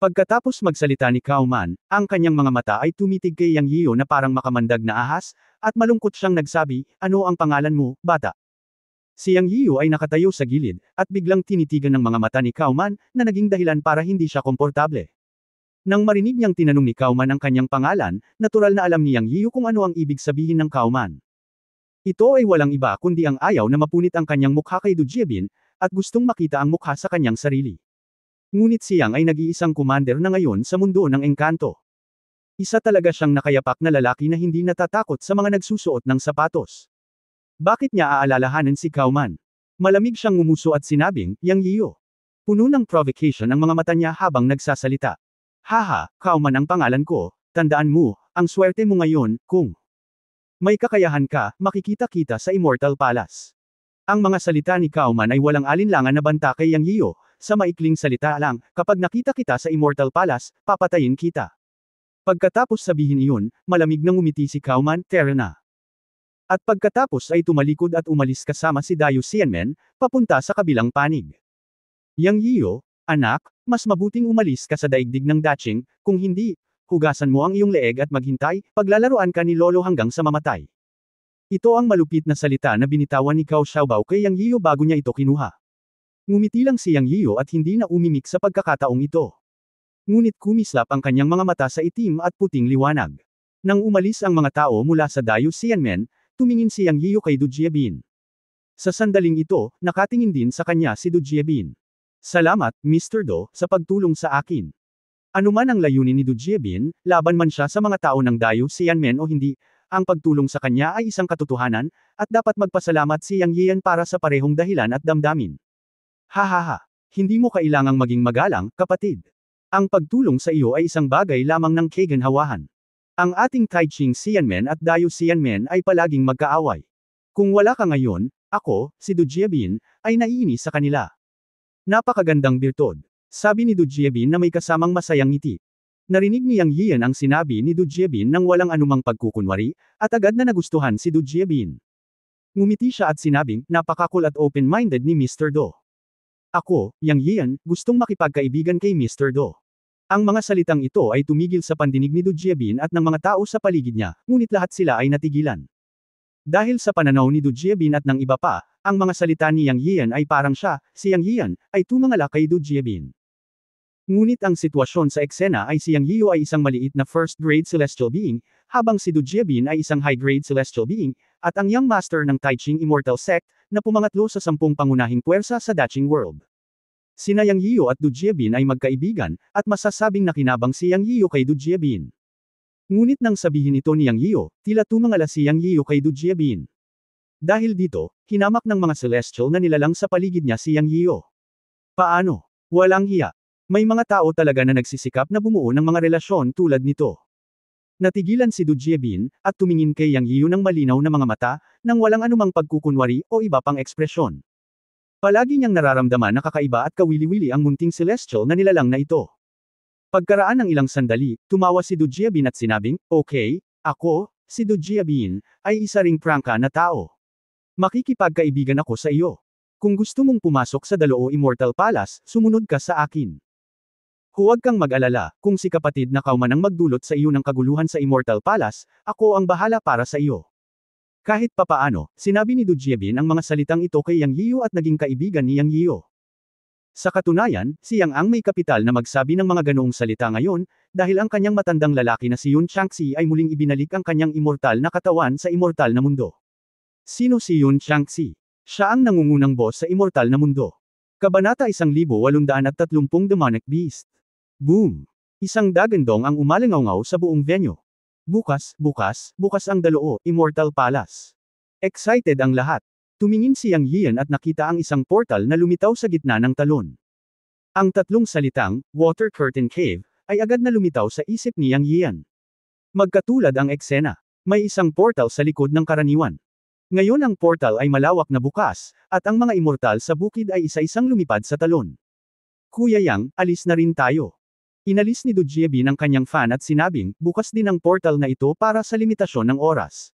Pagkatapos magsalita ni Cao Man, ang kanyang mga mata ay tumitig kay Yang Yio na parang makamandag na ahas, at malungkot siyang nagsabi, "Ano ang pangalan mo, bata?" Si Yang Yio ay nakatayo sa gilid, at biglang tinitigan ng mga mata ni Cao Man, na naging dahilan para hindi siya komportable. Nang marinig niyang tinanong ni Cao Man ang kanyang pangalan, natural na alam ni Yang Yio kung ano ang ibig sabihin ng Cao Man. Ito ay walang iba kundi ang ayaw na mapunit ang kanyang mukha kay Du Jiebin, at gustong makita ang mukha sa kanyang sarili. Ngunit si Yang ay nag-iisang commander na ngayon sa mundo ng engkanto. Isa talaga siyang nakayapak na lalaki na hindi natatakot sa mga nagsusuot ng sapatos. Bakit niya aalalahanan si Cao Man? Malamig siyang ngumuso at sinabing, "Yang Yio." Puno ng provocation ang mga mata niya habang nagsasalita. "Haha, Cao Man ang pangalan ko, tandaan mo, ang swerte mo ngayon, kung may kakayahan ka, makikita-kita sa Immortal Palace." Ang mga salita ni Cao Man ay walang alinlangan na banta kay Yang Yio, sa maikling salita lang, "Kapag nakita kita sa Immortal Palace, papatayin kita." Pagkatapos sabihin iyon, malamig na ngumiti si Cao Man, "Tara na." At pagkatapos ay tumalikod at umalis kasama si Dayo Xianmen, papunta sa kabilang panig. "Yang Yio, anak, mas mabuting umalis ka sa daigdig ng Daching, kung hindi, hugasan mo ang iyong leeg at maghintay, paglalaruan ka ni Lolo hanggang sa mamatay." Ito ang malupit na salita na binitawan ni Cao Xiaobao kay Yang Yio bago niya ito kinuha. Ngumiti lang si Yang Yio at hindi na umimik sa pagkakataong ito. Ngunit kumislap ang kanyang mga mata sa itim at puting liwanag. Nang umalis ang mga tao mula sa Dayo Xianmen, tumingin si Yang Yio kay Du Jiebin. Sa sandaling ito, nakatingin din sa kanya si Du Jiebin. "Salamat, Mr. Do, sa pagtulong sa akin." Anuman ang layunin ni Du Jiebin, laban man siya sa mga tao ng Dayo Xianmen o hindi, ang pagtulong sa kanya ay isang katotohanan, at dapat magpasalamat si Yang Yian para sa parehong dahilan at damdamin. Hahaha. Hindi mo kailangang maging magalang, kapatid. Ang pagtulong sa iyo ay isang bagay lamang ng kaganhawahan. Ang ating Tai Ching Xianmen at Dayo Xianmen ay palaging magkaaway. Kung wala ka ngayon, ako, si Du Jiebin, ay naiinis sa kanila. Napakagandang birtod. Sabi ni Du Jiebin na may kasamang masayang ngiti. Narinig ni Yang Yian ang sinabi ni Du Jiebin nang walang anumang pagkukunwari, at agad na nagustuhan si Du Jiebin. Ngumiti siya at sinabing, napakakul at open-minded ni Mr. Do. Ako, Yang Yian, gustong makipagkaibigan kay Mr. Do. Ang mga salitang ito ay tumigil sa pandinig ni Du Jiebin at ng mga tao sa paligid niya, ngunit lahat sila ay natigilan. Dahil sa pananaw ni Du Jiebin at ng iba pa, ang mga salita ni Yang Yian ay parang siya, si Yang Yian, ay tumangala kay Du Jiebin. Ngunit ang sitwasyon sa eksena ay si Yang Yiu ay isang maliit na first-grade celestial being, habang si Du Jiebin ay isang high-grade celestial being, at ang Young Master ng Tai Ching Immortal Sect, na pumangatlo sa 10 pangunahing puwersa sa Daching World. Sina Yang Yiu at Du Jiebin ay magkaibigan, at masasabing nakinabang si Yang Yiu kay Du Jiebin. Ngunit nang sabihin ito ni Yang Yiu, tila tumangala si Yang Yiu kay Du Jiebin. Dahil dito, hinamak ng mga celestial na nilalang sa paligid niya si Yang Yiu. Paano? Walang hiya. May mga tao talaga na nagsisikap na bumuo ng mga relasyon tulad nito. Natigilan si Du Jiebin, at tumingin kay Yang Yiu ng malinaw na mga mata, nang walang anumang pagkukunwari o iba pang ekspresyon. Palagi niyang nararamdaman na kakaiba at kawili-wili ang munting celestial na nilalang na ito. Pagkaraan ng ilang sandali, tumawa si Du Jiebin at sinabing, okay, ako, si Du Jiebin, ay isa ring prangka na tao. Makikipagkaibigan ako sa iyo. Kung gusto mong pumasok sa Daloo Immortal Palace, sumunod ka sa akin. Huwag kang mag-alala, kung si kapatid na kauman ang magdulot sa iyo ng kaguluhan sa Immortal Palace, ako ang bahala para sa iyo. Kahit papaano, sinabi ni Du Jiebin ang mga salitang ito kay Yang Yiu at naging kaibigan ni Yang Yiu. Sa katunayan, si Yang ang may kapital na magsabi ng mga ganoong salita ngayon, dahil ang kanyang matandang lalaki na si Yun Changxi ay muling ibinalik ang kanyang immortal na katawan sa immortal na mundo. Sino si Yun Changxi? Siya ang nangungunang boss sa immortal na mundo. Kabanata 1830 Demonic Beast. Boom! Isang dagandong ang umalingaw sa buong venue. Bukas ang Daloo Immortal Palace. Excited ang lahat. Tumingin si Yang Yian at nakita ang isang portal na lumitaw sa gitna ng talon. Ang tatlong salitang, Water Curtain Cave, ay agad na lumitaw sa isip ni Yang Yian. Magkatulad ang eksena. May isang portal sa likod ng karaniwan. Ngayon ang portal ay malawak na bukas, at ang mga immortal sa bukid ay isa-isang lumipad sa talon. Kuya Yang, alis na rin tayo. Inalis ni Du Jiebin ang kanyang fan at sinabing, bukas din ang portal na ito para sa limitasyon ng oras.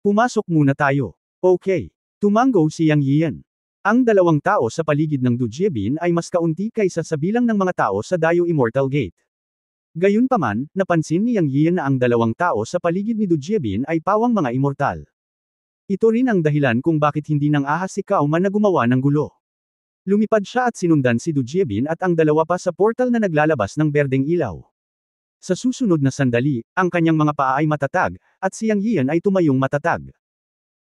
Pumasok muna tayo. Okay. Tumango si Yang Yian. Ang dalawang tao sa paligid ng Du Jiebin ay mas kaunti kaysa sa bilang ng mga tao sa Dayo Immortal Gate. Gayunpaman, napansin ni Yang Yian na ang dalawang tao sa paligid ni Du Jiebin ay pawang mga immortal. Ito rin ang dahilan kung bakit hindi nang ahas si Kao Man na gumawa ng gulo. Lumipad siya at sinundan si Du Jiebin at ang dalawa pa sa portal na naglalabas ng berdeng ilaw. Sa susunod na sandali, ang kanyang mga paa ay matatag, at si Yang Yian ay tumayong matatag.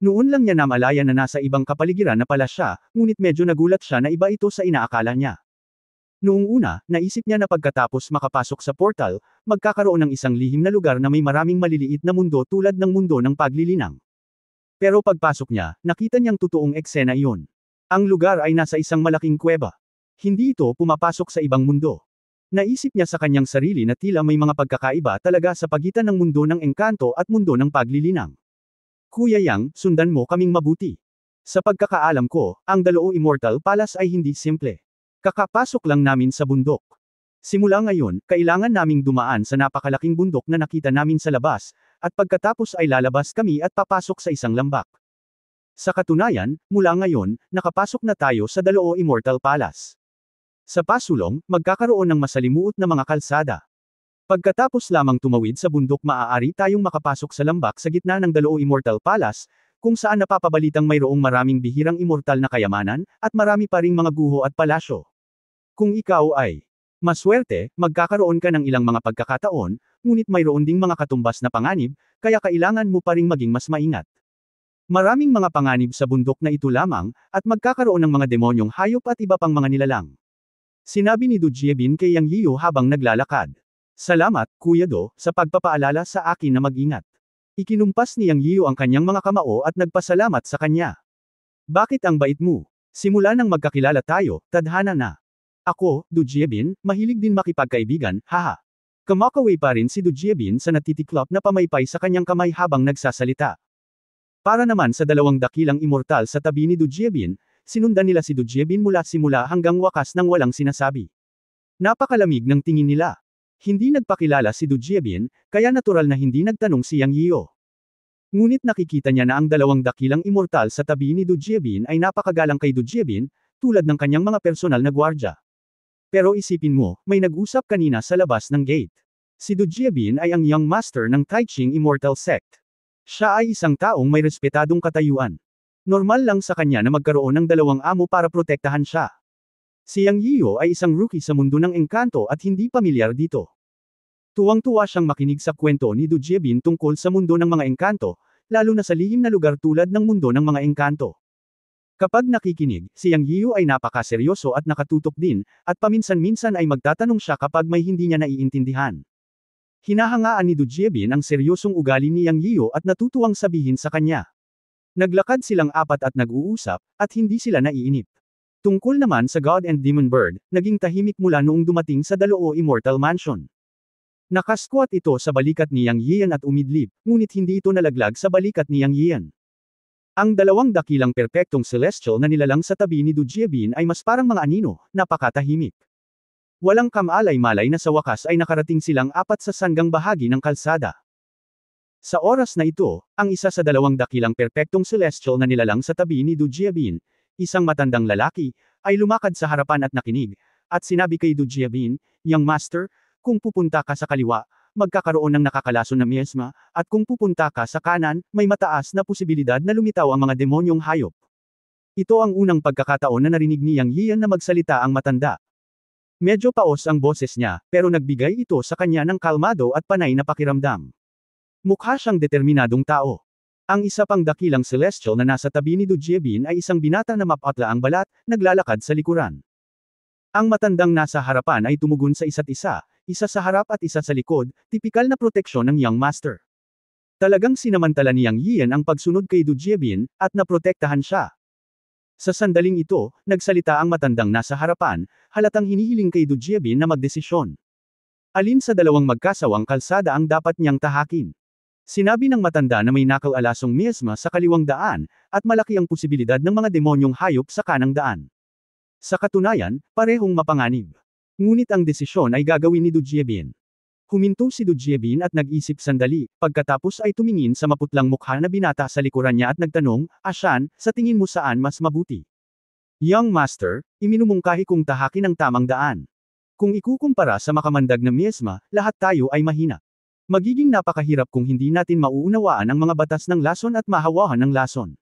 Noon lang niya namalayan na nasa ibang kapaligiran na pala siya, ngunit medyo nagulat siya na iba ito sa inaakala niya. Noong una, naisip niya na pagkatapos makapasok sa portal, magkakaroon ng isang lihim na lugar na may maraming maliliit na mundo tulad ng mundo ng paglilinang. Pero pagpasok niya, nakita niyang totoong eksena iyon. Ang lugar ay nasa isang malaking kuweba. Hindi ito pumapasok sa ibang mundo. Naisip niya sa kanyang sarili na tila may mga pagkakaiba talaga sa pagitan ng mundo ng engkanto at mundo ng paglilinang. Kuya Yang, sundan mo kaming mabuti. Sa pagkakaalam ko, ang Daloo Immortal Palace ay hindi simple. Kakapasok lang namin sa bundok. Simula ngayon, kailangan naming dumaan sa napakalaking bundok na nakita namin sa labas, at pagkatapos ay lalabas kami at papasok sa isang lambak. Sa katunayan, mula ngayon, nakapasok na tayo sa Daloo Immortal Palace. Sa pasulong, magkakaroon ng masalimuot na mga kalsada. Pagkatapos lamang tumawid sa bundok maaari tayong makapasok sa lambak sa gitna ng Daloo Immortal Palace, kung saan napapabalitang mayroong maraming bihirang immortal na kayamanan, at marami pa ring mga guho at palasyo. Kung ikaw ay maswerte, magkakaroon ka ng ilang mga pagkakataon, ngunit mayroon ding mga katumbas na panganib, kaya kailangan mo pa ring maging mas maingat. Maraming mga panganib sa bundok na ito lamang, at magkakaroon ng mga demonyong hayop at iba pang mga nilalang. Sinabi ni Du Jiebin kay Yang Yiu habang naglalakad. Salamat, Kuya Do, sa pagpapaalala sa akin na mag-ingat. Ikinumpas ni Yang Yiu ang kanyang mga kamao at nagpasalamat sa kanya. Bakit ang bait mo? Simula nang magkakilala tayo, tadhana na. Ako, Du Jiebin, mahilig din makipagkaibigan, haha. Kumakaway pa rin si Du Jiebin sa natitiklop na pamaypay sa kanyang kamay habang nagsasalita. Para naman sa dalawang dakilang immortal sa tabi ni Du Jiebin, sinundan nila si Du Jiebin mula simula hanggang wakas nang walang sinasabi. Napakalamig ng tingin nila. Hindi nagpakilala si Du Jiebin, kaya natural na hindi nagtanong si Yang Yio. Ngunit nakikita niya na ang dalawang dakilang immortal sa tabi ni Du Jiebin ay napakagalang kay Du Jiebin, tulad ng kanyang mga personal na gwardya. Pero isipin mo, may nag-usap kanina sa labas ng gate. Si Du Jiebin ay ang young master ng Taiching Immortal Sect. Siya ay isang taong may respetadong katayuan. Normal lang sa kanya na magkaroon ng dalawang amo para protektahan siya. Si Yang Yio ay isang rookie sa mundo ng engkanto at hindi pamilyar dito. Tuwang-tuwa siyang makinig sa kwento ni Du Jiebin tungkol sa mundo ng mga engkanto, lalo na sa lihim na lugar tulad ng mundo ng mga engkanto. Kapag nakikinig, si Yang Yio ay napakaseryoso at nakatutok din, at paminsan-minsan ay magtatanong siya kapag may hindi niya naiintindihan. Hinahangaan ni Du Jiebin ang seryosong ugali ni Yang Yio at natutuwang sabihin sa kanya. Naglakad silang apat at nag-uusap, at hindi sila naiinip. Tungkol naman sa God and Demon Bird, naging tahimik mula noong dumating sa Daloo Immortal Mansion. Nakasquat ito sa balikat ni Yang Yian at umidlip, ngunit hindi ito nalaglag sa balikat ni Yang Yian. Ang dalawang dakilang perpektong celestial na nilalang sa tabi ni Du Jiebin ay mas parang mga anino, napakatahimik. Walang kamalay-malay na sa wakas ay nakarating silang apat sa sanggang bahagi ng kalsada. Sa oras na ito, ang isa sa dalawang dakilang perpektong celestial na nilalang sa tabi ni Du Jiebin, isang matandang lalaki, ay lumakad sa harapan at nakinig, at sinabi kay Du Jiebin, Young Master, kung pupunta ka sa kaliwa, magkakaroon ng nakakalason na miasma, at kung pupunta ka sa kanan, may mataas na posibilidad na lumitaw ang mga demonyong hayop. Ito ang unang pagkakataon na narinig ni Yang Yian na magsalita ang matanda. Medyo paos ang boses niya, pero nagbigay ito sa kanya ng kalmado at panay na pakiramdam. Mukha siyang determinadong tao. Ang isa pang dakilang celestial na nasa tabi ni Du Jiebin ay isang binata na mapatla ang balat, naglalakad sa likuran. Ang matandang nasa harapan ay tumugon sa isa't isa sa harap at isa sa likod, tipikal na proteksyon ng Young Master. Talagang sinamantala ni Yang Yian ang pagsunod kay Du Jiebin, at naprotektahan siya. Sa sandaling ito, nagsalita ang matandang nasa harapan, halatang hinihiling kay Du Jiebin na magdesisyon. Alin sa dalawang magkasawang kalsada ang dapat niyang tahakin? Sinabi ng matanda na may nakaalasong miasma sa kaliwang daan, at malaki ang posibilidad ng mga demonyong hayop sa kanang daan. Sa katunayan, parehong mapanganib. Ngunit ang desisyon ay gagawin ni Du Jiebin. Huminto si Du Jiebin at nag-isip sandali, pagkatapos ay tumingin sa maputlang mukha na binata sa likuran niya at nagtanong, Ashan, sa tingin mo saan mas mabuti? Young Master, iminumungkahi kong tahakin ang tamang daan. Kung ikukumpara sa makamandag na miasma, lahat tayo ay mahina. Magiging napakahirap kung hindi natin mauunawaan ang mga batas ng lason at mahawahan ng lason.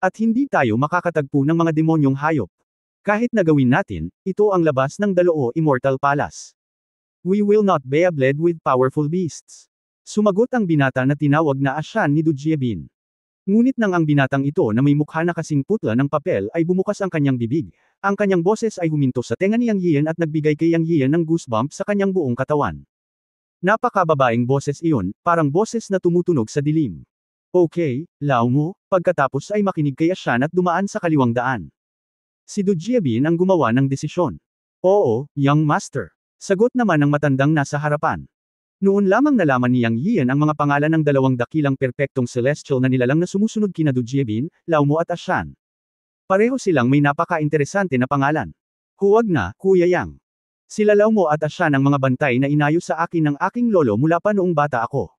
At hindi tayo makakatagpo ng mga demonyong hayop. Kahit nagawin natin, ito ang labas ng Daloo Immortal Palace. We will not be bled with powerful beasts. Sumagot ang binata na tinawag na Ashan ni Du Jiebin. Ngunit nang ang binatang ito na may mukha na kasing putla ng papel ay bumukas ang kanyang bibig, ang kanyang boses ay huminto sa tenga ni Yang Yian at nagbigay kay Yang Yian ng goosebump sa kanyang buong katawan. Napakababaeng boses iyon, parang boses na tumutunog sa dilim. Okay, lao mo, pagkatapos ay makinig kay Ashan at dumaan sa kaliwang daan. Si Du Jiebin ang gumawa ng desisyon. Oo, Young Master. Sagot naman ng matandang nasa harapan. Noon lamang nalaman ni Yang Yian ang mga pangalan ng dalawang dakilang perpektong celestial na nilalang na sumusunod kina Du Jiebin, Lao Mo at Ashan. Pareho silang may napaka-interesante na pangalan. Huwag na, Kuya Yang. Sila Lao Mo at Ashan ang mga bantay na inayo sa akin ng aking lolo mula pa noong bata ako.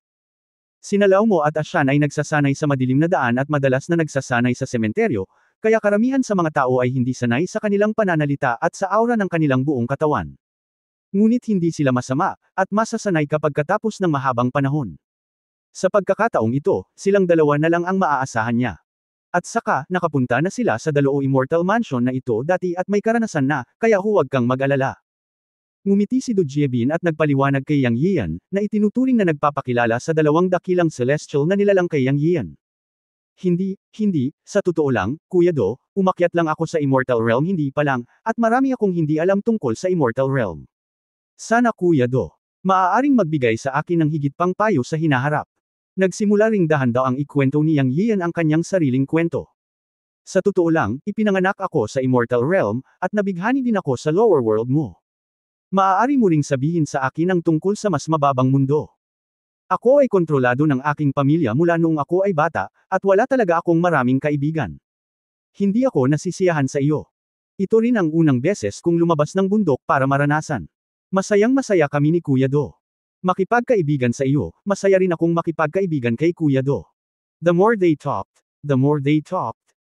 Sina Lao Mo at Ashan ay nagsasanay sa madilim na daan at madalas na nagsasanay sa sementeryo, kaya karamihan sa mga tao ay hindi sanay sa kanilang pananalita at sa aura ng kanilang buong katawan. Ngunit hindi sila masama, at masasanay kapag katapos ng mahabang panahon. Sa pagkakataong ito, silang dalawa na lang ang maaasahan niya. At saka, nakapunta na sila sa Daloo Immortal Mansion na ito dati at may karanasan na, kaya huwag kang mag-alala. Ngumiti si Du Jiebin at nagpaliwanag kay Yang Yian, na itinuturing na nagpapakilala sa dalawang dakilang celestial na nilalang kay Yang Yian. Hindi, sa totoo lang, Kuya Do, umakyat lang ako sa Immortal Realm hindi pa lang, at marami akong hindi alam tungkol sa Immortal Realm. Sana Kuya Do, maaaring magbigay sa akin ng higit pang payo sa hinaharap. Nagsimula ring dahan-daang ikwento ni Yang Yian ang kanyang sariling kwento. Sa totoo lang, ipinanganak ako sa Immortal Realm, at nabighani din ako sa lower world mo. Maaari mo ring sabihin sa akin ang tungkol sa mas mababang mundo. Ako ay kontrolado ng aking pamilya mula noong ako ay bata, at wala talaga akong maraming kaibigan. Hindi ako nasisiyahan sa iyo. Ito rin ang unang beses kong lumabas ng bundok para maranasan. Masayang-masaya kami ni Kuya Do. Makipagkaibigan sa iyo, masaya rin akong makipagkaibigan kay Kuya Do. The more they talked,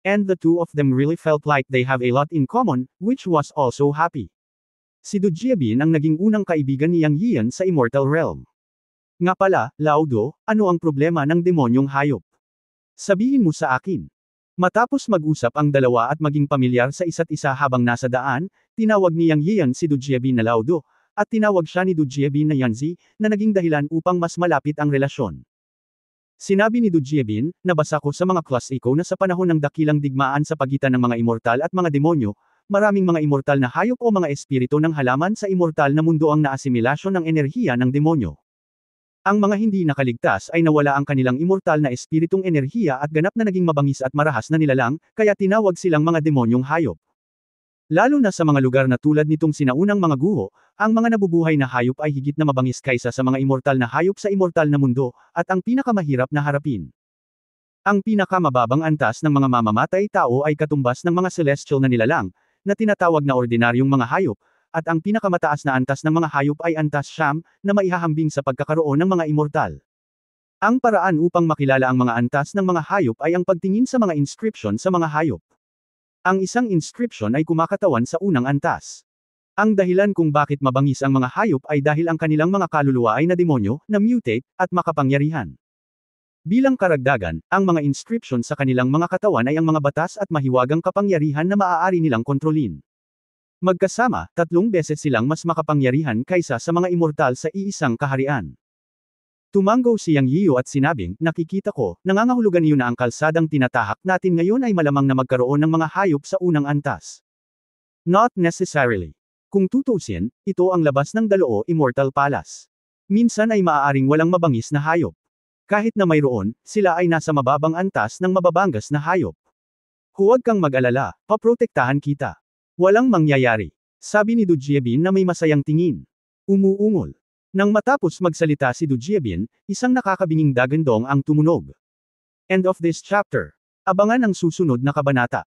and the two of them really felt like they have a lot in common, which was also happy. Si Do Jiebin ang naging unang kaibigan ni Yang Yian sa Immortal Realm. Nga pala, Lao Do, ano ang problema ng demonyong hayop? Sabihin mo sa akin. Matapos mag-usap ang dalawa at maging pamilyar sa isa't isa habang nasa daan, tinawag ni Yang Yian si Do Jiebin na Lao Do, at tinawag siya ni Do Jiebin na Yanzi, na naging dahilan upang mas malapit ang relasyon. Sinabi ni Do Jiebin, nabasa ko sa mga klasiko na sa panahon ng dakilang digmaan sa pagitan ng mga immortal at mga demonyo, maraming mga immortal na hayop o mga espiritu ng halaman sa immortal na mundo ang naasimilasyon ng enerhiya ng demonyo. Ang mga hindi nakaligtas ay nawala ang kanilang immortal na espiritong enerhiya at ganap na naging mabangis at marahas na nilalang, kaya tinawag silang mga demonyong hayop. Lalo na sa mga lugar na tulad nitong sinaunang mga guho, ang mga nabubuhay na hayop ay higit na mabangis kaysa sa mga immortal na hayop sa immortal na mundo, at ang pinakamahirap na harapin. Ang pinakamababang antas ng mga mamamatay tao ay katumbas ng mga celestial na nilalang, na tinatawag na ordinaryong mga hayop, at ang pinakamataas na antas ng mga hayop ay antas siyam, na maihahambing sa pagkakaroon ng mga immortal. Ang paraan upang makilala ang mga antas ng mga hayop ay ang pagtingin sa mga inscription sa mga hayop. Ang isang inscription ay kumakatawan sa unang antas. Ang dahilan kung bakit mabangis ang mga hayop ay dahil ang kanilang mga kaluluwa ay na demonyo, na mutate, at makapangyarihan. Bilang karagdagan, ang mga inscription sa kanilang mga katawan ay ang mga batas at mahiwagang kapangyarihan na maaari nilang kontrolin. Magkasama, 3 beses silang mas makapangyarihan kaysa sa mga immortal sa iisang kaharian. Tumanggo si Yang Yiu at sinabing, nakikita ko, nangangahulugan niyo na ang kalsadang tinatahak natin ngayon ay malamang na magkaroon ng mga hayop sa unang antas. Not necessarily. Kung tutusin, ito ang labas ng Daloo Immortal Palace. Minsan ay maaaring walang mabangis na hayop. Kahit na mayroon, sila ay nasa mababang antas ng mababangas na hayop. Huwag kang mag-alala, paprotektahan kita. Walang mangyayari. Sabi ni Do Jiebin na may masayang tingin. Umuungol. Nang matapos magsalita si Do Jiebin, isang nakakabinging dagandong ang tumunog. End of this chapter. Abangan ang susunod na kabanata.